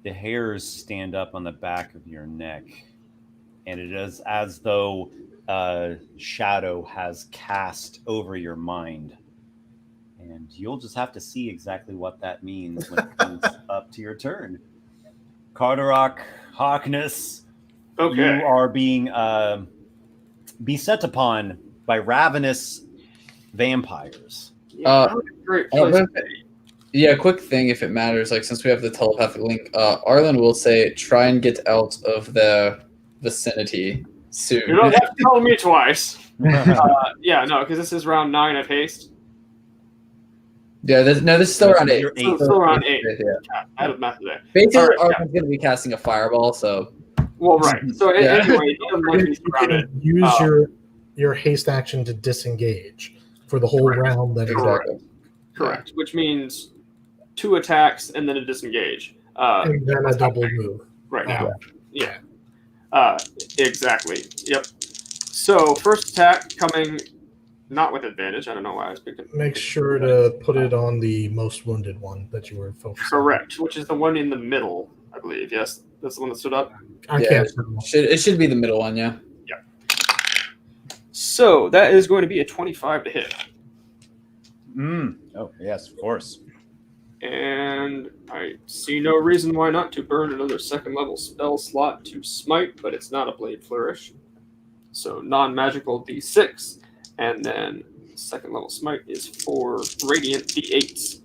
The hairs stand up on the back of your neck, and it is as though a shadow has cast over your mind. And you'll just have to see exactly what that means when it comes up to your turn. Carderock, Hawkness, you are being beset upon by ravenous vampires. Great place to be. Yeah, quick thing if it matters, like since we have the telepathic link, Arlen will say try and get out of the vicinity soon. You don't have to tell me twice. Yeah, no, because this is round 9 of haste. Yeah, this is still around 8. You're So 8. still around 8. Yeah. Yeah, I had a math today. Basically, All right, Arlen's going to be casting a fireball, so... Well, right. So Yeah. anyway, he doesn't like to be You surrounded. can use your haste action to disengage for the whole Correct. round. That Exactly. Correct. Which means 2 attacks and then a disengage. and then a double move. Right now. Yeah. Exactly. Yep. So first attack coming not with advantage. I don't know why I was picking. Make sure to put it on the most wounded one that you were focusing Correct, which is the one in the middle, I believe. Yes, that's the one that stood up. on. I Yeah. can't tell. It should be the middle one, yeah. So that is going to be a 25 to hit. Oh, yes, of course. And I see no reason why not to burn another second level spell slot to smite, but it's not a blade flourish. So non-magical D6. And then second level smite is 4 radiant D8s.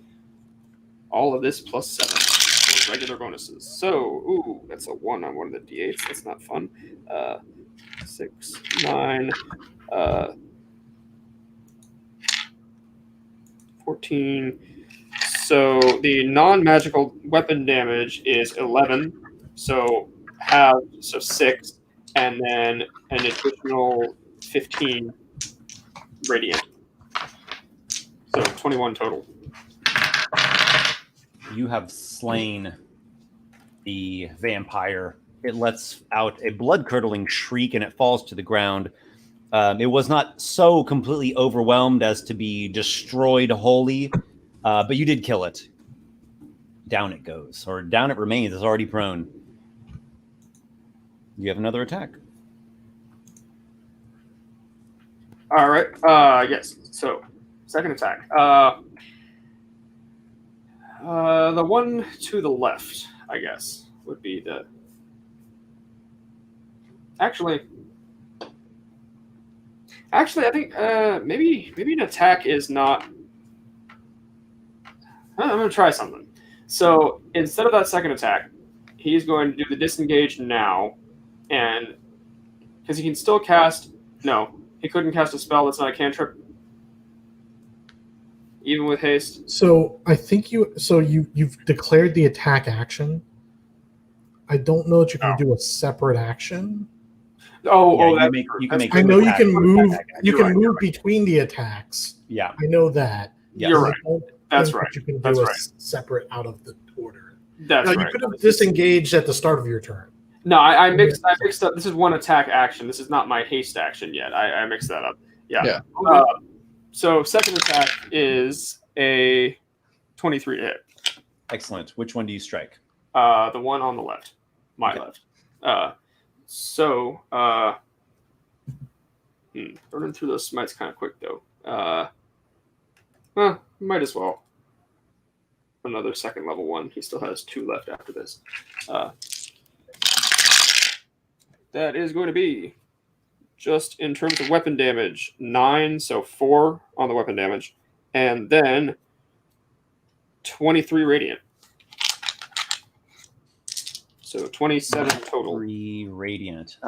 All of this plus 7 regular bonuses. So, ooh, that's a 1 on one of the D8s. That's not fun. 6, 9, 14. So the non-magical weapon damage is 11. So 6, and then an additional 15 radiant. So 21 total. You have slain the vampire. It lets out a blood-curdling shriek and it falls to the ground. It was not so completely overwhelmed as to be destroyed wholly, but you did kill it. Down it goes, or down it remains. It's already prone. You have another attack. All right. Yes. So second attack. The one to the left, I guess, would be the. Actually, I think maybe an attack is not. I'm going to try something. So instead of that second attack, he's going to do the disengage now, and because he can still cast. No, he couldn't cast a spell that's not a cantrip, even with haste. So I think you've declared the attack action. I don't know that you can do a separate action. You can make I know you attack- can move. attack action. You can right, move you're right. between the attacks. Yeah. I know that. Yes. You're I right. don't That's think right. that you can That's do a right. separate out of the order. That's Now, right. you could have disengaged at the start of your turn. No, I mixed up. This is one attack action. This is not my haste action yet. I mixed that up. Yeah. So second attack is a 23 to hit. Excellent. Which one do you strike? The one on the left. My left. Burning through those smites kind of quick, though. Might as well. Another second level one. He still has 2 left after this. That is going to be, just in terms of weapon damage, 9, so 4 on the weapon damage, and then 23 radiant. So 27 total. 3 radiant.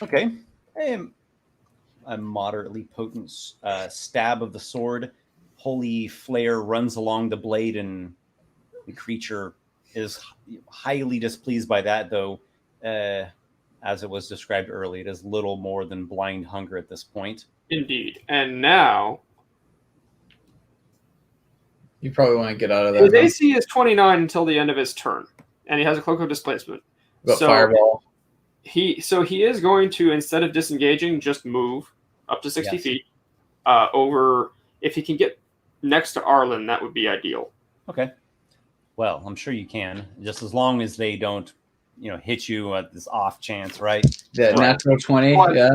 Okay. A moderately potent stab of the sword. Holy flare runs along the blade, and the creature is highly displeased by that, though, as it was described earlier, it is little more than blind hunger at this point. Indeed. And now, You probably want to get out of that. his AC is 29 until the end of his turn, and he has a cloak of displacement. Got So fireball. he is going to, instead of disengaging, just move up to 60 Yes. feet over. If he can get next to Arlen, that would be ideal. Okay. Well, I'm sure you can, just as long as they don't, hit you at this off chance, right? Yeah, Right. natural 20. Well, Yeah.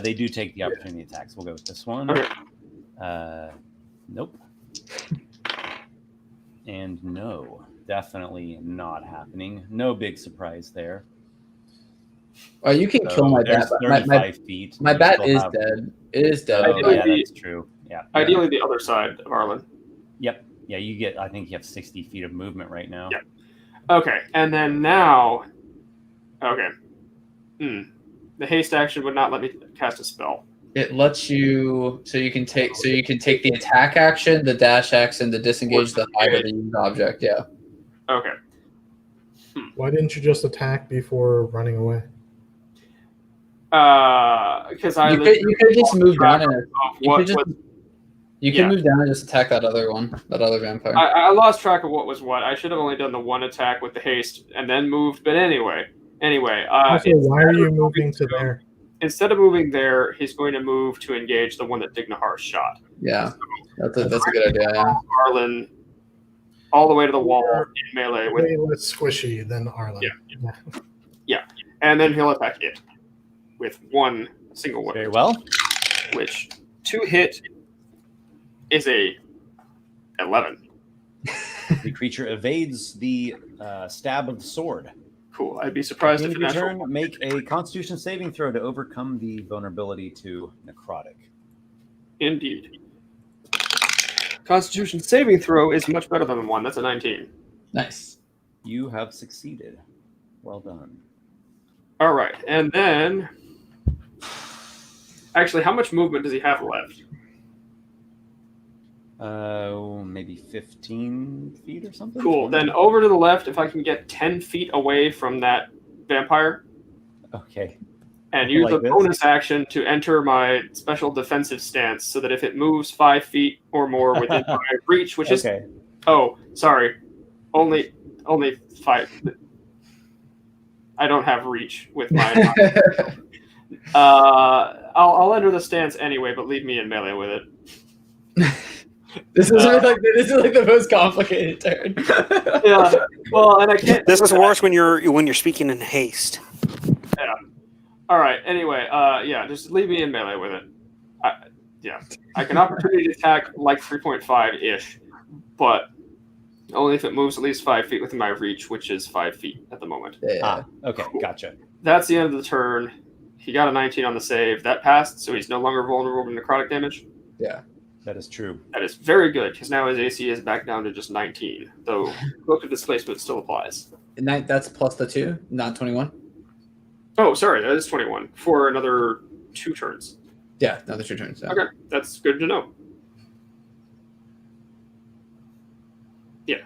They do take the opportunity attacks. We'll go with this one. Okay. Nope. And no, definitely not happening. No big surprise there. Oh, you can kill my there's bat. 35 feet. My You bat still is have- dead. It is dead. Oh, Ideally, yeah, that's true. Yeah. Ideally, the other side of Arlen. Yep. Yeah, you get, I think you have 60 feet of movement right now. Yep. Okay, and then now, okay. The haste action would not let me cast a spell. It lets you you can take the attack action, the dash action, the disengage, the hide, or the use object. Yeah. Okay. Why didn't you just attack before running away? Because I You could just move down and you Yeah. can move down and just attack that other vampire. I lost track of what was what. I should have only done the one attack with the haste and then moved. But anyway. Also, why are you moving to there? Instead of moving there, he's going to move to engage the one that Dignahar shot. Yeah, that's a good idea. Yeah. Arlen all the way to the wall in melee with Way less squishy than Arlen. Yeah. And then he'll attack it with one single weapon. Very well. Which to hit is a 11. The creature evades the stab of the sword. Cool. I'd be surprised In if a natural return, make a Constitution saving throw to overcome the vulnerability to necrotic. Indeed. Constitution saving throw is much better than the one. That's a 19. Nice. You have succeeded. Well done. All right. And then... Actually, how much movement does he have left? Maybe 15 feet or something. Cool. Then over to the left, if I can get 10 feet away from that vampire. Okay. And use like a this. bonus action to enter my special defensive stance so that if it moves 5 feet or more within my reach, which is... Okay. Oh, sorry. Only 5... I don't have reach with my... I'll enter the stance anyway, but leave me in melee with it. This is like the most complicated turn. Yeah. Well, and I can't. This is worse when you're speaking in haste. Yeah. All right. Anyway, yeah, just leave me in melee with it. I can opportunity attack like 3.5 ish, but only if it moves at least 5 feet within my reach, which is 5 feet at the moment. Yeah. Okay, gotcha. That's the end of the turn. He got a 19 on the save. That passed, so he's no longer vulnerable to necrotic damage. Yeah. That is true. That is very good, because now his AC is back down to just 19, though Cloak of Displacement still applies. And that's plus the 2, not 21. Oh, sorry, that is 21 for another 2 turns. Yeah, another 2 turns. Yeah. Okay, that's good to know. Yeah,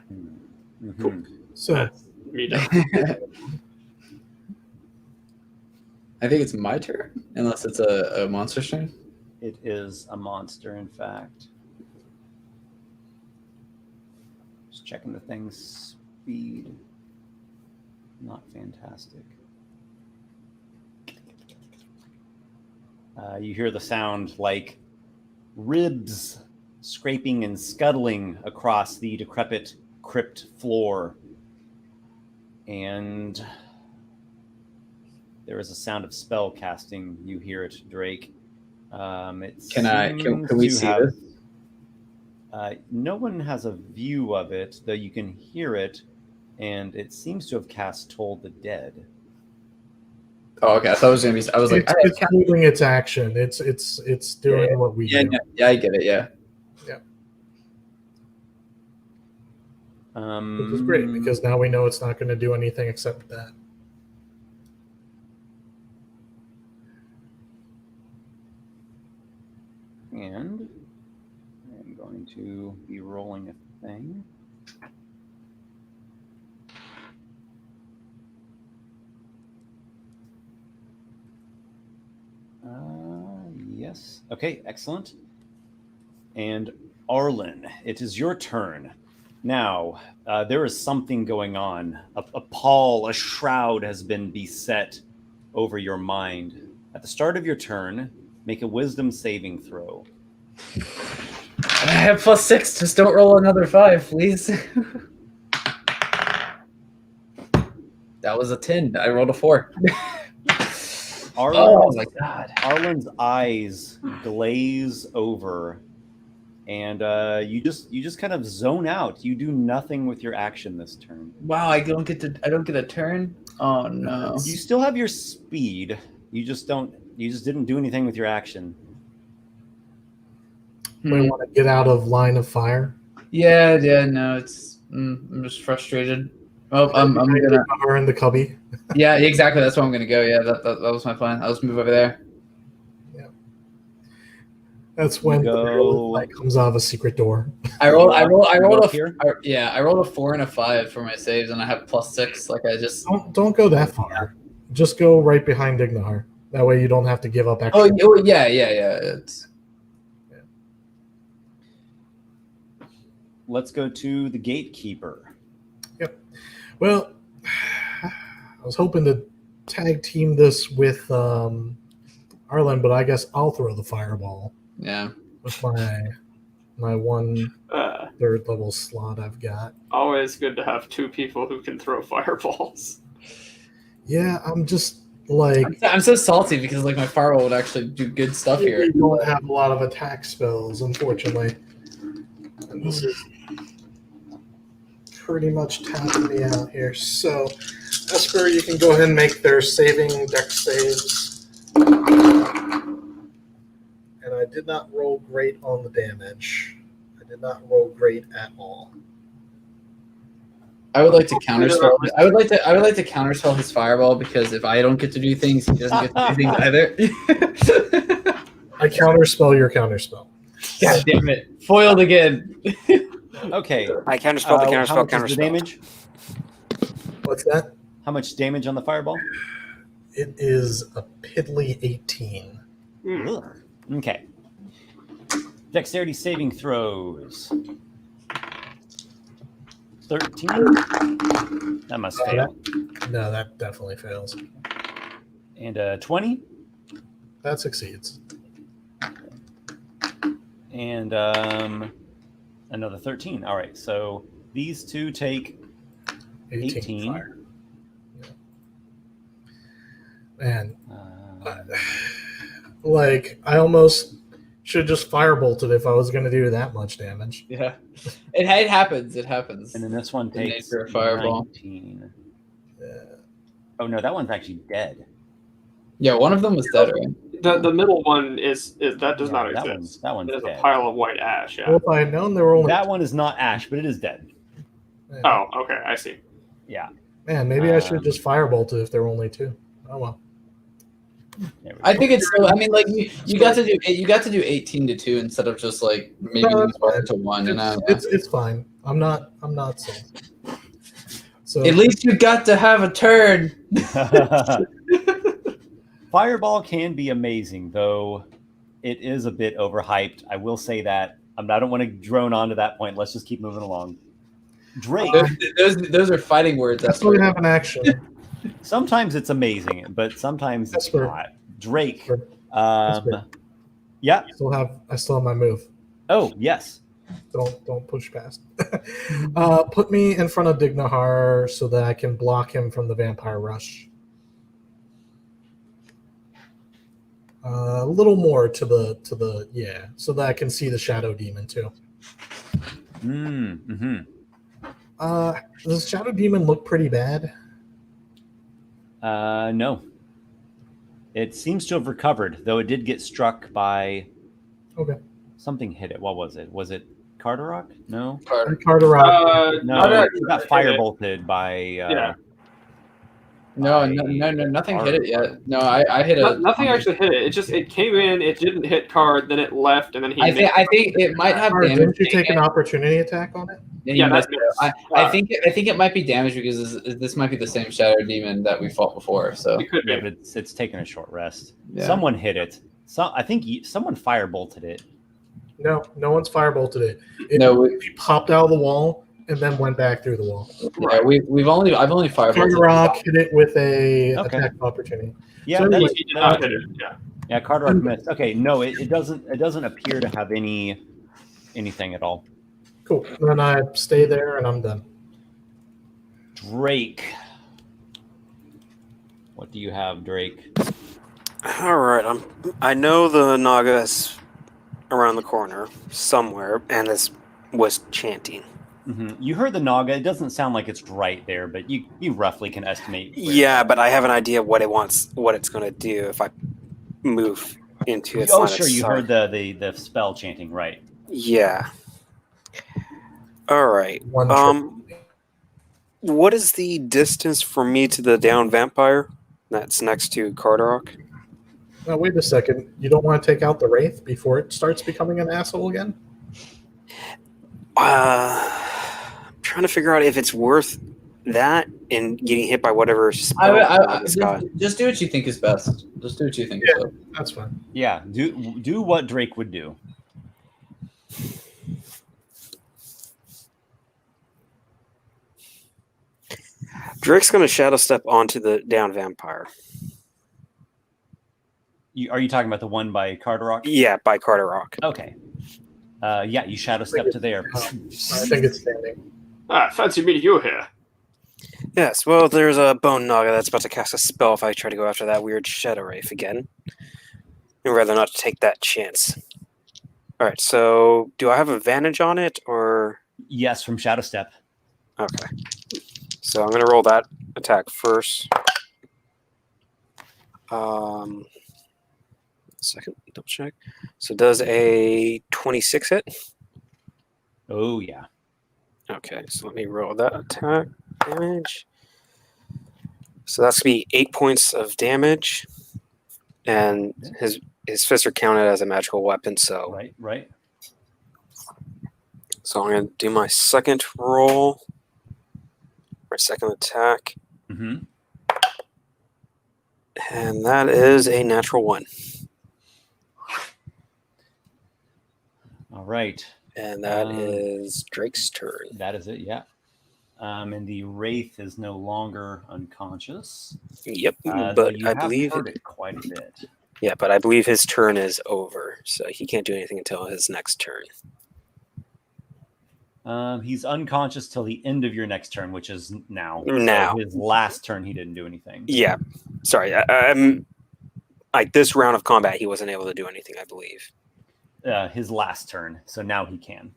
Mm-hmm. cool. So, That's me done. I think it's my turn, unless it's a monster turn. It is a monster, in fact. Just checking the thing's speed. Not fantastic. You hear the sound like ribs scraping and scuttling across the decrepit crypt floor. And there is a sound of spell casting. You hear it, Drake. Can we see this? No one has a view of it, though you can hear it, and it seems to have cast Toll the Dead. Oh, okay. I thought it was gonna be. I was like, it's doing its action. It's doing what we do. Yeah, I get it. Yeah. Which is great because now we know it's not going to do anything except that. And I'm going to be rolling a thing. Yes. Okay, excellent. And Arlen, it is your turn. Now, there is something going on. A pall, a shroud has been beset over your mind. At the start of your turn, make a wisdom saving throw. I have +6. Just don't roll another 5, please. That was a 10. I rolled a 4. Oh my god. Arlen's eyes glaze over, and you just kind of zone out. You do nothing with your action this turn. Wow, I don't get a turn? Oh no. You still have your speed. You just didn't do anything with your action. We want to get out of line of fire. Yeah, no, it's I'm just frustrated. Oh, I'm gonna her in the cubby. Yeah, exactly. That's where I'm gonna go. Yeah, that was my plan. I'll just move over there. Yeah. That's when the light comes out of a secret door. I rolled Up a here? I rolled a 4 and a 5 for my saves, and I have +6. Like I just Don't go that far. Just go right behind Ignahar. That way you don't have to give up extra. yeah. It's Let's go to the Gatekeeper. Well, I was hoping to tag team this with Arlen, but I guess I'll throw the fireball yeah. with my one third level slot I've got. Always good to have two people who can throw fireballs. Yeah, I'm just like I'm so salty because like my fireball would actually do good stuff here. we don't have a lot of attack spells, unfortunately. And this is pretty much tapping me out here. So, Esper, you can go ahead and make their saving deck saves. And I did not roll great on the damage. I did not roll great at all. I would like to counterspell. I would like to counterspell his fireball because if I don't get to do things, he doesn't get to do things either. I counterspell your counterspell. God damn it! Foiled again. Okay. I counterspell the How much counterspell. is the damage? What's that? How much damage on the fireball? It is a piddly 18. Ugh. Okay. Dexterity saving throws. 13. That must fail. No, that definitely fails. And 20. That succeeds. And another 13. All right. So these two take 18. Fire. Yeah. Man, like I almost should just firebolted if I was going to do that much damage. Yeah, it happens. It happens. And then this one The takes nature of fireball. 19. Yeah. Oh no, that one's actually dead. Yeah, one of them was dead, right? The middle one is that does not that exist. That one's It is dead. a pile of white ash. Yeah. Well, if I had known there were only That one is not ash, but it is dead. Man, Oh, okay. I see. Yeah. man, maybe I should just firebolted if there were only two. Oh well. There we I go. think it's so. I mean, like you got to do 18 to 2 instead of just like maybe No, that's fine. to 1. You know, It's fine. I'm not salty. So at least you got to have a turn. Fireball can be amazing, though it is a bit overhyped. I will say that. I don't want to drone on to that point. Let's just keep moving along. Drake. Those are fighting words. that's why we have an action. Sometimes it's amazing, but sometimes it's Esper. not. Drake. Esper. Yeah. I still have my move. Oh, yes. Don't push past. Put me in front of Dignahar so that I can block him from the vampire rush. A little more to the so that I can see the shadow demon too. Mm-hmm. Does shadow demon look pretty bad? No. It seems to have recovered, though it did get struck by Okay. something hit it. What was it? Was it Carderock? No. Carderock. No, it got firebolted by No, nothing hit it yet. No, I hit it. Nothing actually hit it. It came in. It didn't hit Card. Then it left, and then he. I think it might have Or damage. didn't you take an opportunity attack on it? Yeah, that's. I think it might be damaged because this might be the same shadow demon that we fought before. So It could be. yeah, but it's taken a short rest. Yeah. Someone hit it. I think someone firebolted it. No one's firebolted it. He popped out of the wall and then went back through the wall. yeah, I've only firebolted. Carderock hit it with a Okay. attack opportunity. Yeah, So that's, He did not hit it. Yeah. yeah. Carderock missed. Okay, no, it doesn't appear to have anything at all. Cool. Then I stay there and I'm done. Drake. What do you have, Drake? All right, I know the Naga is around the corner somewhere, and this was chanting. Mm-hmm. You heard the Naga. It doesn't sound like it's right there, but you roughly can estimate. where Yeah, but I have an idea what it's going to do if I move into its Oh, line of sure. You sight. heard the spell chanting, right? Yeah. All right. One What is the distance for me to the down vampire that's next to Carderock? Now, wait a second. You don't want to take out the Wraith before it starts becoming an asshole again? I'm trying to figure out if it's worth that and getting hit by whatever spell it's got. Just do what you think is best. Just do what you think is best. That's fine. Yeah, do what Drake would do. Drake's going to shadow step onto the down vampire. Are you talking about the one by Carderock? Yeah, by Carderock. Okay. Yeah, you shadow step to there. I think it's standing. Fancy meeting you here. Yes, well, there's a bone naga that's about to cast a spell if I try to go after that weird shadow wraith again. I'd rather not take that chance. All right, so do I have advantage on it, or? Yes, from shadow step. Okay. So I'm going to roll that attack first. Second, double check. So does a 26 hit? Oh, yeah. Okay, so let me roll that attack damage. So that's going to be 8 points of damage. And his fists are counted as a magical weapon, so... Right. So I'm going to do my second roll. My second attack. Mm-hmm. And that is a natural 1. All right. And that is Drake's turn. That is it, yeah. And the Wraith is no longer unconscious. Yep, But but you I have believe... hurt it quite a bit. Yeah, but I believe his turn is over, so he can't do anything until his next turn. He's unconscious till the end of your next turn, which is now. Now. So his last turn, he didn't do anything. Yeah, sorry. I'm like this round of combat, he wasn't able to do anything, I believe. His last turn, so now he can.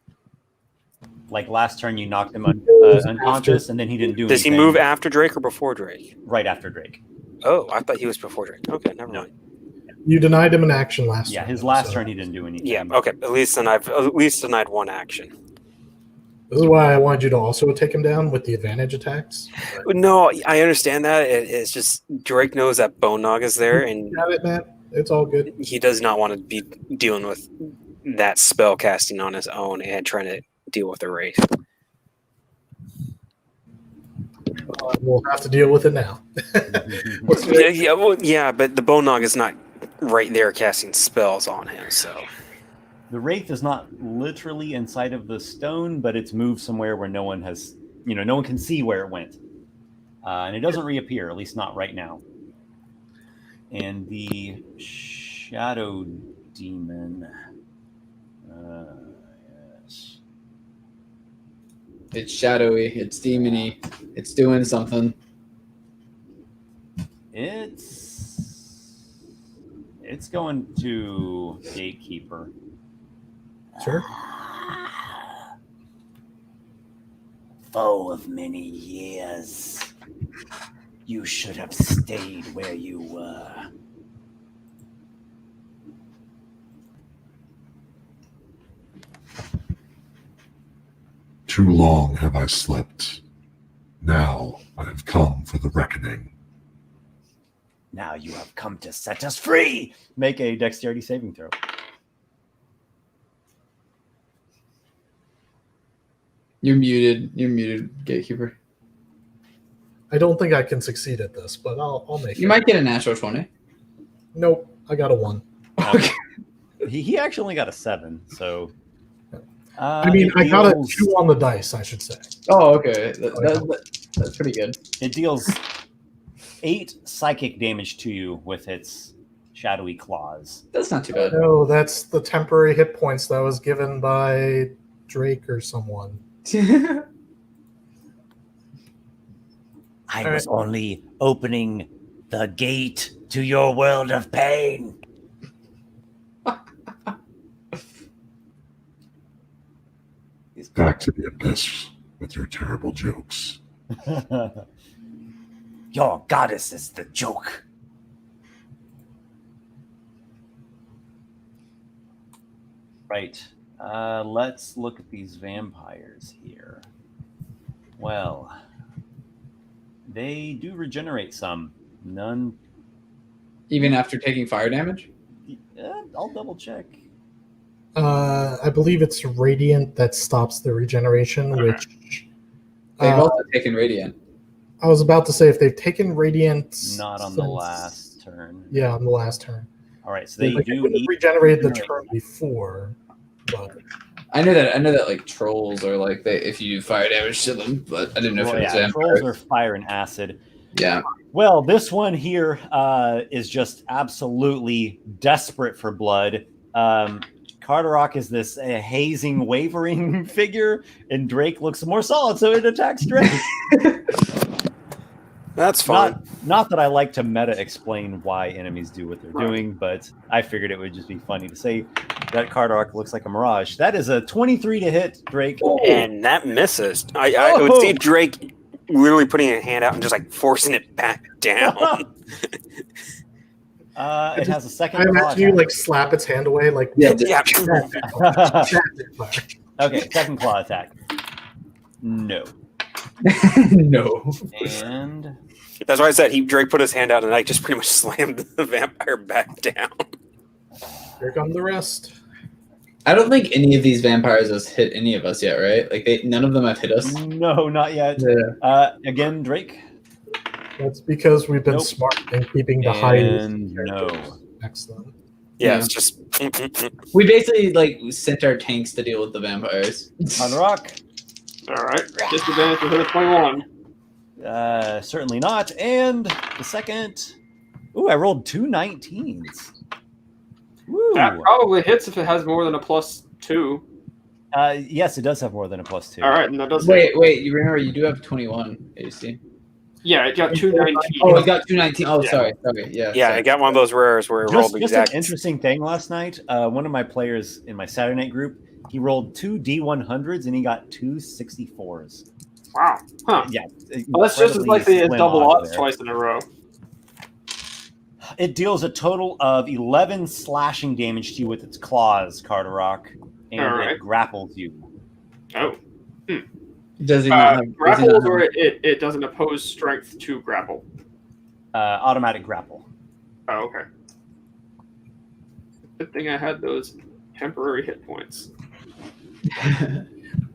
Like last turn, you knocked him unconscious, and then he didn't do anything. Does he move after Drake or before Drake? Right after Drake. Oh, I thought he was before Drake. Okay, never mind. You denied him an action last turn. Yeah, his last turn, he didn't do anything. Yeah, okay. At least denied one action. This is why I wanted you to also take him down with the advantage attacks. No, I understand that. It's just Drake knows that Bone Nog is there, and You got it, man. It's all good. he does not want to be dealing with that spell casting on his own and trying to deal with the Wraith. We'll have to deal with it now. Yeah, but the Bone Nog is not right there casting spells on him, so... The Wraith is not literally inside of the stone, but it's moved somewhere where no one has, no one can see where it went. And it doesn't reappear, at least not right now. And the Shadow Demon. Yes. It's shadowy. It's demony. It's doing something. It's going to Gatekeeper. Sure. Foe of many years. You should have stayed where you were. Too long have I slept. Now I have come for the reckoning. Now you have come to set us free. Make a dexterity saving throw. You're muted. You're muted, Gatekeeper. I don't think I can succeed at this, but I'll make it. You might get a natural 20. Nope, I got a 1. Okay. He actually only got a 7, so... I got a 2 on the dice, I should say. Oh, okay. That's pretty good. It deals 8 psychic damage to you with its shadowy claws. That's not too bad. No, that's the temporary hit points that was given by Drake or someone. I was only opening the gate to your world of pain. Back to the abyss with your terrible jokes. Your goddess is the joke. Right. Let's look at these vampires here. Well, they do regenerate some. None Even after taking fire damage? I'll double check. I believe it's radiant that stops the regeneration, which They've also taken radiant. I was about to say if they've taken radiant. Not on the last turn. Yeah, on the last turn. All right, so they do eat regenerate the turn before, but I know that like trolls are like if you do fire damage to them, but I didn't know if it was vampires. Trolls are fire and acid. Yeah. Well, this one here is just absolutely desperate for blood. Carderock is this hazing, wavering figure, and Drake looks more solid, so it attacks Drake. That's fine. Not that I like to meta explain why enemies do what they're doing, but I figured it would just be funny to say that Carderock looks like a mirage. That is a 23 to hit, Drake. And that misses. I would see Drake literally putting a hand out and just like forcing it back down. It has a second. I imagine you like slap its hand away, like yeah. Okay, second claw attack. No. No. And that's why I said Drake put his hand out and I just pretty much slammed the vampire back down. Here come the rest. I don't think any of these vampires has hit any of us yet, right? Like none of them have hit us. No, not yet. Yeah. Again, Drake. That's because we've been smart and keeping the highest. No. Excellent. Yeah, it's just we basically like sent our tanks to deal with the vampires. On rock. All right. Disadvantage to hit a 21. Certainly not. And the second. Ooh, I rolled 2 19s. Woo. That probably hits if it has more than a +2. Yes, it does have more than a +2. All right, and that does. Wait. You remember you do have 21 AC. Yeah, it got 219. Oh, it got 219. Oh, sorry. Yeah. Yeah, I got one of those rares where it rolled Just exact. an interesting thing last night. One of my players in my Saturday night group, he rolled 2 D100s and he got 2 64s. Wow. Huh. Yeah. Well, that's just as likely as slim double odds odds there. twice in a row. It deals a total of 11 slashing damage to you with its claws, Carderock, and it grapples you. Oh. Does he not have, grapples, or it doesn't oppose strength to grapple? Automatic grapple. Oh, okay. Good thing I had those temporary hit points.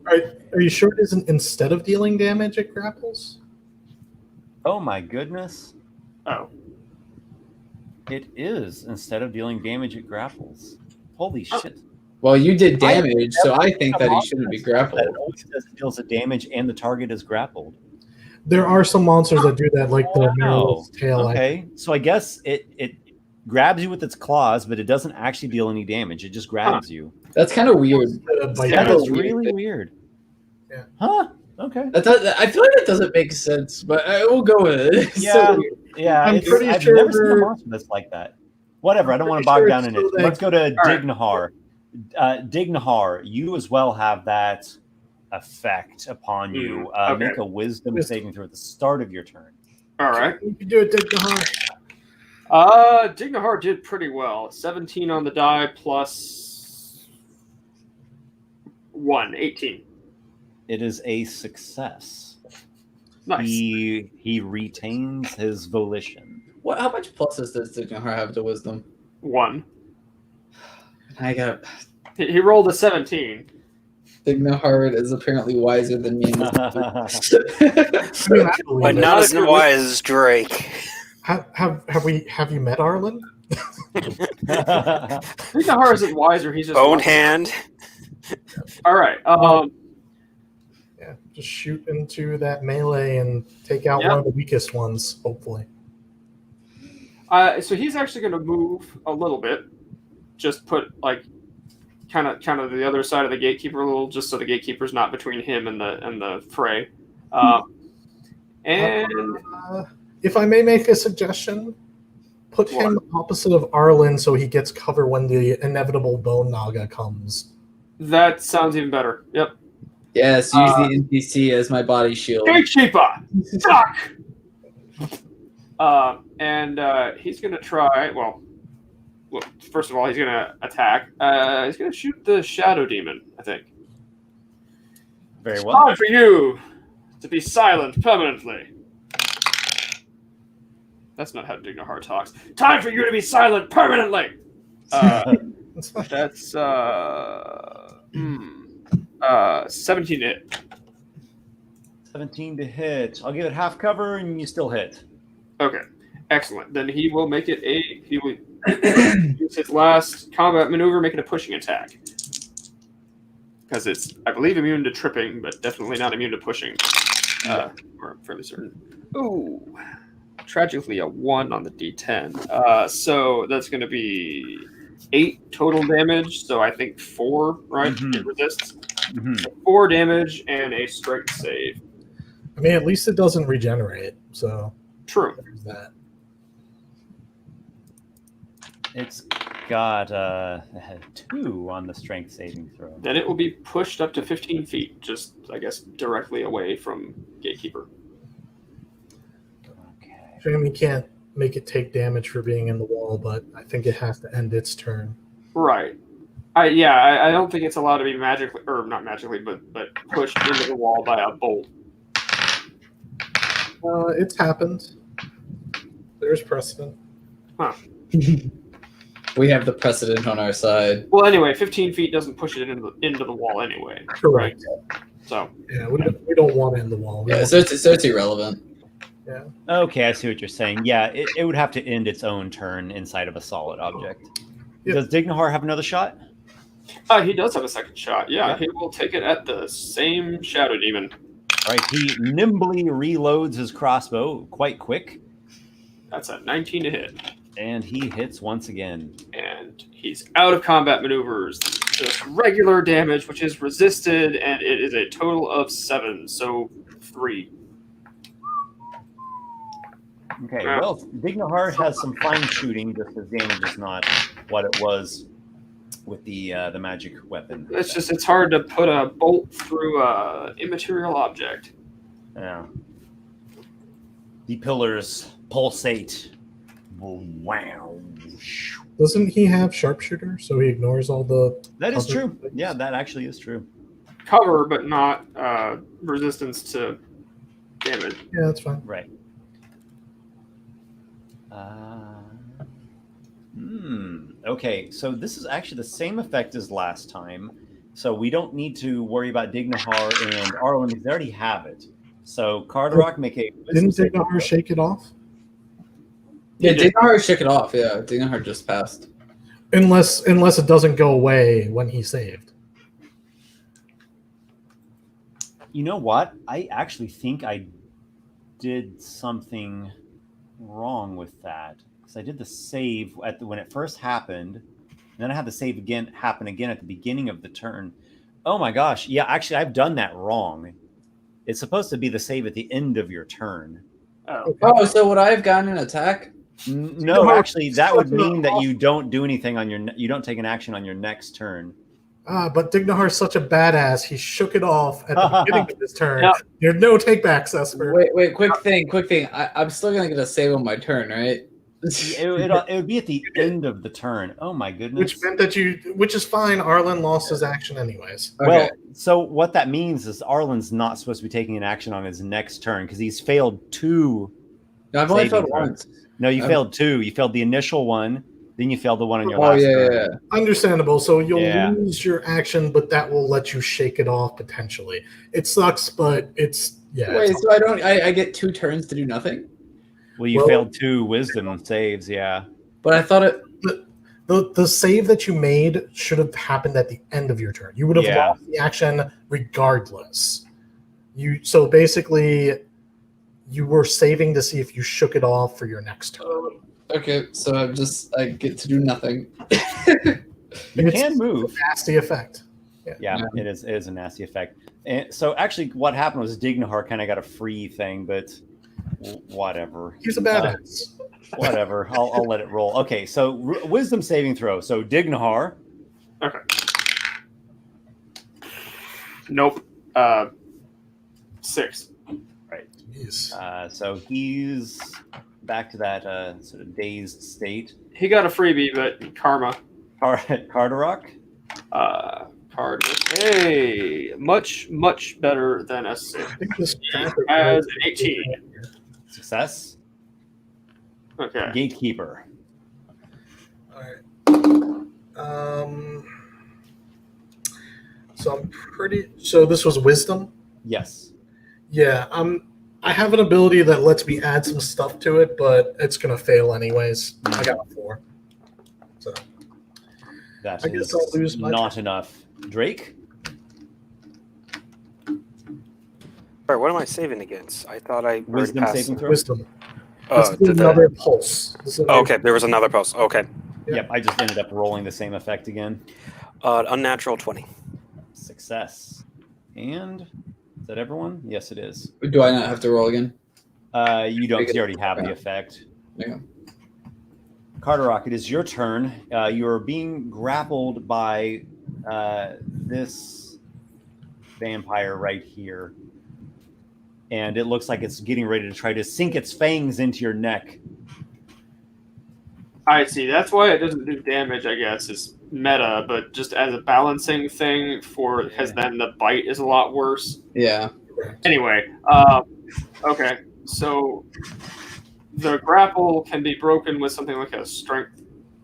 Are you sure it isn't instead of dealing damage it grapples? Oh my goodness. Oh. It is. Instead of dealing damage, it grapples. Holy shit. Well, you did damage, so I think that he shouldn't be grappled. It always does deals the damage and the target is grappled. There are some monsters that do that, like the Mirror's Tail. Okay, so I guess it grabs you with its claws, but it doesn't actually deal any damage. It just grabs you. That's kind of weird. That is really weird. Yeah. Huh? Okay. I feel like it doesn't make sense, but I will go with it. It's Yeah. so weird. Yeah, I'm pretty I've sure never seen a monster that's like that. Whatever, I don't want to bog down in it. Let's go to Dignahar. Dignahar, you as well have that effect upon you. Make a wisdom saving throw at the start of your turn. All right. You can do it, Dignahar. Dignahar did pretty well. 17 on the die plus 1, 18. It is a success. Nice. He retains his volition. How much pluses does Dignahar have to wisdom? 1. I got. He rolled a 17. Dignahar is apparently wiser than me. But not as wise as Drake. Have you met Arlen? Dignahar isn't wiser. He's just Bone hand. All right. Yeah, just shoot into that melee and take out one of the weakest ones, hopefully. So he's actually going to move a little bit. Just put like kind of the other side of the Gatekeeper a little, just so the Gatekeeper's not between him and the fray. And if I may make a suggestion, put him opposite of Arlen so he gets cover when the inevitable Bone Naga comes. That sounds even better. Yep. Yes, use the NPC as my body shield. Gatekeeper! Fuck! And he's going to try, well, first of all, he's going to attack. He's going to shoot the Shadow Demon, I think. Very well. Time for you to be silent permanently. That's not how Dignahar talks. Time for you to be silent permanently. That's 17 to hit. 17 to hit. I'll give it half cover, and you still hit. Okay, excellent. Then he will make it he will use his last combat maneuver, make it a pushing attack. Because it's, I believe, immune to tripping, but definitely not immune to pushing. Or I'm fairly certain. Ooh, tragically a 1 on the D10. So that's going to be 8 total damage. So I think 4, right? It resists. 4 damage and a strength save. I mean, at least it doesn't regenerate. So true. There's that. It's got 2 on the strength saving throw. Then it will be pushed up to 15 feet, just, I guess, directly away from Gatekeeper. Okay. Shame you can't make it take damage for being in the wall, but I think it has to end its turn. Right. I don't think it's allowed to be magically, or not magically, but pushed into the wall by a bolt. It's happened. There's precedent. Huh. We have the precedent on our side. Well, anyway, 15 feet doesn't push it into the wall anyway. Correct. Right? So. Yeah, we don't want it in the wall. Yeah, so it's irrelevant. Yeah. Okay, I see what you're saying. Yeah, it would have to end its own turn inside of a solid object. Yep. Does Dignahar have another shot? He does have a second shot. Yeah, he will take it at the same Shadow Demon. All right, he nimbly reloads his crossbow quite quick. That's a 19 to hit. And he hits once again. And he's out of combat maneuvers. Just regular damage, which is resisted, and it is a total of 7, so 3. Okay, well, Dignahar has some fine shooting, just his damage is not what it was with the magic weapon. It's hard to put a bolt through a immaterial object. Yeah. The pillars pulsate. Wow. Doesn't he have sharpshooter, so he ignores all the... That is true. Yeah, that actually is true. Cover, but not resistance to damage. Yeah, that's fine. Right. Okay, so this is actually the same effect as last time. So we don't need to worry about Dignahar and Arlen because they already have it. So Carderock, make a... Didn't Dignahar shake it off? Yeah, Dignahar shook it off. Yeah, Dignahar just passed. Unless it doesn't go away when he saved. You know what? I actually think I did something wrong with that. Because I did the save when it first happened. And then I had the save happen again at the beginning of the turn. Oh my gosh. Yeah, actually, I've done that wrong. It's supposed to be the save at the end of your turn. Oh, so would I have gotten an attack? No, actually, that would mean that you don't do anything you don't take an action on your next turn. But Dignahar's such a badass. He shook it off at the beginning of his turn. Yep. There's no takebacks, Esper. Wait, quick thing. I'm still gonna get a save on my turn, right? It would be at the end of the turn. Oh my goodness! Which meant that which is fine. Arlen lost his action anyways. Okay. Well, so what that means is Arlen's not supposed to be taking an action on his next turn because he's failed 2. No, I've only failed once. No, you failed 2. You failed the initial one, then you failed the one on your last turn. Yeah. Understandable. So you'll lose your action, but that will let you shake it off potentially. It sucks, but it's Wait, so I get 2 turns to do nothing? Well, you failed 2 wisdom saves, yeah. But I thought the save that you made should have happened at the end of your turn. You would have lost the action regardless. So basically, you were saving to see if you shook it off for your next turn. Okay, so I get to do nothing. You can move. A nasty effect. Yeah, it is a nasty effect. And so actually, what happened was Dignahar kind of got a free thing, but whatever. He's a badass. Whatever. I'll let it roll. Okay, so wisdom saving throw. So Dignahar. Okay. Nope. 6. Right. Jeez. So he's back to that sort of dazed state. He got a freebie, but karma. Carderock. Hey, much better than a 6. As an 18. Success. Okay. Gatekeeper. All right. So I'm pretty. So this was wisdom. Yes. Yeah. I have an ability that lets me add some stuff to it, but it's gonna fail anyways. I got a 4. So That I guess is I'll lose my not enough. Drake? All right, what am I saving against? I thought I already Wisdom passed. saving throw? wisdom. Oh, This is another pulse. This is okay, there was another post. Okay. Yep, I just ended up rolling the same effect again. Unnatural 20. Success. And is that everyone? Yes, it is. Do I not have to roll again? You don't, 'cause you already have the effect. Yeah. Carderock, it is your turn. You are being grappled by this vampire right here. And it looks like it's getting ready to try to sink its fangs into your neck. I see. That's why it doesn't do damage, I guess, is meta, but just as a balancing thing because then the bite is a lot worse. Yeah. Anyway, okay. So the grapple can be broken with something like a strength.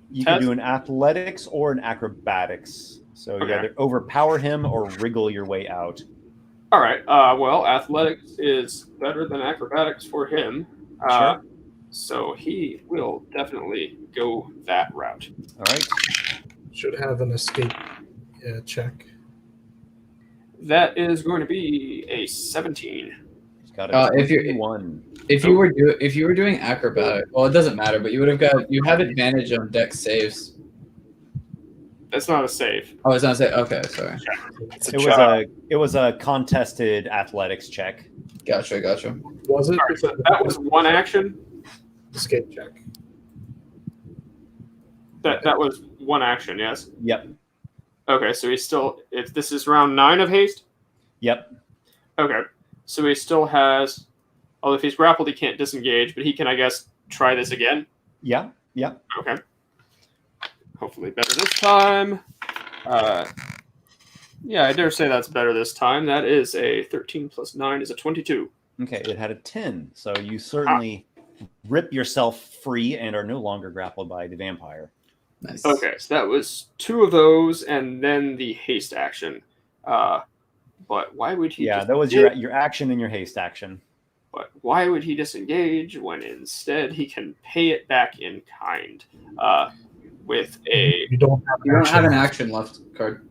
You Test? can do an athletics or an acrobatics. So you Okay. either overpower him or wriggle your way out. All right. Well, athletics is better than acrobatics for him. Sure. So he will definitely go that route. All right. Should have an escape check. That is going to be a 17. He's got a If you're- 21. If you were doing acrobatic, well, it doesn't matter, but you have advantage on dex saves. That's not a save. Oh, it's not say. Okay, sorry. It's a It was a contested athletics check. Gotcha. Was it? That was one action. escape check. That was one action. Yes. Yep. Okay. So he's still. This is round 9 of haste. Yep. Okay. So he still has. Oh, if he's grappled, he can't disengage, but he can, I guess, try this again. Yeah. Yeah. Okay. Hopefully better this time. Yeah, I dare say that's better this time. That is a 13 plus 9 is a 22. Okay. It had a 10. So you certainly rip yourself free and are no longer grappled by the vampire. Nice. Okay, so that was 2 of those, and then the haste action. But why would he? Yeah, that was your action and your haste action. But why would he disengage when instead he can pay it back in kind? With a You don't have an action left card.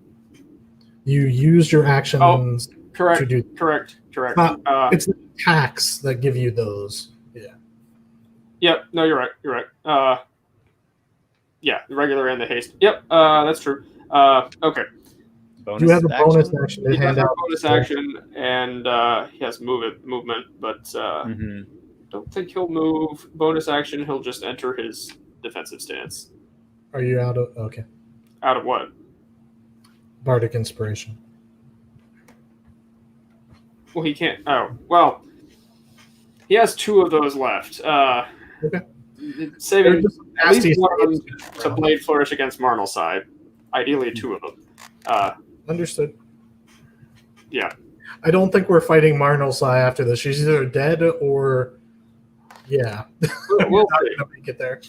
You use your actions to correct. do. It's the attacks that give you those. Yeah. Yep. No, you're right. You're right. Yeah, the regular and the haste. Yep. That's true. Okay. Bonus You have a action? bonus action to He does hand have out. a bonus action, and he has movement, but Mhm. don't think he'll move. Bonus action, he'll just enter his defensive stance. Are you out of? Okay. Out of what? Bardic Inspiration. Well, he can't. Oh, well, he has 2 of those left. Okay. Saving Just at least nasty one of them saves. to Blade Flourish against Marnell's side. Ideally, 2 of them. Understood. Yeah. I don't think we're fighting Marnelsai after this. She's either dead or, yeah. We'll We're not see. gonna make it there.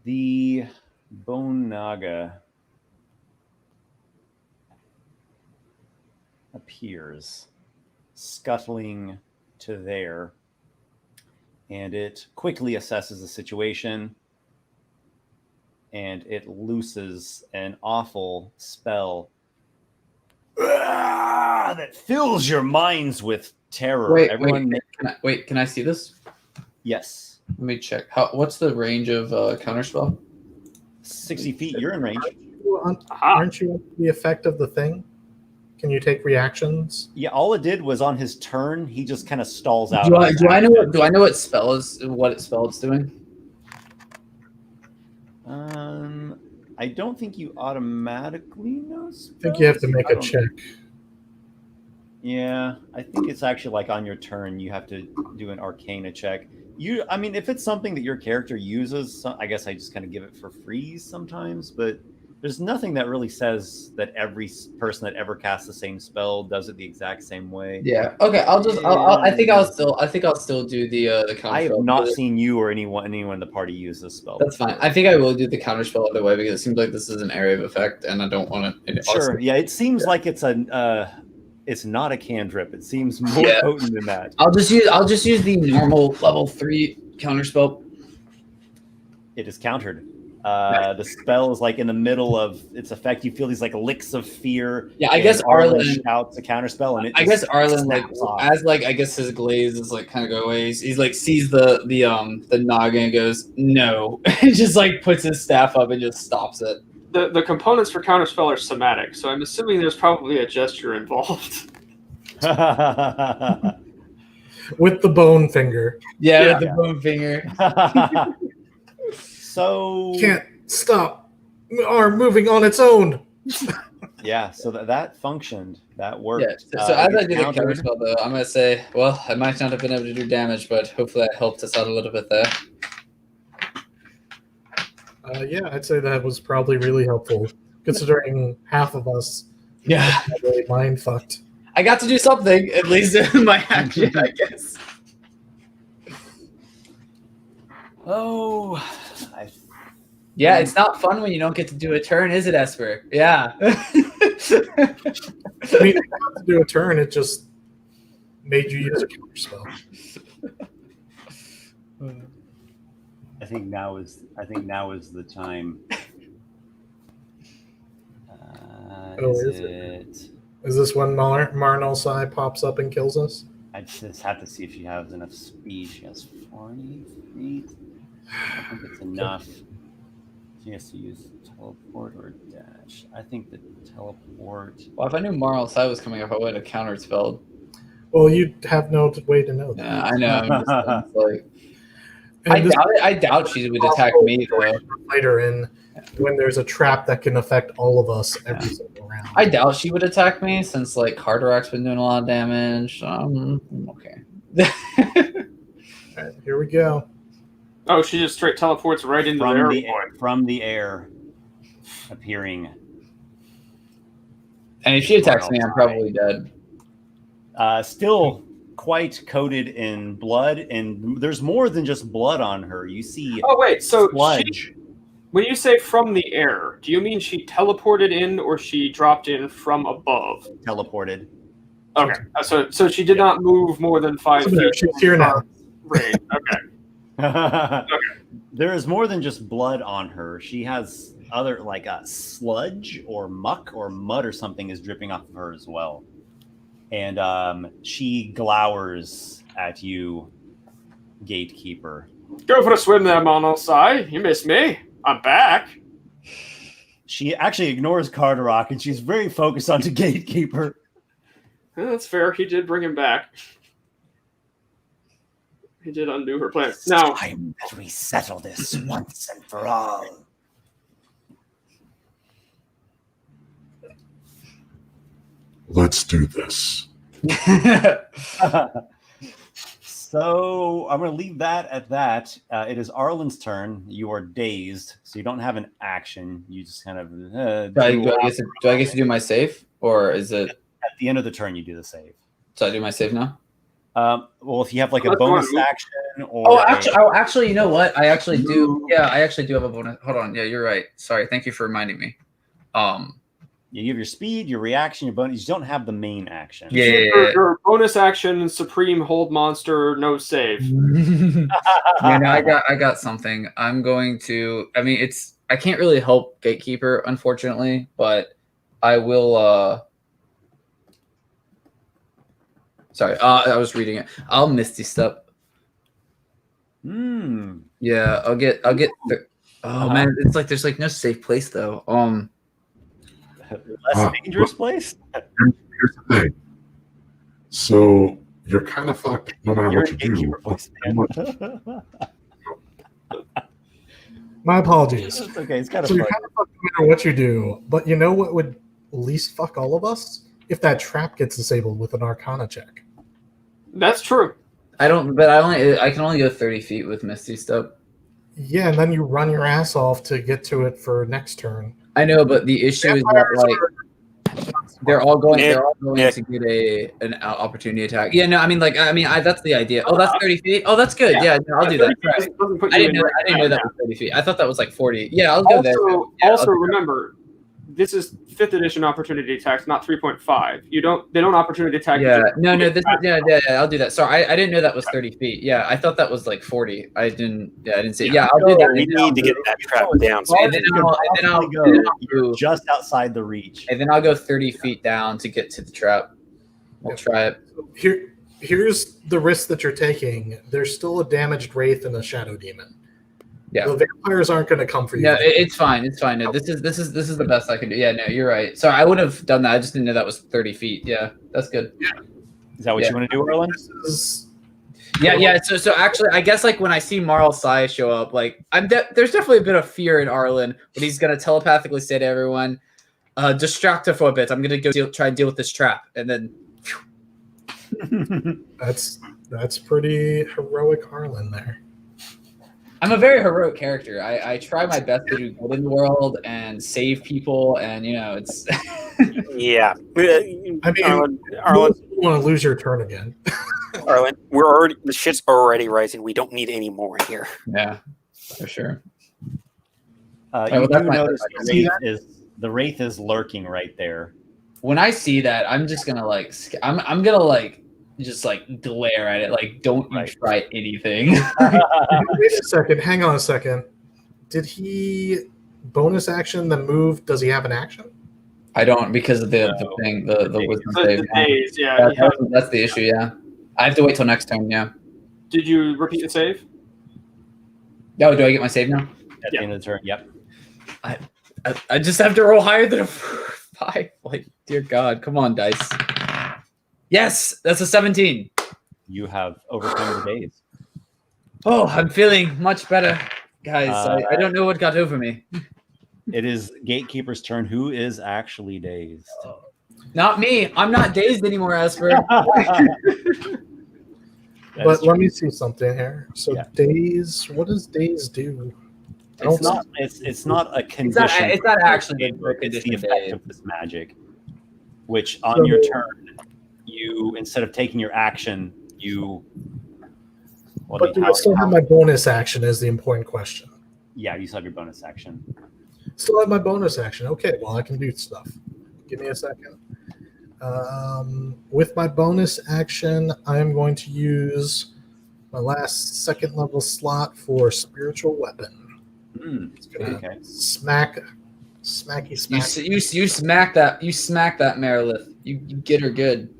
The Bone Naga appears, scuttling to there, and it quickly assesses the situation, and it looses an awful spell that fills your minds with terror. Can I see this? Yes. Let me check. What's the range of counterspell? 60 feet, you're in range. Aren't you under the effect of the thing? Can you take reactions? Yeah, all it did was on his turn, he just kind of stalls out. Do I know what spell is what spell it's doing? I don't think you automatically know spells. I think you have to make a check. Yeah, I think it's actually like on your turn, you have to do an Arcana check. I mean, if it's something that your character uses, I guess I just kind of give it for free sometimes, but There's nothing that really says that every person that ever casts the same spell does it the exact same way. Yeah. Okay. I think I'll still do the counter I have spell. not seen you or anyone in the party use this spell. That's fine. I think I will do the counter spell either way because it seems like this is an area of effect, and I don't want to. Sure. Yeah. It seems like it's it's not a cantrip. It seems more potent than that. I'll just use the normal level 3 counter spell. It is countered. The spell is like in the middle of its effect. You feel these like licks of fear. Yeah, I guess Arlen shouts a counter spell, and I guess Arlen I guess his glaze is like kind of go away. He's like sees the noggin and goes no, and just like puts his staff up and just stops it. The components for counterspell are somatic, so I'm assuming there's probably a gesture involved. With the bone finger. Yeah, with the bone finger. So Can't stop arm moving on its own. yeah, so that functioned. That worked. Yeah, so as I do the counter spell though, I'm gonna say, well, I might not have been able to do damage, but hopefully I helped us out a little bit there. Yeah, I'd say that was probably really helpful, considering half of us Yeah. got really mind fucked. I got to do something, at least in my action, I guess. Oh, Yeah, it's not fun when you don't get to do a turn, is it, Esper? Yeah. I mean, you have to do a turn, it just made you use a counter spell. I think now is the time. Is it? Is this when Marnell Sai pops up and kills us? I just have to see if she has enough speed. She has 40 feet. I think it's enough. She has to use teleport or dash. I think the teleport. Well, if I knew Marnell Sai was coming up, I would have counter spelled. Well, you'd have no way to know that. Yeah, I know. I'm just like, I doubt she would attack me though. Fighter in when there's a trap that can affect all of us every single round. I doubt she would attack me since like Carderock's been doing a lot of damage. Okay. All right, here we go. Oh, she just straight teleports right into from the air, appearing. And if she attacks me, I'm probably dead. Still quite coated in blood, and there's more than just blood on her. You see. Oh wait, so sludge. When you say from the air, do you mean she teleported in or she dropped in from above? Teleported. Okay, so she did not move more than 5 feet. She's here now. Range. Okay. There is more than just blood on her. She has other like a sludge or muck or mud or something is dripping off of her as well. And she glowers at you, Gatekeeper. Go for a swim there, Marnell Sai. You missed me. I'm back. She actually ignores Carderock, and she's very focused on the Gatekeeper. Yeah, that's fair. He did bring him back. He did undo her plan. It's now, time that we settle this once and for all. Let's do this. So I'm going to leave that at that. It is Arlen's turn. You are dazed, so you don't have an action. You just kind of. Do I get to do my save, or is it at the end of the turn you do the save? So I do my save now. Well, if you have like a bonus action, or actually, you know what? I actually do. Yeah, I actually do have a bonus. Hold on. Yeah, you're right. Sorry. Thank you for reminding me. You have your speed, your reaction, your bonus. You don't have the main action. Yeah. Your bonus action, supreme hold monster, no save. Yeah, no, I got something. I'm going to. I mean, I can't really help Gatekeeper, unfortunately, but I will. Sorry, I was reading it. I'll Misty Step. Yeah, I'll get. Man, it's like there's like no safe place though. Less dangerous place. Here's the thing. So you're kind of fucked no matter what you do. My apologies. It's okay. It's kind of So you're kind of fucked no matter what you do, but you know what would least fuck all of us? If that trap gets disabled with an Arcana check. That's true. I can only go 30 feet with Misty Step. Yeah, and then you run your ass off to get to it for next turn. I know, but the issue is that like they're all going to get an opportunity attack. Yeah, no, I mean that's the idea. Oh, that's 30 feet. Oh, that's good. Yeah, no, I'll do that. Right. I didn't know that was 30 feet. I thought that was like 40. Yeah, I'll go there. Yeah, also remember, this is 5th edition opportunity attacks, not 3.5. They don't opportunity attack. Yeah, I'll do that. Sorry, I didn't know that was 30 feet. Yeah, I thought that was like 40. I didn't see. Yeah, I'll do that. We need to get that trap down. So and then I'll You're just outside the reach. And then I'll go 30 feet down to get to the trap. We'll try it. Here's the risk that you're taking. There's still a damaged wraith and a shadow demon. Yeah, the vampires aren't going to come for you. No, it's fine. It's fine. No, this is the best I can do. Yeah, no, you're right. Sorry, I would have done that. I just didn't know that was 30 feet. Yeah, that's good. Yeah. Is that what you want to do, Arlen? Yeah. So actually, I guess like when I see Marl Sai show up, like there's definitely a bit of fear in Arlen, but he's gonna telepathically say to everyone, "Distract her for a bit. I'm gonna go try and deal with this trap," and then. That's pretty heroic, Arlen. There. I'm a very heroic character. I try my best to do good in the world and save people, and it's. Yeah, I mean, Arlen, you want to lose your turn again. Arlen, the shit's already rising. We don't need any more in here. Yeah, for sure. You do notice the wraith is lurking right there. When I see that, I'm just gonna I'm gonna just glare at it, don't you try anything. Wait a second, hang on a second. Did he bonus action the move? Does he have an action? I don't, because of the thing, the wisdom save. Yeah, that's the issue. Yeah, I have to wait till next turn. Yeah. Did you repeat the save? No, do I get my save now? At the end of the turn, yep. I just have to roll higher than a 5. Dear God, come on, dice. Yes, that's a 17. You have overcome the daze. Oh, I'm feeling much better, guys. I don't know what got over me. It is Gatekeeper's turn. Who is actually dazed? Not me. I'm not dazed anymore, Esper. But let me see something here. So daze, what does daze do? It's not a condition. It's not actually it's the effect of this magic. Which on your turn, you, instead of taking your action, you. Well, but do I still have my bonus action? Is the important question. Yeah, you still have your bonus action. Still have my bonus action. Okay, well I can do stuff. Give me a second. With my bonus action, I am going to use my last 2nd level slot for spiritual weapon. It's gonna smack. You smack that. You smack that Merilith. You get her good.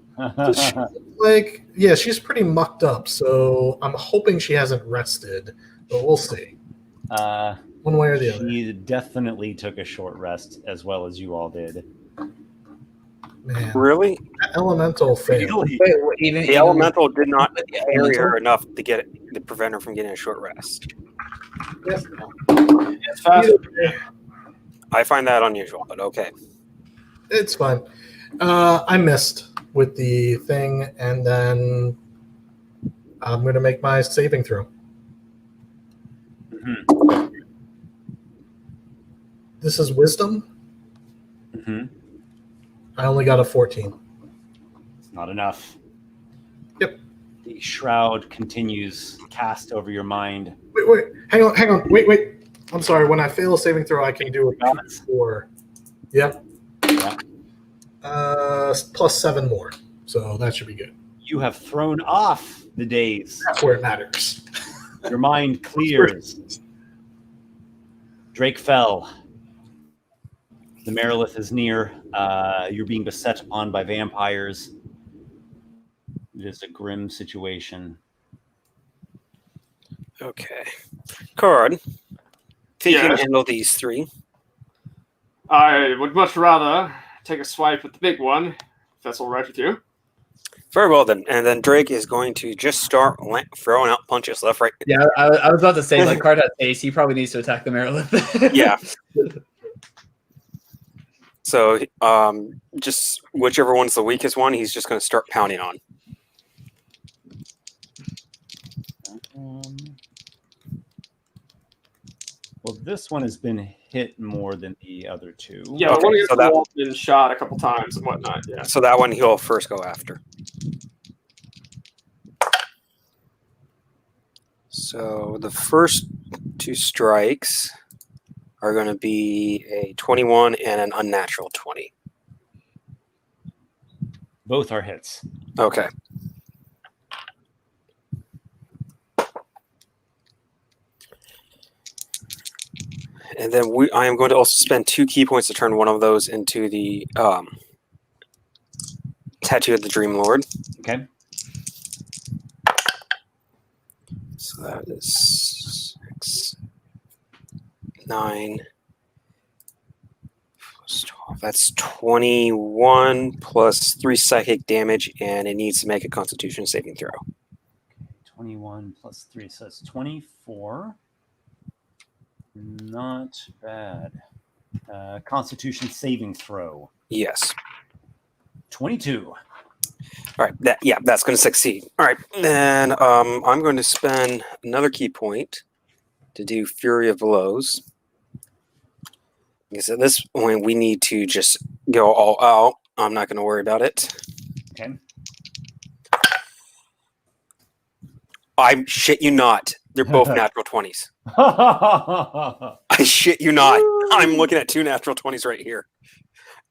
She's pretty mucked up. So I'm hoping she hasn't rested, but we'll see. One way or the other. She definitely took a short rest, as well as you all did. Man, really? That elemental failed. The elemental did not carry her enough to prevent her from getting a short rest. Yes. It's fast. I find that unusual, but okay. It's fine. I missed with the thing, and then I'm going to make my saving throw. Mm-hmm. This is wisdom. Mm-hmm. I only got a 14. It's not enough. Yep. The shroud continues cast over your mind. Wait. Hang on. Wait. I'm sorry. When I fail a saving throw, I can do a 4. Yep. Yeah. Plus 7 more. So that should be good. You have thrown off the daze. That's where it matters. Your mind clears. Drake fell. The Merilith is near. You're being beset upon by vampires. It is a grim situation. Okay. Card, think you can handle these 3. I would much rather take a swipe at the big one, if that's all right with you. Very well, then. And then Drake is going to just start throwing out punches left, right. Yeah, I was about to say, Card has ace. He probably needs to attack the Merilith. Yeah. So, just whichever one's the weakest one, he's just going to start pounding on. Well, this one has been hit more than the other two. Yeah, Okay, one of so your that- walls been shot a couple times and whatnot. Yeah. So that one he'll first go after. So the first two strikes are going to be a 21 and an unnatural 20. Both are hits. Okay. And then I am going to also spend 2 key points to turn one of those into the Tattoo of the Dream Lord. Okay. So that is 6, 9, plus 12. That's 21 plus 3 psychic damage, and it needs to make a Constitution saving throw. 21 plus 3, so it's 24. Not bad. Constitution saving throw. Yes. 22. All right. That's going to succeed. All right. Then I'm going to spend another key point to do Fury of Blows. Because at this point, we need to just go all out. I'm not going to worry about it. Okay. I shit you not. They're both natural 20s. I shit you not. I'm looking at 2 natural 20s right here.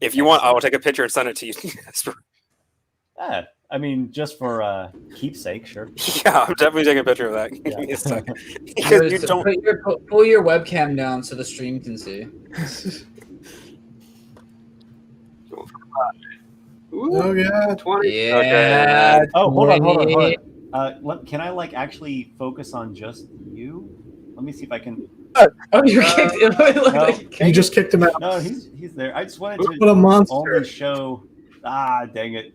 If you want, I will take a picture and send it to you. Yeah, I mean, just for keepsake, sure. Yeah, I'm definitely taking a picture of that. Give me a second. Because you don't. Pull your webcam down so the stream can see. Ooh, Oh yeah. 20. Yeah. Okay. Oh, hold on. 20. Can I actually focus on just you? Let me see if I can. Oh, you kicked him. No, You just kicked him out. no, he's there. I just wanted What to a monster. only show. Ah, dang it.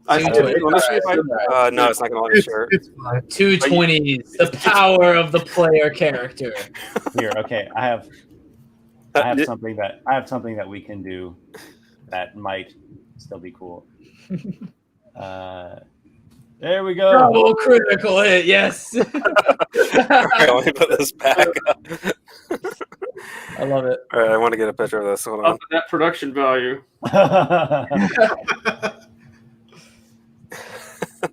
I Two did. 20s. Let me see if I- No, it's not going to let me share. It's fine. 2 20s. The power of the player character. Here, okay. I have something that we can do that might still be cool. There we go. Double critical hit. Yes. All right, let me put this back up. I love it. All right, I want to get a picture of this. Hold on. Up that production value.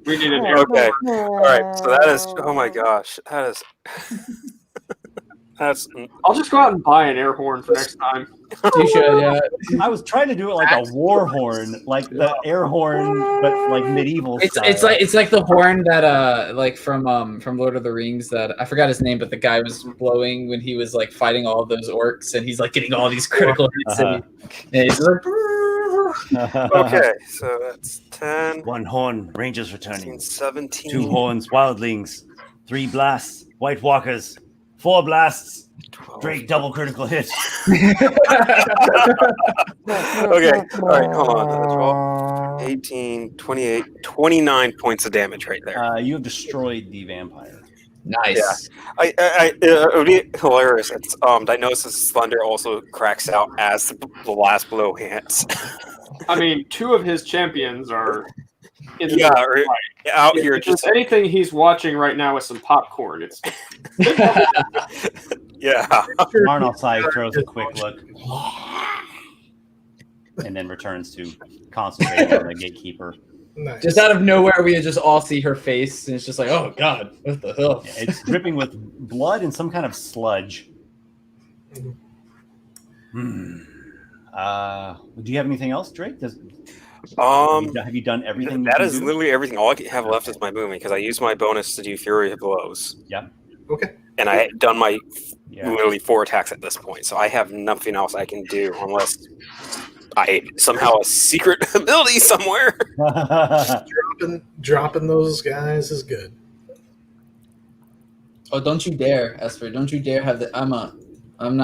We need an air. Okay. All right. So that is. Oh my gosh. That is. That's. I'll just go out and buy an air horn for next time. You should, yeah. I was trying to do it like a war horn, like the air horn, but like medieval style. It's like the horn that like from Lord of the Rings that I forgot his name, but the guy was blowing when he was like fighting all of those orcs and he's like getting all these critical hits and he's like Okay. So that's 10. 1 horn, rangers 16, returning. 17. 2 horns, wildlings. 3 blasts, white walkers. 4 blasts, 12. Drake double critical hit. Okay. All right. Hold on. 12, 18, 28, 29 points of damage right there. You have destroyed the vampire. nice. It would be hilarious. It's Diagnosis Thunder also cracks out as the last blow hits. I mean, 2 of his champions are in the Yeah, or out If here there's just anything he's watching right now with some popcorn. It's yeah. Marnalsai throws a quick look and then returns to concentrating on the gatekeeper. Nice. Just out of nowhere, we just all see her face, and it's just like, oh god, what the hell? Yeah, it's dripping with blood and some kind of sludge. Do you have anything else, Drake? Have you done everything? That is literally everything. All I have left is my movement because I used my bonus to do Fury of Blows. Yeah. Okay. And I had done my Yeah. literally 4 attacks at this point, so I have nothing else I can do unless I somehow a secret ability somewhere. Dropping those guys is good. Oh, don't you dare, Esper! Don't you dare have the. I'm not in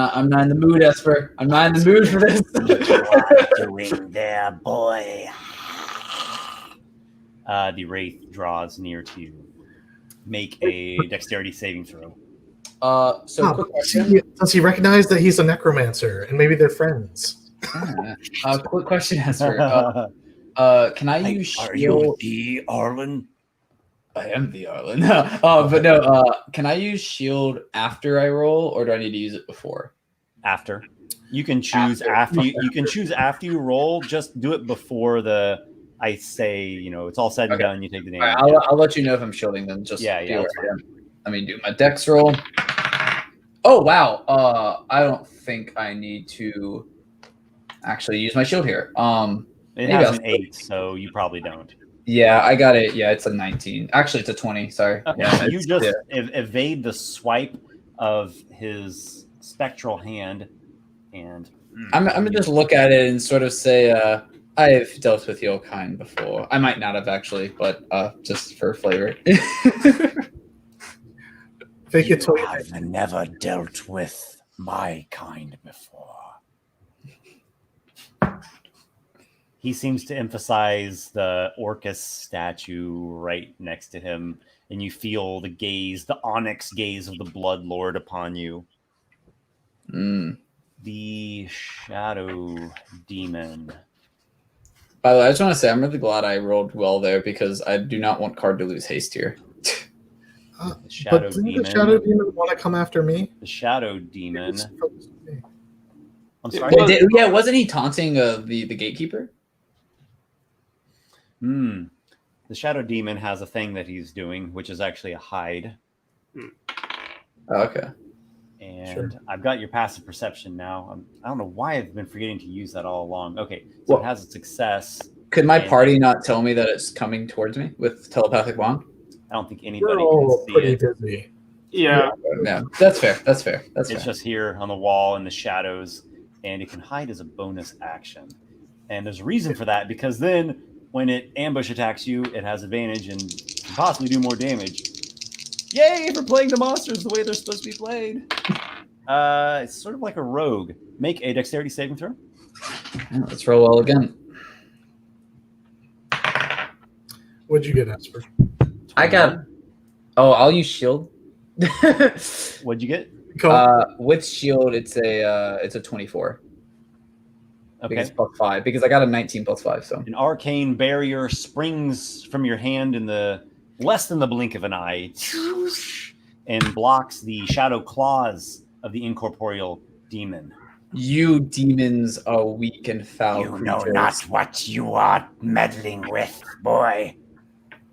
the mood, Esper. I'm not in the mood for this. Doing there, boy. The wraith draws near to you. Make a dexterity saving throw. Quick question. Does he recognize that he's a necromancer and maybe they're friends? Quick question, Esper. Can I use Are you shield? the Arlen? I am the Arlen. But no, can I use shield after I roll, or do I need to use it before? After. You can choose after you can choose after you roll. Just do it before I say, it's all said and done. You take the damage. All right, I'll let you know if I'm shielding then. Just Yeah. Let me do my dex roll. Oh wow. I don't think I need to actually use my shield here. It has an 8, so you probably don't. Yeah, I got it. Yeah, it's a 19. Actually, it's a 20. Sorry. Okay, Yeah, so you just evade the swipe of his spectral hand, and I'm gonna just look at it and sort of say, I've dealt with your kind before. I might not have actually, but just for flavor. Fake it till you have never dealt with my kind before. He seems to emphasize the Orcus statue right next to him, and you feel the onyx gaze of the Blood Lord upon you. The Shadow Demon. By the way, I just want to say I'm really glad I rolled well there because I do not want Card to lose haste here. but didn't the Shadow Demon want to come after me? The Shadow Demon. I'm sorry. Wasn't he taunting the Gatekeeper? The Shadow Demon has a thing that he's doing, which is actually a hide. Oh, okay. And I've got your passive perception now. I don't know why I've been forgetting to use that all along. Okay, so it has a success. Could my party not tell me that it's coming towards me with telepathic wand? I don't think anybody can see pretty it. Busy. Yeah. That's fair. It's just here on the wall in the shadows, and it can hide as a bonus action. And there's a reason for that, because then when it ambush attacks you, it has advantage and can possibly do more damage. Yay for playing the monsters the way they're supposed to be played. It's sort of like a rogue. Make a dexterity saving throw. Let's roll well again. What'd you get, Esper? 21. I got. Oh, I'll use shield. What'd you get? With shield, it's a 24. Okay. Because +5. Because I got a 19 +5. So an arcane barrier springs from your hand in the less than the blink of an eye, and blocks the shadow claws of the incorporeal demon. You demons are weak and foul You creatures. know not what you are meddling with, boy.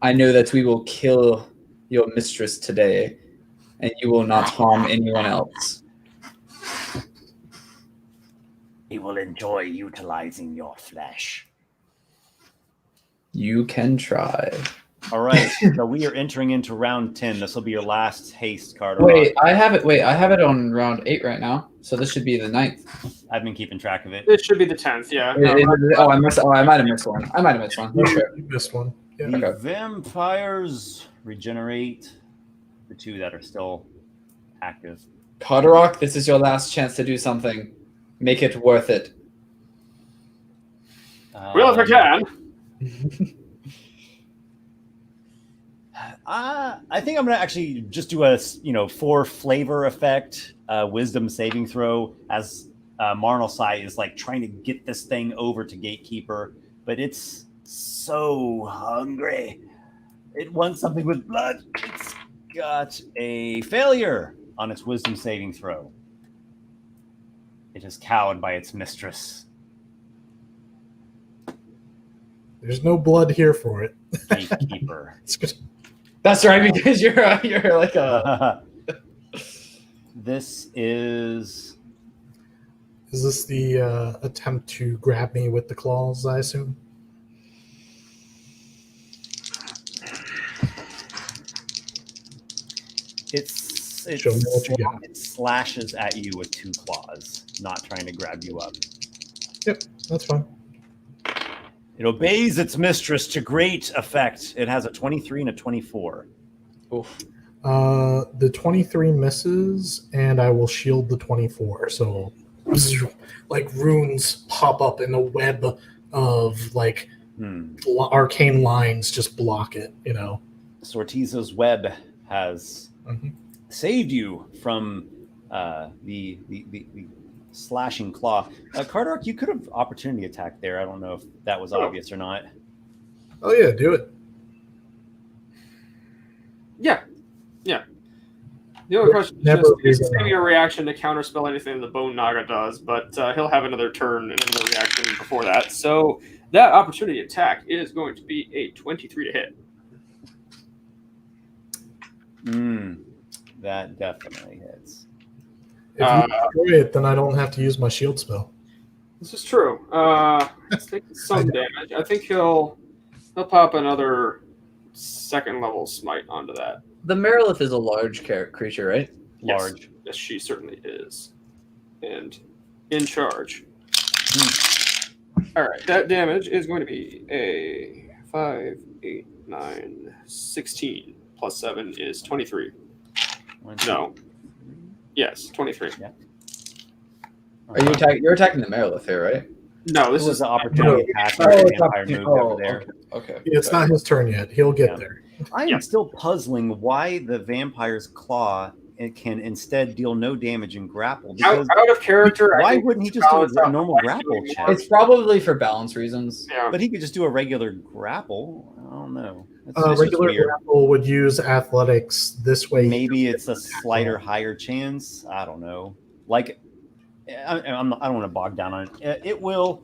I know that we will kill your mistress today, and you will not harm anyone else. He will enjoy utilizing your flesh. You can try. All right, so we are entering into round 10. This will be your last haste card. Wait, I have it on round 8 right now, so this should be the 9th. I've been keeping track of it. It should be the 10th, yeah. I might have missed one. You missed one. Yeah. The vampires regenerate. The 2 that are still active. Carderock, this is your last chance to do something. Make it worth it. Well, if I can. I think I'm gonna actually just do a 4 flavor effect wisdom saving throw as Marnelsai is like trying to get this thing over to Gatekeeper, but it's so hungry. It wants something with blood. It's got a failure on its wisdom saving throw. It is cowed by its mistress. There's no blood here for it. Gatekeeper. That's right, because you're like a. This is. Is this the attempt to grab me with the claws, I assume? It slashes at you with 2 claws, not trying to grab you up. Yep, that's fine. It obeys its mistress to great effect. It has a 23 and a 24. Oof. The 23 misses, and I will shield the 24. So, like runes pop up in a web of like arcane lines just block it. Sortizo's web has saved you from the slashing claw. Carderock, you could have opportunity attack there. I don't know if that was obvious or not. Oh yeah, do it. Yeah. The only question is Never just is reason saving not. a reaction to counterspell anything the Bone Naga does, but he'll have another turn and another reaction before that. So that opportunity attack is going to be a 23 to hit. That definitely hits. If you destroy it, then I don't have to use my shield spell. This is true. Let's take some damage. I think he'll pop another second level smite onto that. The Marilith is a large creature, right? Large. Yes, she certainly is. And in charge. All right, that damage is going to be a 5, 8, 9, 16 plus 7 is 23. No. Yes, 23. Yeah. Are you attacking? You're attacking the Marilith here, right? No, This this was is the opportunity attack. Oh, The it's vampire up- moved oh, over there. Okay. It's not his turn yet. He'll get Yeah. there. I am still puzzling why the vampire's claw can instead deal no damage and grapple. Because out of character. I why think wouldn't he just do balance a out normal by grapple doing check? more. It's probably for balance reasons. Yeah. But he could just do a regular grapple. I don't know. It's just Regular weird. grapple would use athletics. This way, Maybe it's a slighter higher chance. I don't know. Like, I don't want to bog down on it. It will.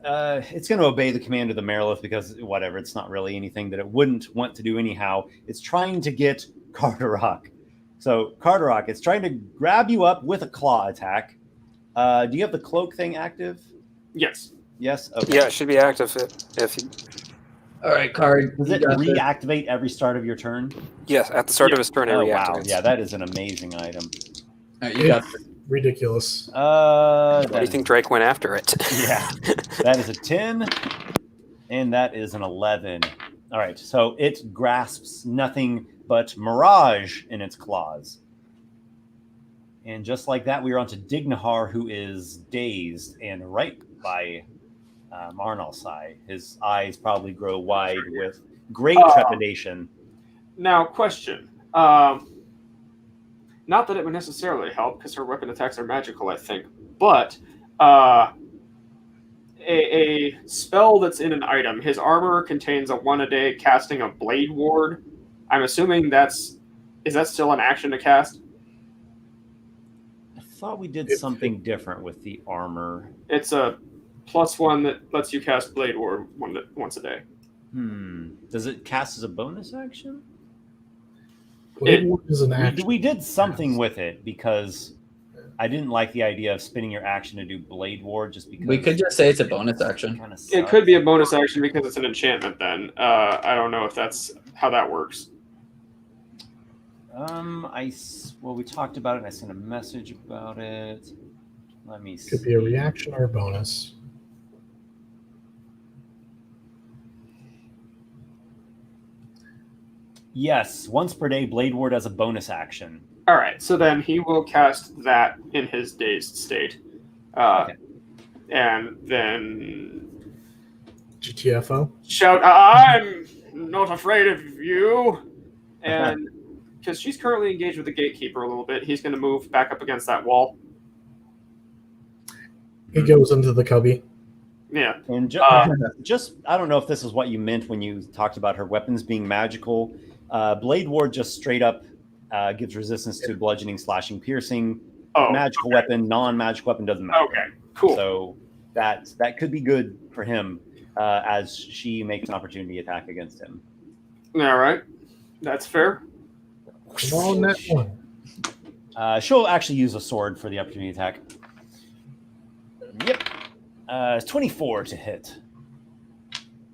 It's going to obey the command of the Marilith because whatever. It's not really anything that it wouldn't want to do anyhow. It's trying to get Carderock. So Carderock, it's trying to grab you up with a claw attack. Do you have the cloak thing active? Yes. Yes. Okay. Yeah, it should be active if you, All right, Card. Does you it got this. reactivate every start of your turn? yes, at the start of his turn it Oh wow, reactivates. yeah, that is an amazing item. All right, you got this. ridiculous. Why do you think Drake went after it? Yeah, that is a 10, and that is an 11. All right, so it grasps nothing but mirage in its claws. And just like that, we are on to Dignahar, who is dazed and right by Marnalsai. His eyes probably grow wide with great trepidation. Now, question. Not that it would necessarily help, because her weapon attacks are magical, I think. But a spell that's in an item, his armor contains a 1 a day casting of Blade Ward. I'm assuming is that still an action to cast? I thought we did something different with the armor. It's a +1 that lets you cast Blade Ward once a day. Does it cast as a bonus action? Blade Ward is an action. We did something with it because I didn't like the idea of spending your action to do Blade Ward just because We could just say it's a bonus action. kinda It could be a sucks. bonus action because it's an enchantment then. I don't know if that's how that works. We talked about it and I sent a message about it. Let me see. Could be a reaction or a bonus. Yes, once per day, Blade Ward as a bonus action. All right, so then he will cast that in his dazed state. Okay. And then GTFO. shout, I'm not afraid of you. And because she's currently engaged with the Gatekeeper a little bit, he's going to move back up against that wall. He goes into the cubby. Yeah. And just, I don't know if this is what you meant when you talked about her weapons being magical. Blade Ward just straight up gives resistance to bludgeoning, slashing, piercing. Oh, Magical okay. weapon, non-magical weapon doesn't matter. Okay, cool. So that could be good for him as she makes an opportunity attack against him. All right. That's fair. Come on, that one. She'll actually use a sword for the opportunity attack. Yep. 24 to hit.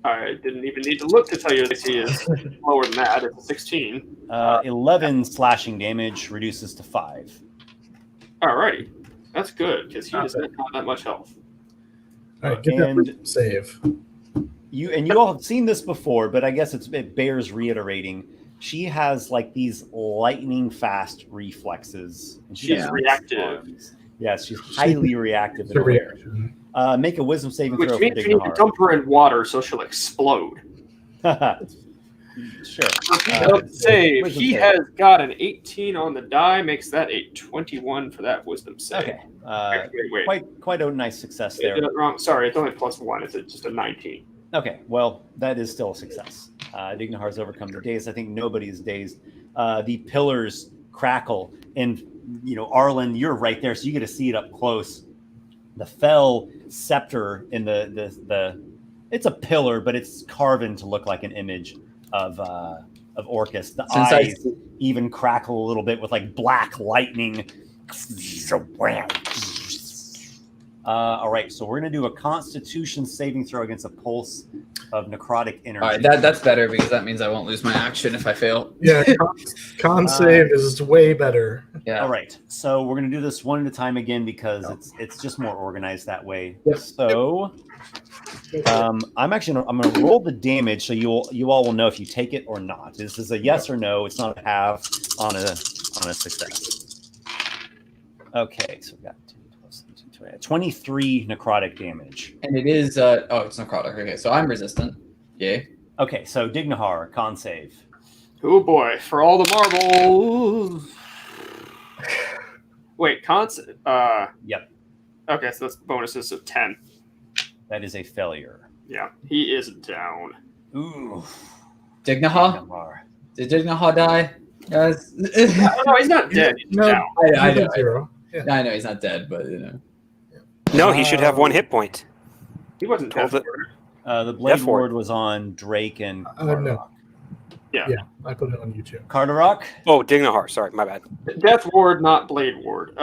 I didn't even need to look to tell you that he is lower than that. It's a 16. 11 slashing damage reduces to 5. Alrighty. That's good, because he doesn't have that much health. All right, get that wisdom save. You all have seen this before, but I guess it bears reiterating. She has like these lightning fast reflexes. And she She's doesn't reactive. respond. Yes, she's highly reactive. It's a reaction. Make a wisdom saving Which throw for means you need to Dignahar. dump her in water so she'll explode. Sure. Let's save. wisdom He save. has got an 18 on the die, makes that a 21 for that wisdom save. Okay. Wait. Quite a nice success I there. did it wrong. Sorry, it's only +1. It's just a 19. Okay, well, that is still a success. Dignahar's overcome the daze. I think nobody is dazed. The pillars crackle, and Arlen, you're right there, so you get to see it up close. The fell scepter in the it's a pillar, but it's carven to look like an image of Orcus. The eyes even crackle a little bit with like black lightning. All right, so we're going to do a Constitution saving throw against a pulse of necrotic energy. All right, that's better because that means I won't lose my action if I fail. Yeah, con save is way better. Yeah. All right, so we're going to do this one at a time again because it's just more organized that way. Yep. So I'm going to roll the damage so you all will know if you take it or not. This is a yes or no. It's not a half on a success. Okay, so we got 23 necrotic damage. And it is it's necrotic. Okay, so I'm resistant. Yay. Okay, so Dignahar, con save. Oh boy, for all the marbles. Wait, Yep, Okay, so that's bonuses of 10. that is a failure. Yeah, he is down. Ooh. Dignaha? Dignahar. Did Dignaha die? Guys? No, he's not dead. He's No. down. I know. 0. I know he's not dead, but No, he should have 1 hit point. He wasn't Told dead. it. The Blade Death Ward. Ward was on Drake and No. Carderock. Yeah. Yeah, I put it on YouTube. Carderock? Oh, Dignahar. Sorry, my bad. Death Ward, not Blade Ward.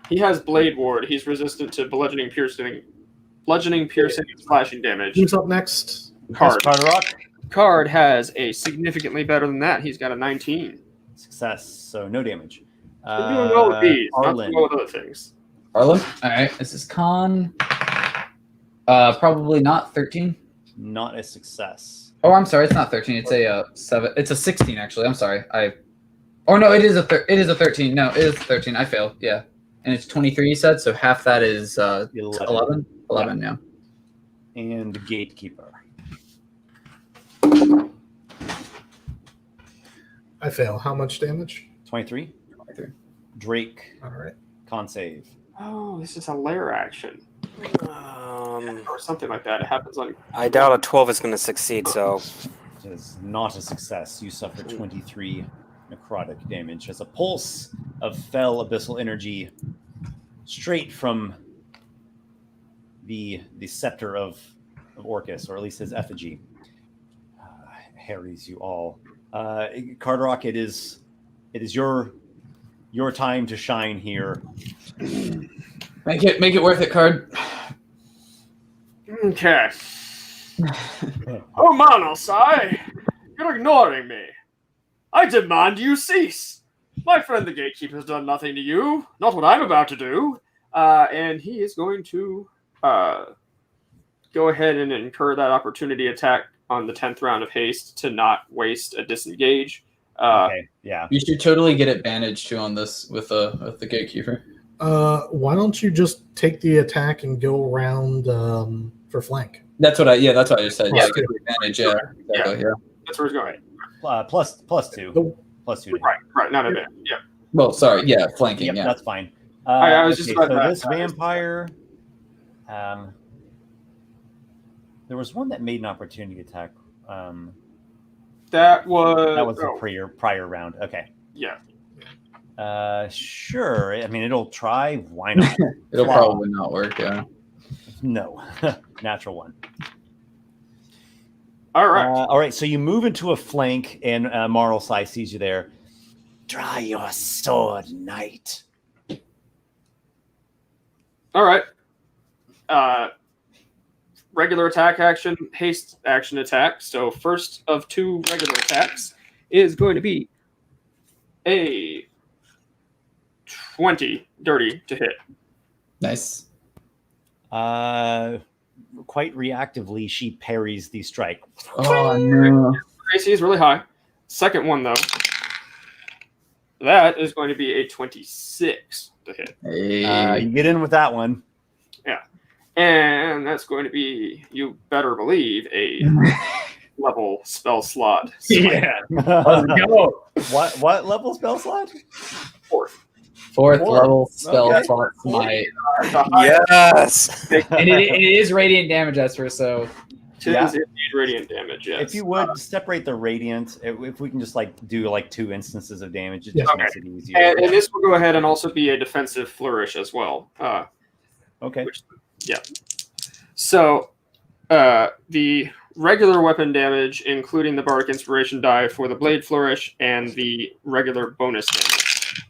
He has Blade Ward. He's resistant to bludgeoning, piercing, and slashing damage. Who's up next? Card. Carderock? Card has a significantly better than that. He's got a 19. Success, so no damage. We're doing well with these, not Arlen. doing well with other things. Arlen? Alright, this is con. Probably not 13. Not a success. Oh, I'm sorry, it's not 13. It's a 7. It's a 16 actually. I'm sorry. No, it is a 13. No, it is 13. I failed. Yeah. And it's 23 you said, so half that is 11. 11, yeah. And Gatekeeper. I fail. How much damage? 23. 23. Drake, All right. con save. Oh, this is a lair action. Or something like that. It happens on. I doubt a 12 is going to succeed, so It is not a success. You suffer 23 necrotic damage as a pulse of fell abyssal energy straight from the scepter of Orcus, or at least his effigy, harries you all. Carderock, it is your time to shine here. Make it worth it, Card. Okay. Oh, Monosai! You're ignoring me. I demand you cease. My friend the Gatekeeper has done nothing to you. Not what I'm about to do. And he is going to go ahead and incur that opportunity attack on the 10th round of haste to not waste a disengage. Okay, yeah. You should totally get advantage too on this with the Gatekeeper. Why don't you just take the attack and go around for flank? That's what I just said. Yeah, Plus get the advantage. Yeah, exactly. Yeah. That's where he's going. Plus two. The- Plus two. Right, not advantage. Yeah. Well, sorry. Yeah, flanking. Yep, yeah. that's fine. I was just okay, about so that. this vampire, there was one that made an opportunity attack. That was A prior round. Okay. Yeah. Sure. I mean, it'll try. Why not? It'll Wow. probably not work. Yeah. No. Natural one. All right. All right. So you move into a flank, and Marlsai sees you there. Draw your sword, knight. All right. Regular attack action, haste action attack. So first of 2 regular attacks is going to be a 20 dirty to hit. Nice. Quite reactively, she parries the strike. Oh no. AC is really high. Second one though, that is going to be a 26 to hit. Hey. You get in with that one. And that's going to be, you better believe, a level spell slot. Yeah. Let's go. What level spell slot? Fourth. Fourth Four. level spell Okay. slot smite. The highest. yes. And it is radiant damage, Esper, so 'Tis indeed radiant damage, yes. If you would separate the radiant, if we can just like do like 2 instances of damage, it Yeah. just Okay. makes it easier. And this will go ahead and also be a defensive flourish as well. Okay. So the regular weapon damage, including the Bardic Inspiration die for the Blade Flourish and the regular bonus damage,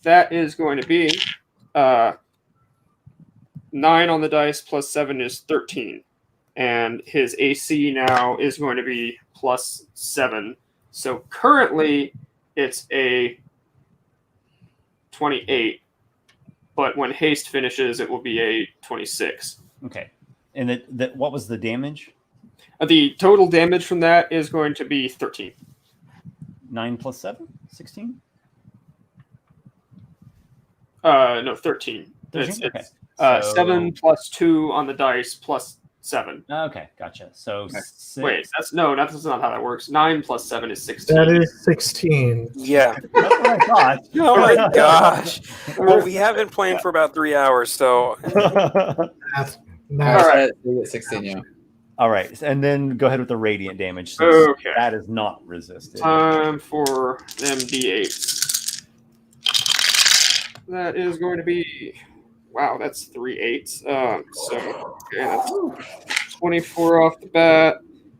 that is going to be 9 on the dice plus 7 is 13. And his AC now is going to be plus 7. So currently it's a 28, but when haste finishes, it will be a 26. Okay. And what was the damage? The total damage from that is going to be 13. 9 plus 7? 16? No, 13. 13? Okay. It's 7 plus 2 on the dice plus 7. Okay, gotcha. So Okay. 6. Wait, that's not how that works. 9 plus 7 is 16. That is 16. Yeah. That's what I thought. Oh my gosh. Well, we have been playing for about 3 hours, so Math. All right. We get 16, yeah. All right, and then go ahead with the radiant damage. Since Okay. that is not resisted. Time for them D8s. That is going to be, wow, that's 3 8s. That's 24 off the bat,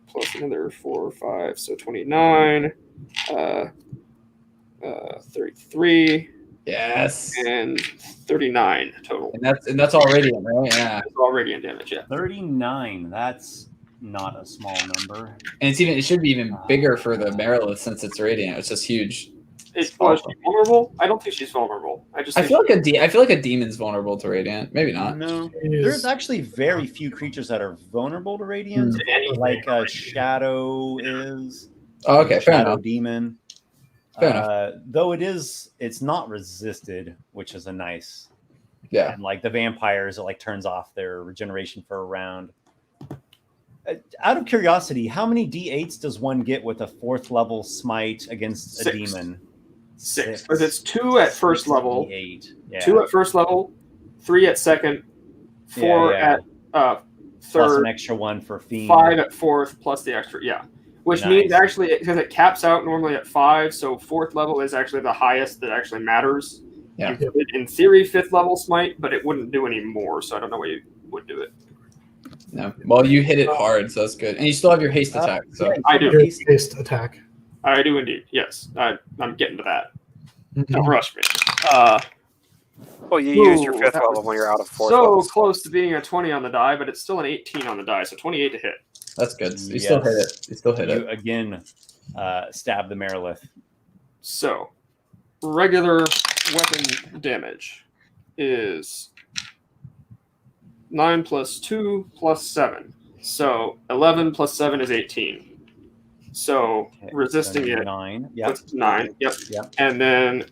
plus another 4 or 5, so 29, 33, Yes. and 39 total. And that's all radiant, right? Yeah. That's all radiant damage, yeah. 39. That's not a small number. And it should be even bigger for the Marilith since it's radiant. It's just huge. Is she vulnerable? I don't think she's vulnerable. I feel like a demon's vulnerable to radiant. Maybe not. No, there's actually very few creatures that are vulnerable to radiant. Like Shadow is. Oh, okay, fair Shadow enough. Demon. Fair enough. Though it's not resisted, which is a nice. Yeah. And like the vampires, it like turns off their regeneration for a round. Out of curiosity, how many D8s does one get with a 4th level smite against 6. a demon? 6. Because it's 2 at first level, 8. Yeah. 2 at first level, 3 at second, 4 at Plus third, an extra 1 for Fiend. 5 at fourth, plus the extra, Which Nice. means actually, because it caps out normally at 5, so 4th level is actually the highest that actually matters. Yeah. You could, in theory, 5th level smite, but it wouldn't do any more, so I don't know why you would do it. No. Well, you hit it hard, so that's good. And you still have your haste attack. So I do. Your haste attack. I do indeed, yes. I'm getting to that. Mm-hmm. Don't rush me. well, you use your 5th that level was when you're out of 4th So level. close to being a 20 on the die, but it's still an 18 on the die, so 28 to hit. that's good. You still hit it. You still hit You it. again stab the Marilith. So, regular weapon damage is 9 plus 2 plus 7. So, 11 plus 7 is 18. So, Okay, resisting it 9. Yeah. puts 9. Yep. Yep. And then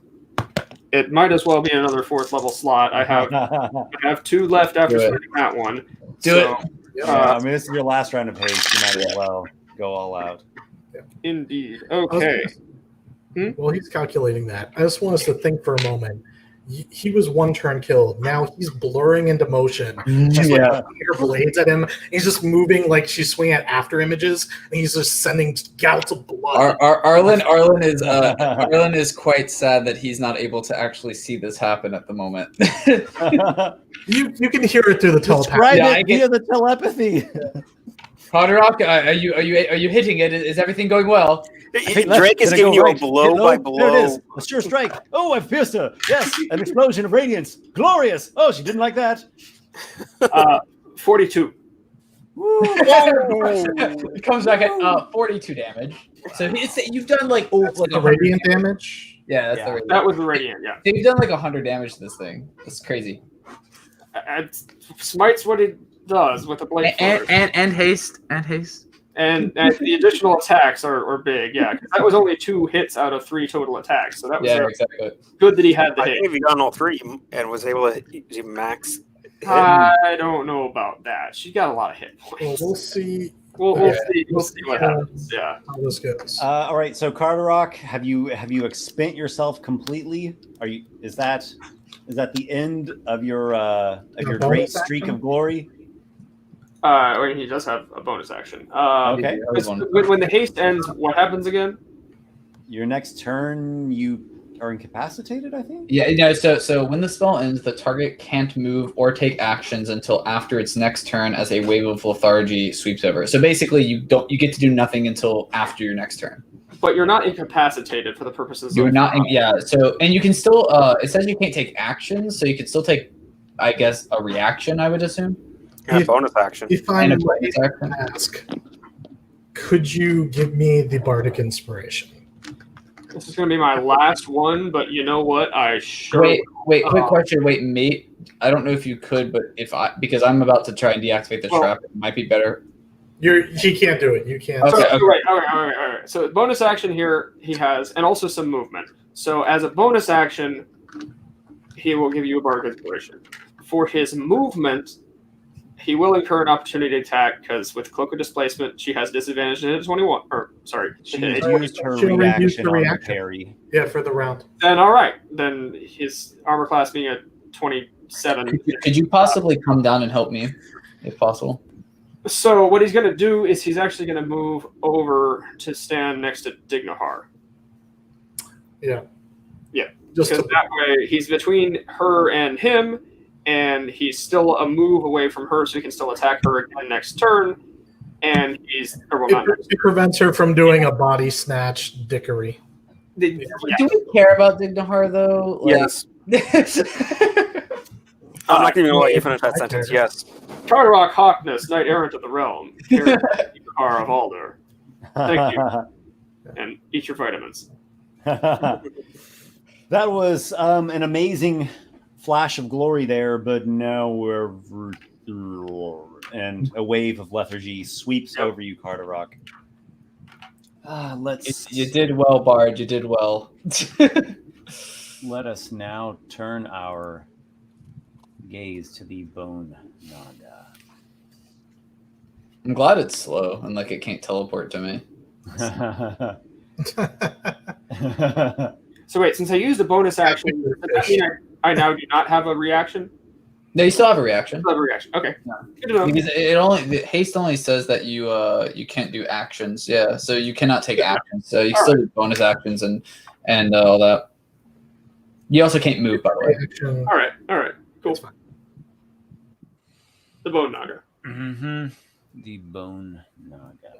it might as well be another 4th level slot. I have 2 left after Do it. starting that one. Do so, it. I mean, this is your last round of haste. You might as well go all out. Indeed. Okay. Well, he's calculating that. I just want us to think for a moment. He was 1 turn killed. Now he's blurring into motion. She's like swinging her blades at him. He's just moving like she's swinging at after images, and he's just sending gouts of blood. Arlen is quite sad that he's not able to actually see this happen at the moment. You can hear it through the telepathy. Describe Yeah, I it get- via the telepathy. Carderock, are you hitting it? Is everything going well? Drake is giving you a blow by blow. There it is. A sure strike. Oh, I've pierced her. Yes, an explosion of radiance. Glorious. Oh, she didn't like that. 42. It comes back at 42 damage. So you've done like The 100 radiant damage. Yeah, that's Yeah. the radiant. That was the radiant, yeah. So you've done like 100 damage to this thing. That's crazy. Smite's what it does with the blade flourish. And haste. And the additional attacks are big, yeah. 'Cause that was only 2 hits out of 3 total attacks, so that was Exactly. good that he had the I hit. think if you got all 3 and was able to max hit, I don't know about that. She got a lot of hit Well, points. we'll see We'll Yeah. see. We'll see what happens. Yeah. how this goes. All right. So Carderock, have you expent yourself completely? Is that the end of your great bonus streak action? of glory? Wait, he does have a bonus action. Okay. When the haste ends, what happens again? Your next turn, you are incapacitated, I think? Yeah, no, so when the spell ends, the target can't move or take actions until after its next turn as a wave of lethargy sweeps over. So basically you get to do nothing until after your next turn. But you're not incapacitated for the purposes You're of... not so and you can still it says you can't take actions, so you can still take, I guess, a reaction, I would assume. And a bonus action. If I And a might bonus action. ask, could you give me the bardic inspiration? This is going to be my last one, but you know what? I sure... Wait, quick question. Wait, mate, I don't know if you could, but because I'm about to try and deactivate the trap, it might be better. He can't do it. You can't. Okay, So, right, all right. So bonus action here he has, and also some movement. So as a bonus action, he will give you a bardic inspiration. For his movement, he will incur an opportunity attack because with Cloak of Displacement, she has disadvantage in 21. She Then used her reaction on the parry. Yeah, for the round. all right. Then his armor class being a 27. Could you possibly come down and help me, if possible? So what he's going to do is he's actually going to move over to stand next to Dignahar. Yeah. Yeah. Just Because that way he's between her and him, and he's still a move away from her, so he can still attack her again next turn. And it prevents her from doing a body snatch dickery. Do we care about Dignahar though? Yes. I'm not going to let you finish that sentence. Yes. Carderock Hawkness, Knight Errant of the Realm, Keeper of Alder. Thank you. And eat your vitamins. That was an amazing flash of glory there, but now we're... And a wave of lethargy sweeps over you, Carderock. You did well, Bard. You did well. Let us now turn our gaze to the Bone Naga. I'm glad it's slow and like it can't teleport to me. So wait, since I used a bonus action, does that mean I now do not have a reaction? No, you still have a reaction. Still have a reaction. Okay. Yeah. Good to know. Because haste only says that you can't do actions. Yeah, so you cannot take actions. So you still do bonus actions and all that. You also can't move, by the way. All right. Cool. The Bone Naga. Mm-hmm. The Bone Naga.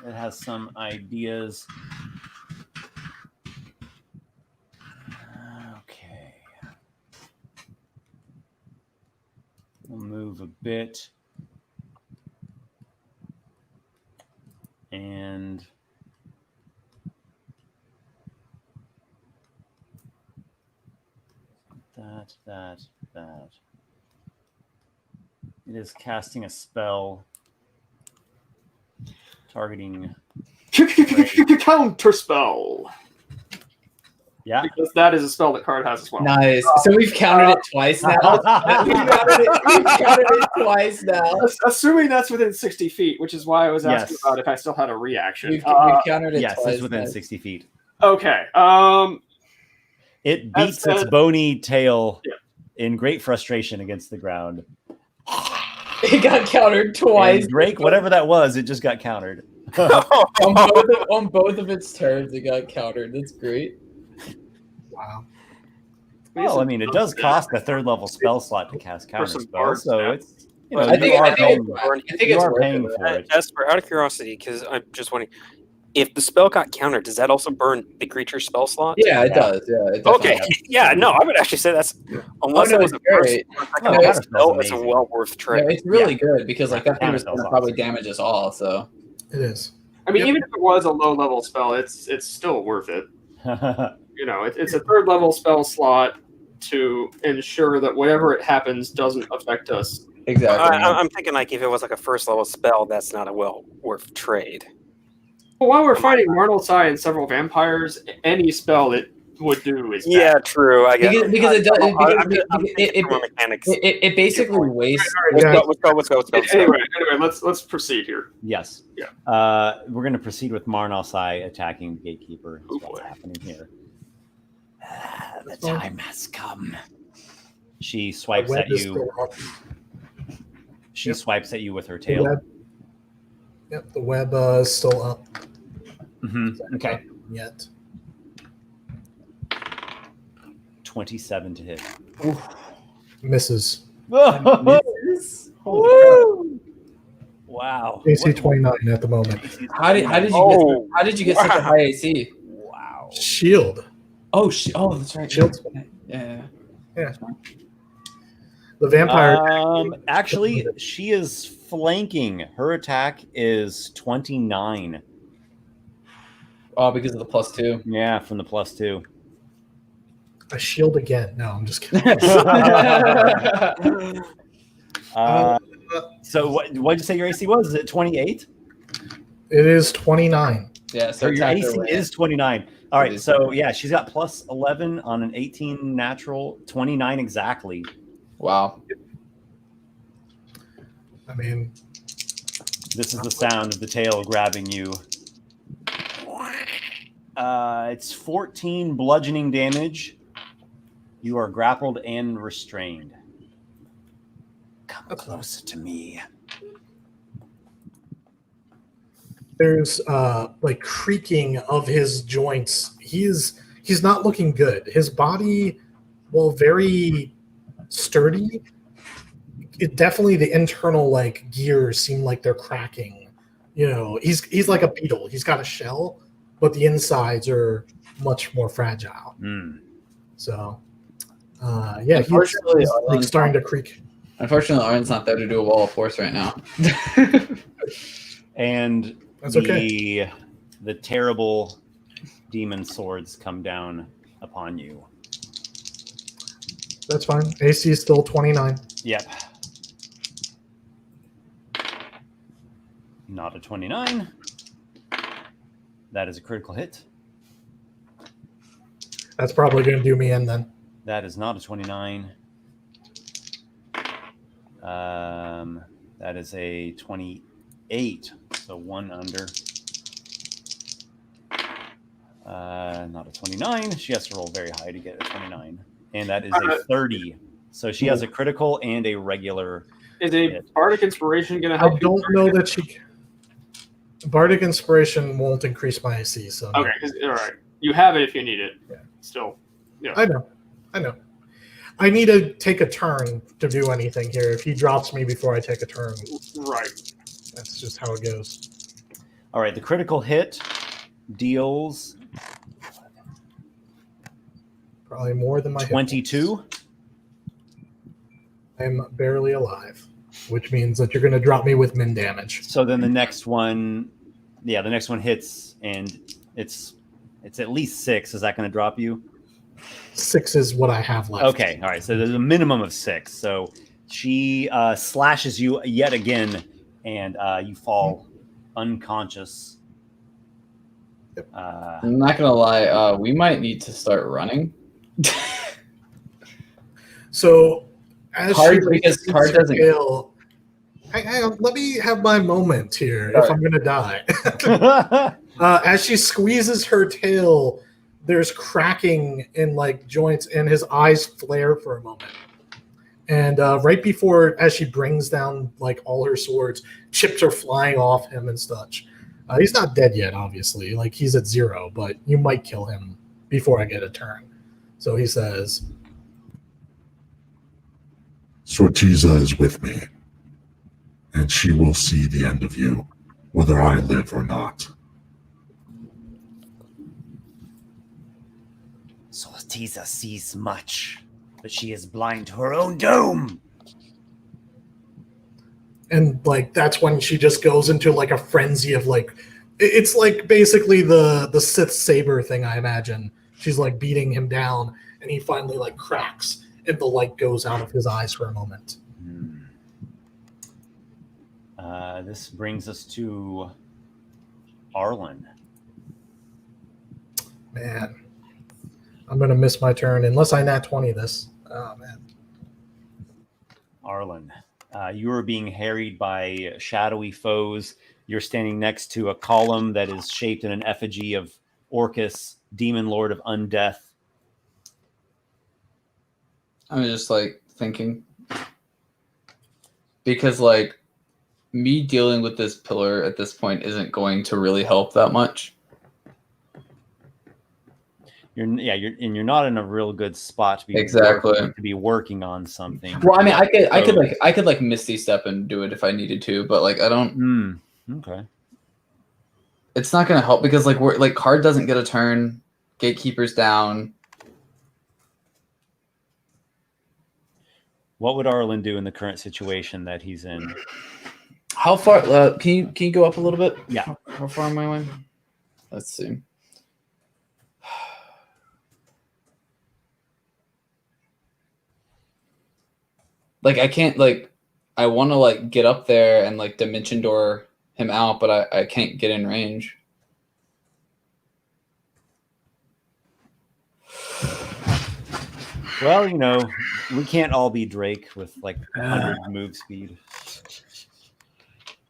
It has some ideas. Okay. We'll move a bit. And that. It is casting a spell targeting Counter spell. Yeah. Because that is a spell that card has as well. Nice. So we've counted it twice now. We've counted it twice now. Assuming that's within 60 feet, which is why I was asking about if I still had a reaction. We've counted it yes, twice. it's within 60 feet. Okay. It beats its bony tail in great frustration against the ground. It got countered twice. And Drake, whatever that was, it just got countered. on both of its turns, it got countered. That's great. Wow. Well, I mean, it does cost a third level spell slot to cast counter spells, so it's I think you are paying for it. Esper, out of curiosity, because I'm just wondering, if the spell got countered, does that also burn the creature spell slot? Yeah, it does. Yeah, it okay. Yeah, no, I would actually say that's unless it was a great. spell, it's well worth trade. Yeah, it's really good because like that thing is going to probably damage us all. So it is. I mean, even if it was a low level spell, it's still worth it. You know, it's a third level spell slot to ensure that whatever it happens doesn't affect us. Exactly. I'm thinking like if it was like a first level spell, that's not a well worth trade. Well, while we're fighting Marnelsai and several vampires, any spell that would do is Yeah, true. I guess Because it does. I'm thinking from a mechanics. It basically wastes. Let's go. Anyway, let's proceed here. Yes. Yeah. We're going to proceed with Marnalsai attacking the Gatekeeper. Is Oh, what's boy. happening here. The time has come. She swipes Web at is you. still up. She Yep. swipes at you with her The tail. web, yep, the web is still up. Okay. Yet. 27 to hit. Misses. Woo! Wow. AC What- 29 at the moment. How did you Oh, get such a high AC? Wow. Shield. Oh, that's right. Shield. Yeah. The vampire. Actually, she is flanking. Her attack is 29. Oh, because of the +2. Yeah, from the +2. A shield again. No, I'm just kidding. So what did you say your AC was? Is it 28? It is 29. Yeah, So your attack AC her with- is 29. All It right, is so yeah, she's got +11 on an 18 natural, 29 exactly. Wow. I mean, This is the sound of the tail grabbing you. It's 14 bludgeoning damage. You are grappled and restrained. Come closer to me. there's like creaking of his joints. He's not looking good. His body, while very sturdy, it definitely the internal like gears seem like they're cracking. You know, he's like a beetle. He's got a shell, but the insides are much more fragile. So, yeah, he's Unfortunately, like starting to creak. Unfortunately, Arlen's not there to do a wall of force right now. And That's okay. The terrible demon swords come down upon you. That's fine. AC is still 29. Yep. Not a 29. That is a critical hit. That's probably going to do me in then. That is not a 29. That is a 28. So one under. Not a 29. She has to roll very high to get a 29. And that is a 30. So she has a critical and a regular. Is a hit. bardic inspiration going to I help? don't know that she. Bardic Inspiration won't increase my AC, so. no. Okay, all right. You have it if you need it. Yeah. Still. Yeah. I know. I need to take a turn to do anything here. If he drops me before I take a turn, Right. that's just how it goes. All right. The critical hit deals Probably more than my hit 22. points. I'm barely alive, which means that you're going to drop me with min damage. So then the next one, the next one hits, and it's at least 6. Is that going to drop you? 6 is what I have left. Okay, all right. So there's a minimum of 6. So she slashes you yet again, and you fall unconscious. I'm not gonna lie. We might need to start running. So, as Card- she because sees card her doesn't- tail- hang on, let me have my moment here if I'm going to die. As she squeezes her tail, there's cracking in like joints, and his eyes flare for a moment. And right before, as she brings down like all her swords, chips are flying off him and such. He's not dead yet, obviously. Like he's at 0, but you might kill him before I get a turn. So he says, Sortiza is with me, and she will see the end of you, whether I live or not. Sortiza sees much, but she is blind to her own doom. and like that's when she just goes into like a frenzy of like, it's like basically the Sith saber thing, I imagine. She's like beating him down, and he finally like cracks, and the light goes out of his eyes for a moment. This brings us to Arlen. Man, I'm gonna miss my turn unless I nat 20 this. Oh man. Arlen, you are being harried by shadowy foes. You're standing next to a column that is shaped in an effigy of Orcus, demon lord of undeath. I'm just like thinking, because like me dealing with this pillar at this point isn't going to really help that much. You're not in a real good spot to be Exactly. to be working on something. Well, I mean, I could like Misty Step and do it if I needed to, but like I don't. Okay. It's not going to help because like we're like card doesn't get a turn, Gatekeeper's down. What would Arlen do in the current situation that he's in? How far? Can you go up a little bit? Yeah. How far am I away? Let's see. Like I can't like I want to like get up there and like dimension door him out, but I can't get in range. Well, we can't all be Drake with like 100 move speed.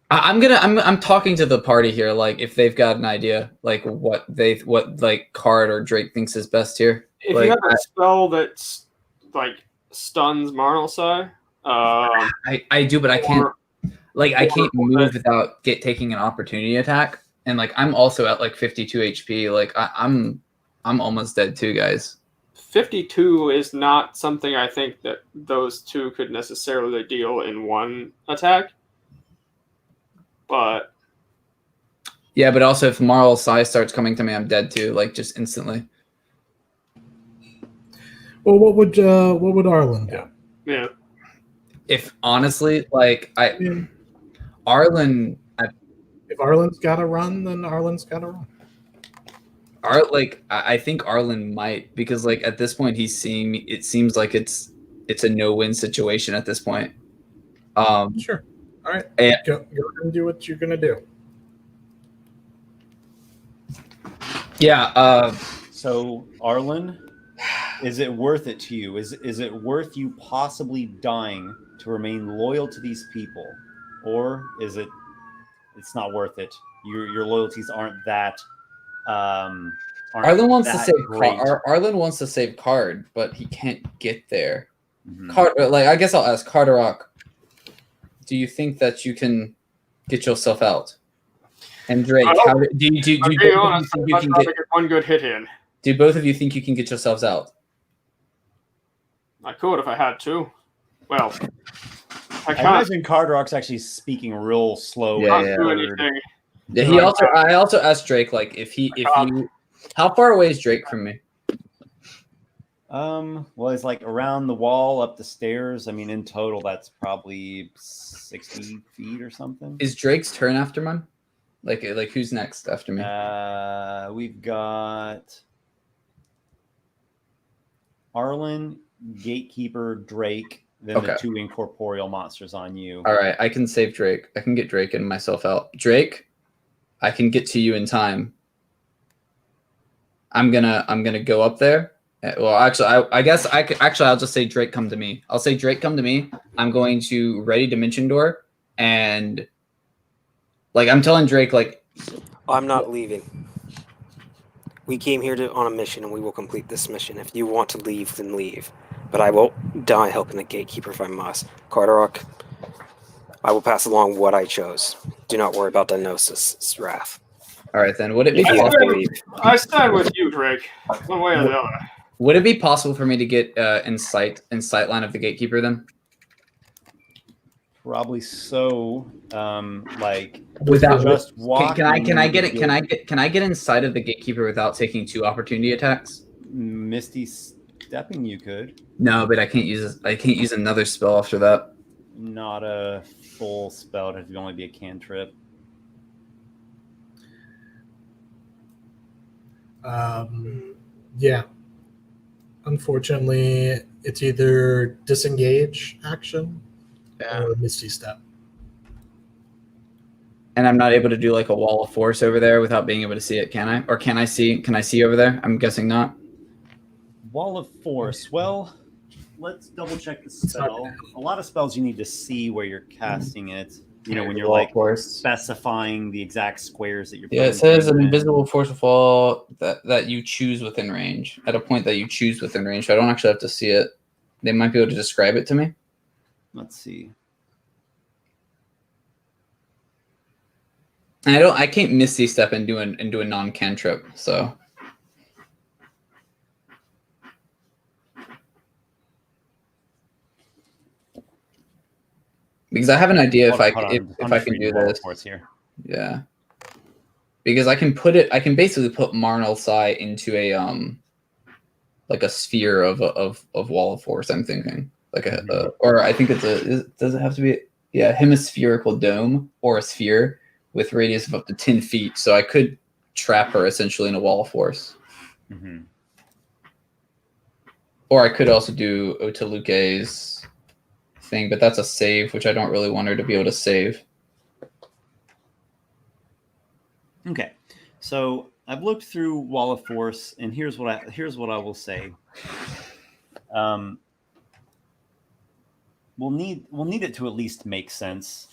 I'm talking to the party here, like if they've got an idea, like what like Card or Drake thinks is best here. If like, you have a spell that's like stuns Marnelsai, I do, but I can't. Like I can't move without taking an opportunity attack, and like I'm also at like 52 HP. Like I'm almost dead too, guys. 52 is not something I think that those two could necessarily deal in one attack. But yeah, but also if Marnelsai starts coming to me, I'm dead too, like just instantly. Well, what would Arlen do? Yeah. If honestly, like Arlen. If Arlen's got to run, then Arlen's got to run. I think Arlen might, because like at this point he's seeing me. It seems like it's a no-win situation at this point. Sure. All right. And, go and do what you're gonna do. yeah. So Arlen, is it worth it to you? Is it worth you possibly dying to remain loyal to these people, or is it? It's not worth it. Your loyalties aren't that. Arlen wants to save Arlen wants to save Card, but he can't get there. Mm-hmm. I guess I'll ask Carderock. Do you think that you can get yourself out? And Drake, do you think you can get one good hit in? Do both of you think you can get yourselves out? I could if I had to. Well, I imagine Carderock's actually speaking real slow. Yeah. Do anything. Yeah, I also asked Drake like if how far away is Drake from me? Well, it's like around the wall, up the stairs. I mean, in total, that's probably 60 feet or something. Is Drake's turn after mine? Like who's next after me? We've got Arlen, Gatekeeper, Drake, then the two incorporeal monsters on you. All right, I can save Drake. I can get Drake and myself out. Drake, I can get to you in time. I'm gonna go up there. Well, actually, I guess I'll just say Drake, come to me. I'll say Drake, come to me. I'm going to ready dimension door, and like I'm telling Drake, like I'm not leaving. We came here on a mission, and we will complete this mission. If you want to leave, then leave. But I will die helping the Gatekeeper if I must. Carderock, I will pass along what I chose. Do not worry about Dionysus' wrath. All right, then. Would it be I stand with you, Drake. One way or the other. Would it be possible for me to get in sight line of the Gatekeeper then? Probably so. Like without just walking. Can I get inside of the Gatekeeper without taking 2 opportunity attacks? Misty stepping, you could. No, but I can't use another spell after that. Not a full spell. It would only be a cantrip. Yeah. Unfortunately, it's either disengage action or Misty Step. And I'm not able to do like a wall of force over there without being able to see it, can I? Or can I see over there? I'm guessing not. Wall of Force. Well, let's double check the spell. A lot of spells you need to see where you're casting it. You know, when you're Wall like force. specifying the exact squares that you're. Yeah, it putting says things an in. invisible force of fall that you choose within range. At a point that you choose within range, so I don't actually have to see it. They might be able to describe it to me. Let's see. And I can't misty step and do a non-cantrip, so. Because I have an idea if I can do this. Here. Yeah. Because I can basically put Marnelsai into a like a sphere of Wall of Force, I'm thinking. Like or I think does it have to be hemispherical dome or a sphere with radius of up to 10 feet. So I could trap her essentially in a Wall of Force. Mm-hmm. Or I could also do Otaluke's thing, but that's a save, which I don't really want her to be able to save. Okay, so I've looked through Wall of Force, and here's what I will say. We'll need it to at least make sense.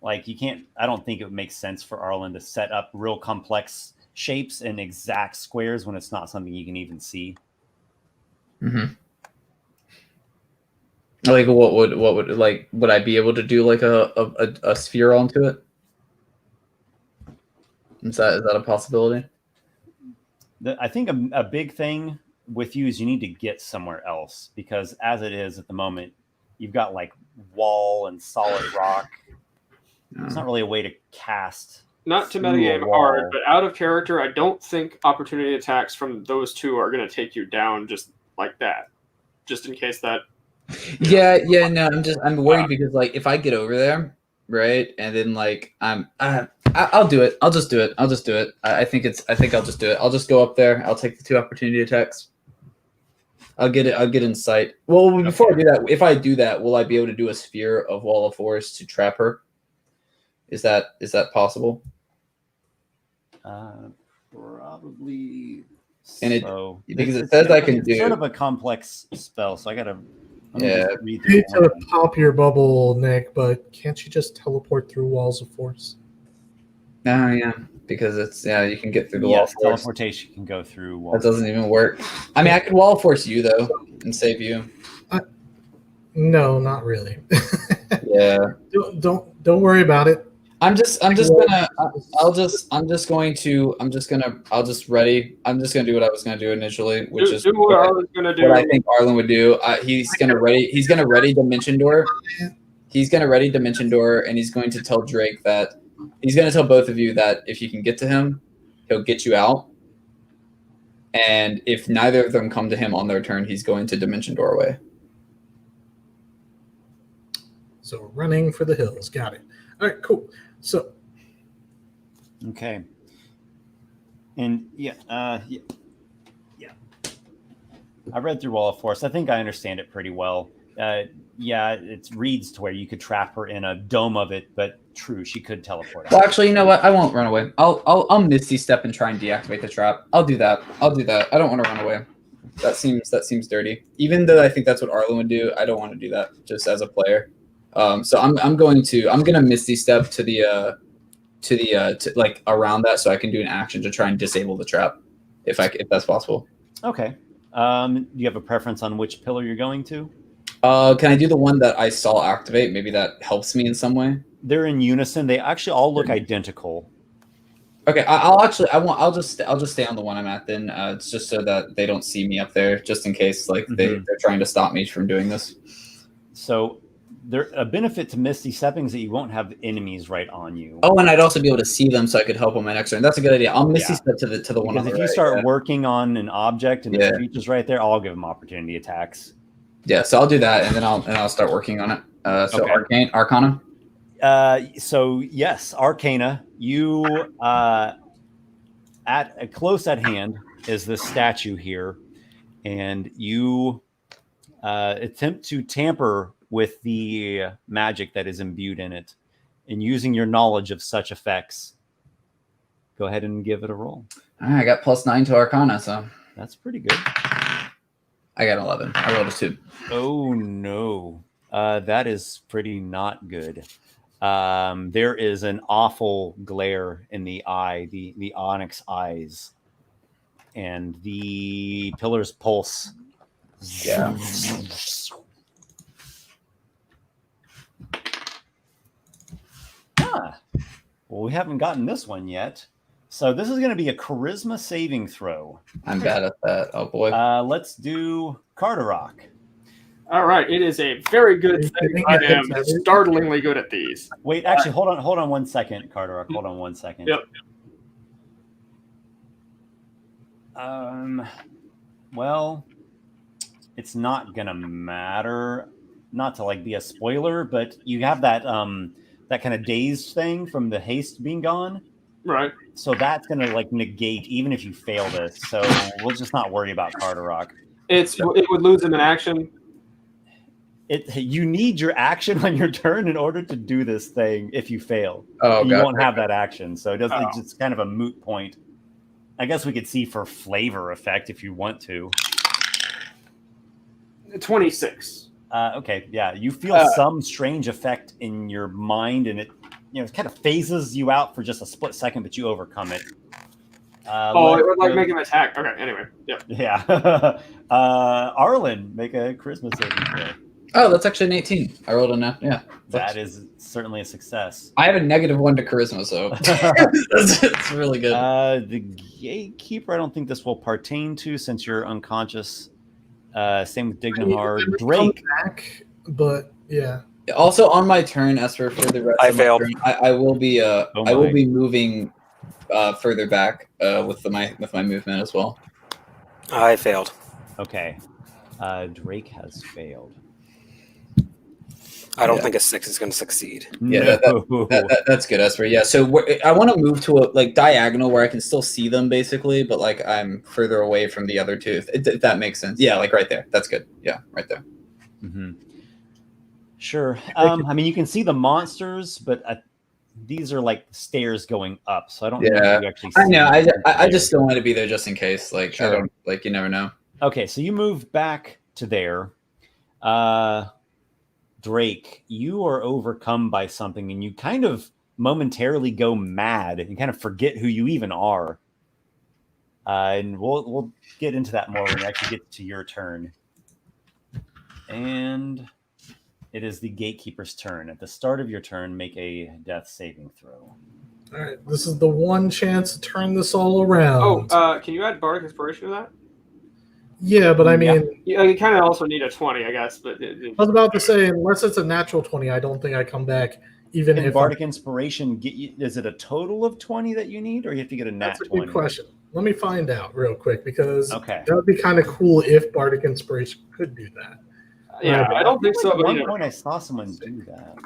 Like I don't think it would make sense for Arlen to set up real complex shapes and exact squares when it's not something you can even see. Mm-hmm. Like would I be able to do like a sphere onto it? Is that a possibility? I think a big thing with you is you need to get somewhere else, because as it is at the moment, you've got like wall and solid rock. It's not really a way to cast. Not to metagame hard, but out of character, I don't think opportunity attacks from those two are going to take you down just like that. Just in case that. No, I'm worried because like if I get over there, right, and then like I'll do it. I'll just do it. I think I'll just do it. I'll just go up there. I'll take the 2 opportunity attacks. I'll get insight. Well, before I do that, if I do that, will I be able to do a sphere of Wall of Force to trap her? Is that possible? Probably. And so. Because it says I can do sort of a complex spell, so I gotta. Read through to pop your bubble, Nick, but can't you just teleport through walls of force? Oh yeah, because it's you can get through the wall of force. Teleportation can go through walls. That doesn't even work. I mean, I could wall of force you though and save you. No, not really. Yeah. Don't worry about it. I'm just gonna do what I was gonna do initially, which is what Arlen's gonna do. What I think Arlen would do. He's gonna ready Dimension Door. He's gonna ready Dimension Door, and he's going to tell Drake that he's gonna tell both of you that if you can get to him, he'll get you out. And if neither of them come to him on their turn, he's going to Dimension Door away. So running for the hills. Got it. All right, cool. So, okay, and I read through Wall of Force. I think I understand it pretty well. It reads to where you could trap her in a dome of it, but true, she could teleport out. Well, actually, you know what? I won't run away. I'll Misty Step and try and deactivate the trap. I'll do that. I don't want to run away. That seems dirty. Even though I think that's what Arlen would do, I don't want to do that just as a player. So I'm gonna Misty Step to like around that, so I can do an action to try and disable the trap, if that's possible. Okay. Do you have a preference on which pillar you're going to? Can I do the one that I saw activate? Maybe that helps me in some way. They're in unison. They actually all look identical. Okay, I'll just stay on the one I'm at then. It's just so that they don't see me up there, just in case like they're trying to stop me from doing this. So. A benefit to Misty Stepping is that you won't have enemies right on you. Oh, and I'd also be able to see them, so I could help on my next turn. That's a good idea. I'll Misty Step to the one on the right. Because if you start working on an object and the creature's right there, I'll give them opportunity attacks. Yeah, so I'll do that, and then I'll start working on it. So okay. Arcana. So yes, Arcana. You close at hand is this statue here, and you attempt to tamper with the magic that is imbued in it, and using your knowledge of such effects, go ahead and give it a roll. All right, I got +9 to Arcana, so that's pretty good. I got 11. I rolled a 2. Oh no, that is pretty not good. There is an awful glare in the eye, the onyx eyes, and the pillars pulse. Yeah. Well, we haven't gotten this one yet. So this is going to be a charisma saving throw. I'm bad at that. Oh boy. Let's do Carderock. All right, it is a very good thing. I am startlingly good at these. Wait, actually, hold on 1 second, Carderock. Hold on 1 second. Yep. Well, it's not gonna matter. Not to like be a spoiler, but you have that that kind of dazed thing from the haste being gone. Right. So that's gonna like negate even if you fail this. So we'll just not worry about Carderock. It would lose him in action. You need your action on your turn in order to do this thing. If you fail, Oh, you God. won't have that action. So it doesn't. It's just kind of a moot point. I guess we could see for flavor effect if you want to. 26. Okay, yeah, you feel some strange effect in your mind, and it kind of phases you out for just a split second, but you overcome it. It would like make him attack. Okay, anyway, yep. Yeah. Arlen, make a charisma saving throw. Oh, that's actually an 18. I rolled a net. Yeah. That is certainly a success. I have a -1 to charisma, so it's really good. The Gatekeeper, I don't think this will pertain to since you're unconscious. Same with Dignamar. Drake. Back, but yeah. Also, on my turn, Esper, for the rest of my failed. turn, I will be I will be moving further back with my movement as well. I failed. Okay. Drake has failed. I don't think a 6 is going to succeed. Yeah, No. that's good, Esper. Yeah, so I want to move to a diagonal where I can still see them, basically, but I'm further away from the other two. If that makes sense. Yeah, right there. That's good. Yeah, right there. Mm-hmm. Sure. I mean, you can see the monsters, but these are like stairs going up, so I don't know if you actually see I know. them. I just don't want to be there just in case. Sure. I don't you never know. Okay, so you move back to there. Drake, you are overcome by something, and you kind of momentarily go mad and kind of forget who you even are. And we'll get into that more when we actually get to your turn. And it is the Gatekeeper's turn. At the start of your turn, make a death saving throw. All right, this is the one chance to turn this all around. Can you add Bardic Inspiration to that? Yeah, but I mean, Yeah, you kind of also need a 20, I guess. But I was about to say, unless it's a natural 20, I don't think I come back. Even Can if Bardic Inspiration get you? Is it a total of 20 that you need, or you have to get a nat that's a 20? good question. Let me find out real quick because Okay. that would be kind of cool if Bardic Inspiration could do that. yeah, I don't think so. At But one point, I saw someone do that.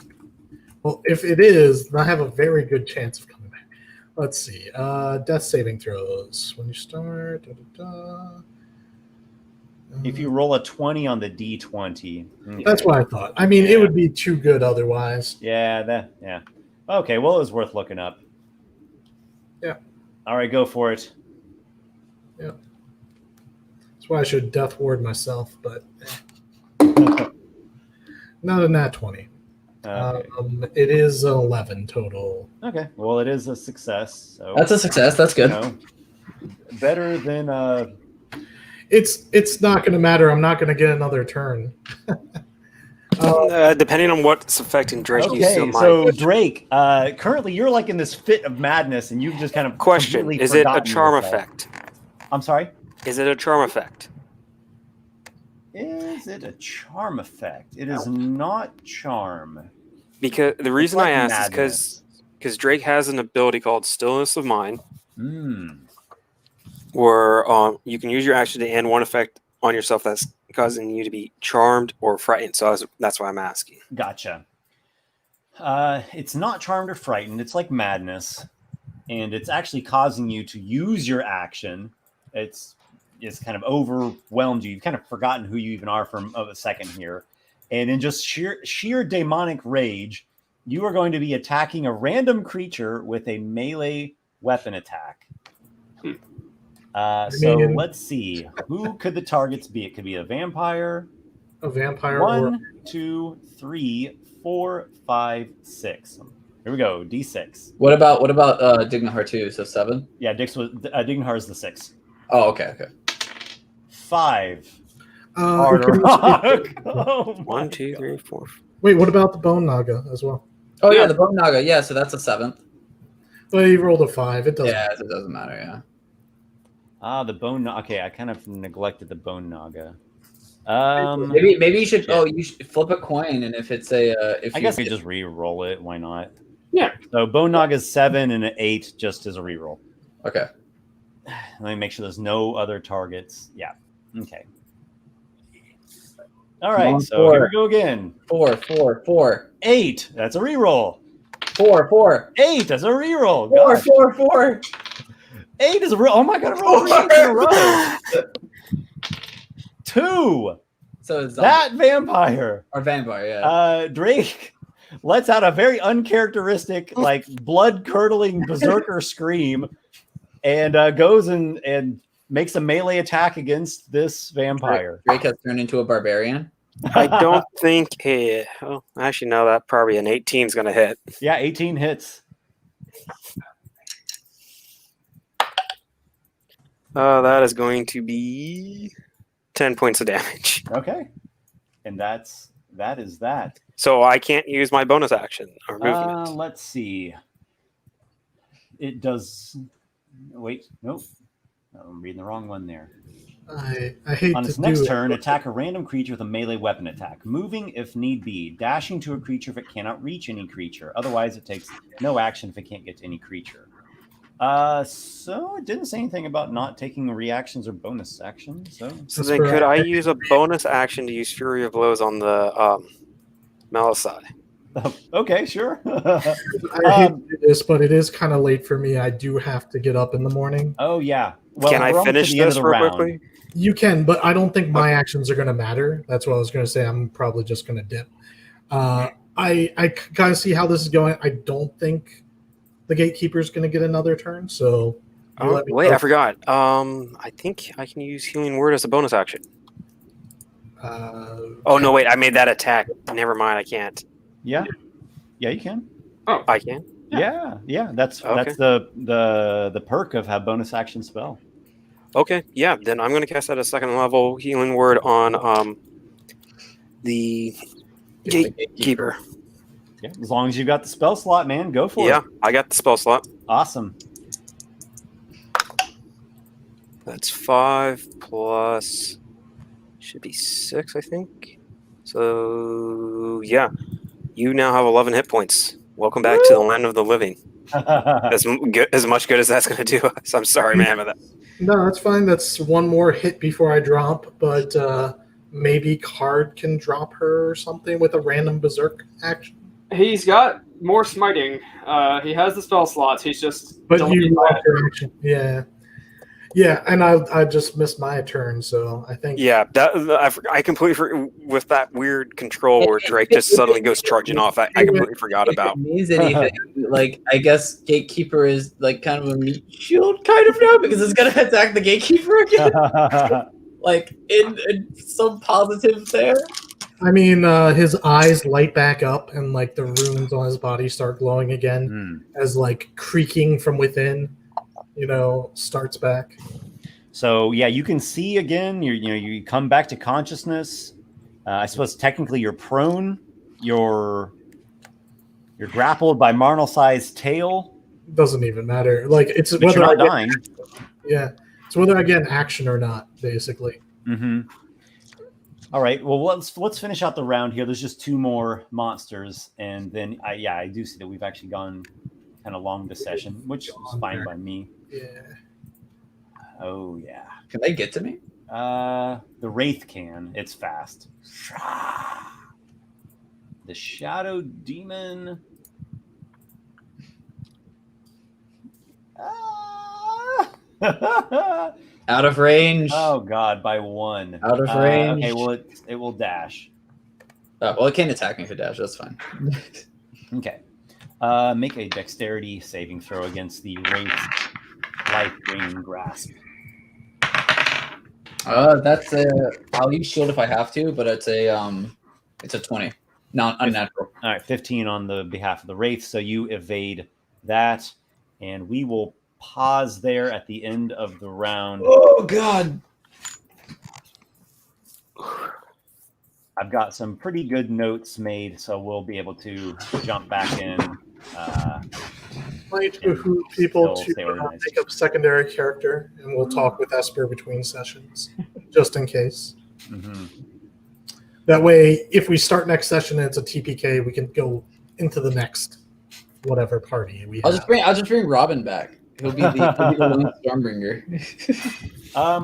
Well, if it is, then I have a very good chance of coming back. Let's see. Death saving throws. When you start. If you roll a 20 on the D20. Okay. That's what I thought. I mean, it would be too good otherwise. Yeah. Okay, well, it was worth looking up. Yeah. All right, go for it. Yeah. That's why I should death ward myself, but not a nat 20. Okay. It is an 11 total. Okay, well, it is a success. So That's a success. That's good. Better than It's not going to matter. I'm not going to get another turn. Depending on what's affecting Drake, you still Okay, might. so Drake, currently you're like in this fit of madness, and you've just kind of Question: completely is it a forgotten charm yourself. effect? I'm sorry. Is it a charm effect? Is it a charm effect? It is not charm. Because the reason like I asked madness. is because Drake has an ability called Stillness of Mind, where you can use your action to end one effect on yourself that's causing you to be charmed or frightened. So that's why I'm asking. Gotcha. It's not charmed or frightened. It's like madness, and it's actually causing you to use your action. It's kind of overwhelmed you. You've kind of forgotten who you even are for a second here, and in just sheer demonic rage, you are going to be attacking a random creature with a melee weapon attack. So mean- let's see. Who could the targets be? It could be a vampire. A vampire or 1, 2, 3, 4, 5, 6. Here we go. D6. What about Dignahar 2? So 7? Yeah, Dignahar is the 6. Oh, okay. 5. it Harder could- rock. Oh, my 1, 2, God. 3, 4. Wait, what about the Bone Naga as well? Oh yeah, the Bone Naga. Yeah, so that's a 7th. Well, you rolled a 5. It doesn't. Yeah, it doesn't matter. Yeah. The bone. Okay, I kind of neglected the bone naga. Maybe you should. yeah. Oh, you should flip a coin, and if it's a if I you guess we just re-roll it. Why not? Yeah. So bone naga is 7 and an 8 just as a re-roll. Okay. Let me make sure there's no other targets. Yeah. Okay. All right. on, So 4. here we go again. 4. 8. That's a re-roll. 4. 8. That's a re-roll. 4. Gosh. 4. 8 is a re-roll. Oh my God! I rolled 3 in a row. 2. So it's That vampire. or vampire. Yeah. Drake lets out a very uncharacteristic, like blood-curdling berserker scream, and goes and makes a melee attack against this vampire. Drake has turned into a barbarian. I don't think. Oh, actually, no. That probably an 18 is going to hit. Yeah, 18 hits. That is going to be 10 points of damage. Okay, and that is that. So I can't use my bonus action or movement. Let's see. It does. Wait, nope. I'm reading the wrong one there. I hate On to its do next it, turn, but- attack a random creature with a melee weapon attack, moving if need be, dashing to a creature if it cannot reach any creature. Otherwise, it takes no action if it can't get to any creature. So it didn't say anything about not taking reactions or bonus actions. So So then could I use a bonus action to use Fury of Blows on the Malicide? okay, sure. I hate to do this, but it is kind of late for me. I do have to get up in the morning. Oh yeah. Well, Can I we're almost finish to the end this of the real round. quickly? You can, but I don't think my actions are going to matter. That's what I was going to say. I'm probably just going to dip. I kind of see how this is going. I don't think the Gatekeeper is going to get another turn. So you Oh, let me wait, know. I forgot. I think I can use Healing Word as a bonus action. Oh no, wait! I made that attack. Never mind. I can't. Yeah. Yeah, you can. I can. Yeah. That's Okay. the perk of have bonus action spell. Okay. Yeah. Then I'm going to cast that as 2nd level Healing Word on the Gatekeeper. Yeah, as long as you got the spell slot, man, go for Yeah, it. I got the spell slot. Awesome. That's 5 plus should be 6, I think. So yeah, you now have 11 hit points. Welcome back to the land of the living. As much good as that's going to do us. I'm sorry, man, but that. No, that's fine. That's one more hit before I drop, but maybe Card can drop her or something with a random berserk action. He's got more smiting. He has the spell slots. He's just. But you deleting lost your action. Yeah, and I just missed my turn, so I think Yeah, I completely forgot with that weird control where Drake just suddenly goes charging off. I completely forgot If about. it means anything, like I guess Gatekeeper is like kind of a meat shield kind of now because it's gonna attack the Gatekeeper again. Like in some positive there. I mean, his eyes light back up, and like the runes on his body start glowing again as like creaking from within, starts back. So yeah, you can see again. You come back to consciousness. I suppose technically you're prone. You're grappled by Marnelsai's tail. Doesn't even matter. Like it's But whether you're I not dying. it's whether I get an action or not, basically. Mm-hmm. All right. Well, let's finish out the round here. There's just 2 more monsters, and then I do see that we've actually gone kind of long this session, which is fine by me. Yeah. Oh yeah. Can they get to me? The Wraith can. It's fast. The Shadow Demon. Out of range. Oh God, by 1. Out of range. Okay, well it will dash. Well, it can't attack me for dash. That's fine. Okay. Make a dexterity saving throw against the Wraith's life draining grasp. That's a. I'll use shield if I have to, but it's a 20, not unnatural. All right, 15 on the behalf of the Wraith. So you evade that, and we will pause there at the end of the round. Oh God! I've got some pretty good notes made, so we'll be able to jump back in. Might behoove people still to stay organized. make up secondary character, and we'll talk with Esper between sessions, just in case. Mm-hmm. That way, if we start next session and it's a TPK, we can go into the next whatever party we have. I'll just bring Robin back. He'll be the Stormbringer.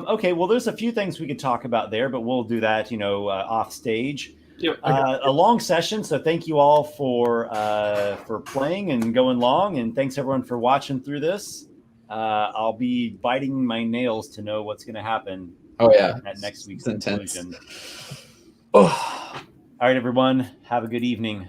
Okay, well, there's a few things we could talk about there, but we'll do that, off stage. Yep. A long session, so thank you all for playing and going long, and thanks everyone for watching through this. I'll be biting my nails to know what's going to happen. Oh yeah, at next week's it's intense. conclusion. Oh. All right, everyone, have a good evening.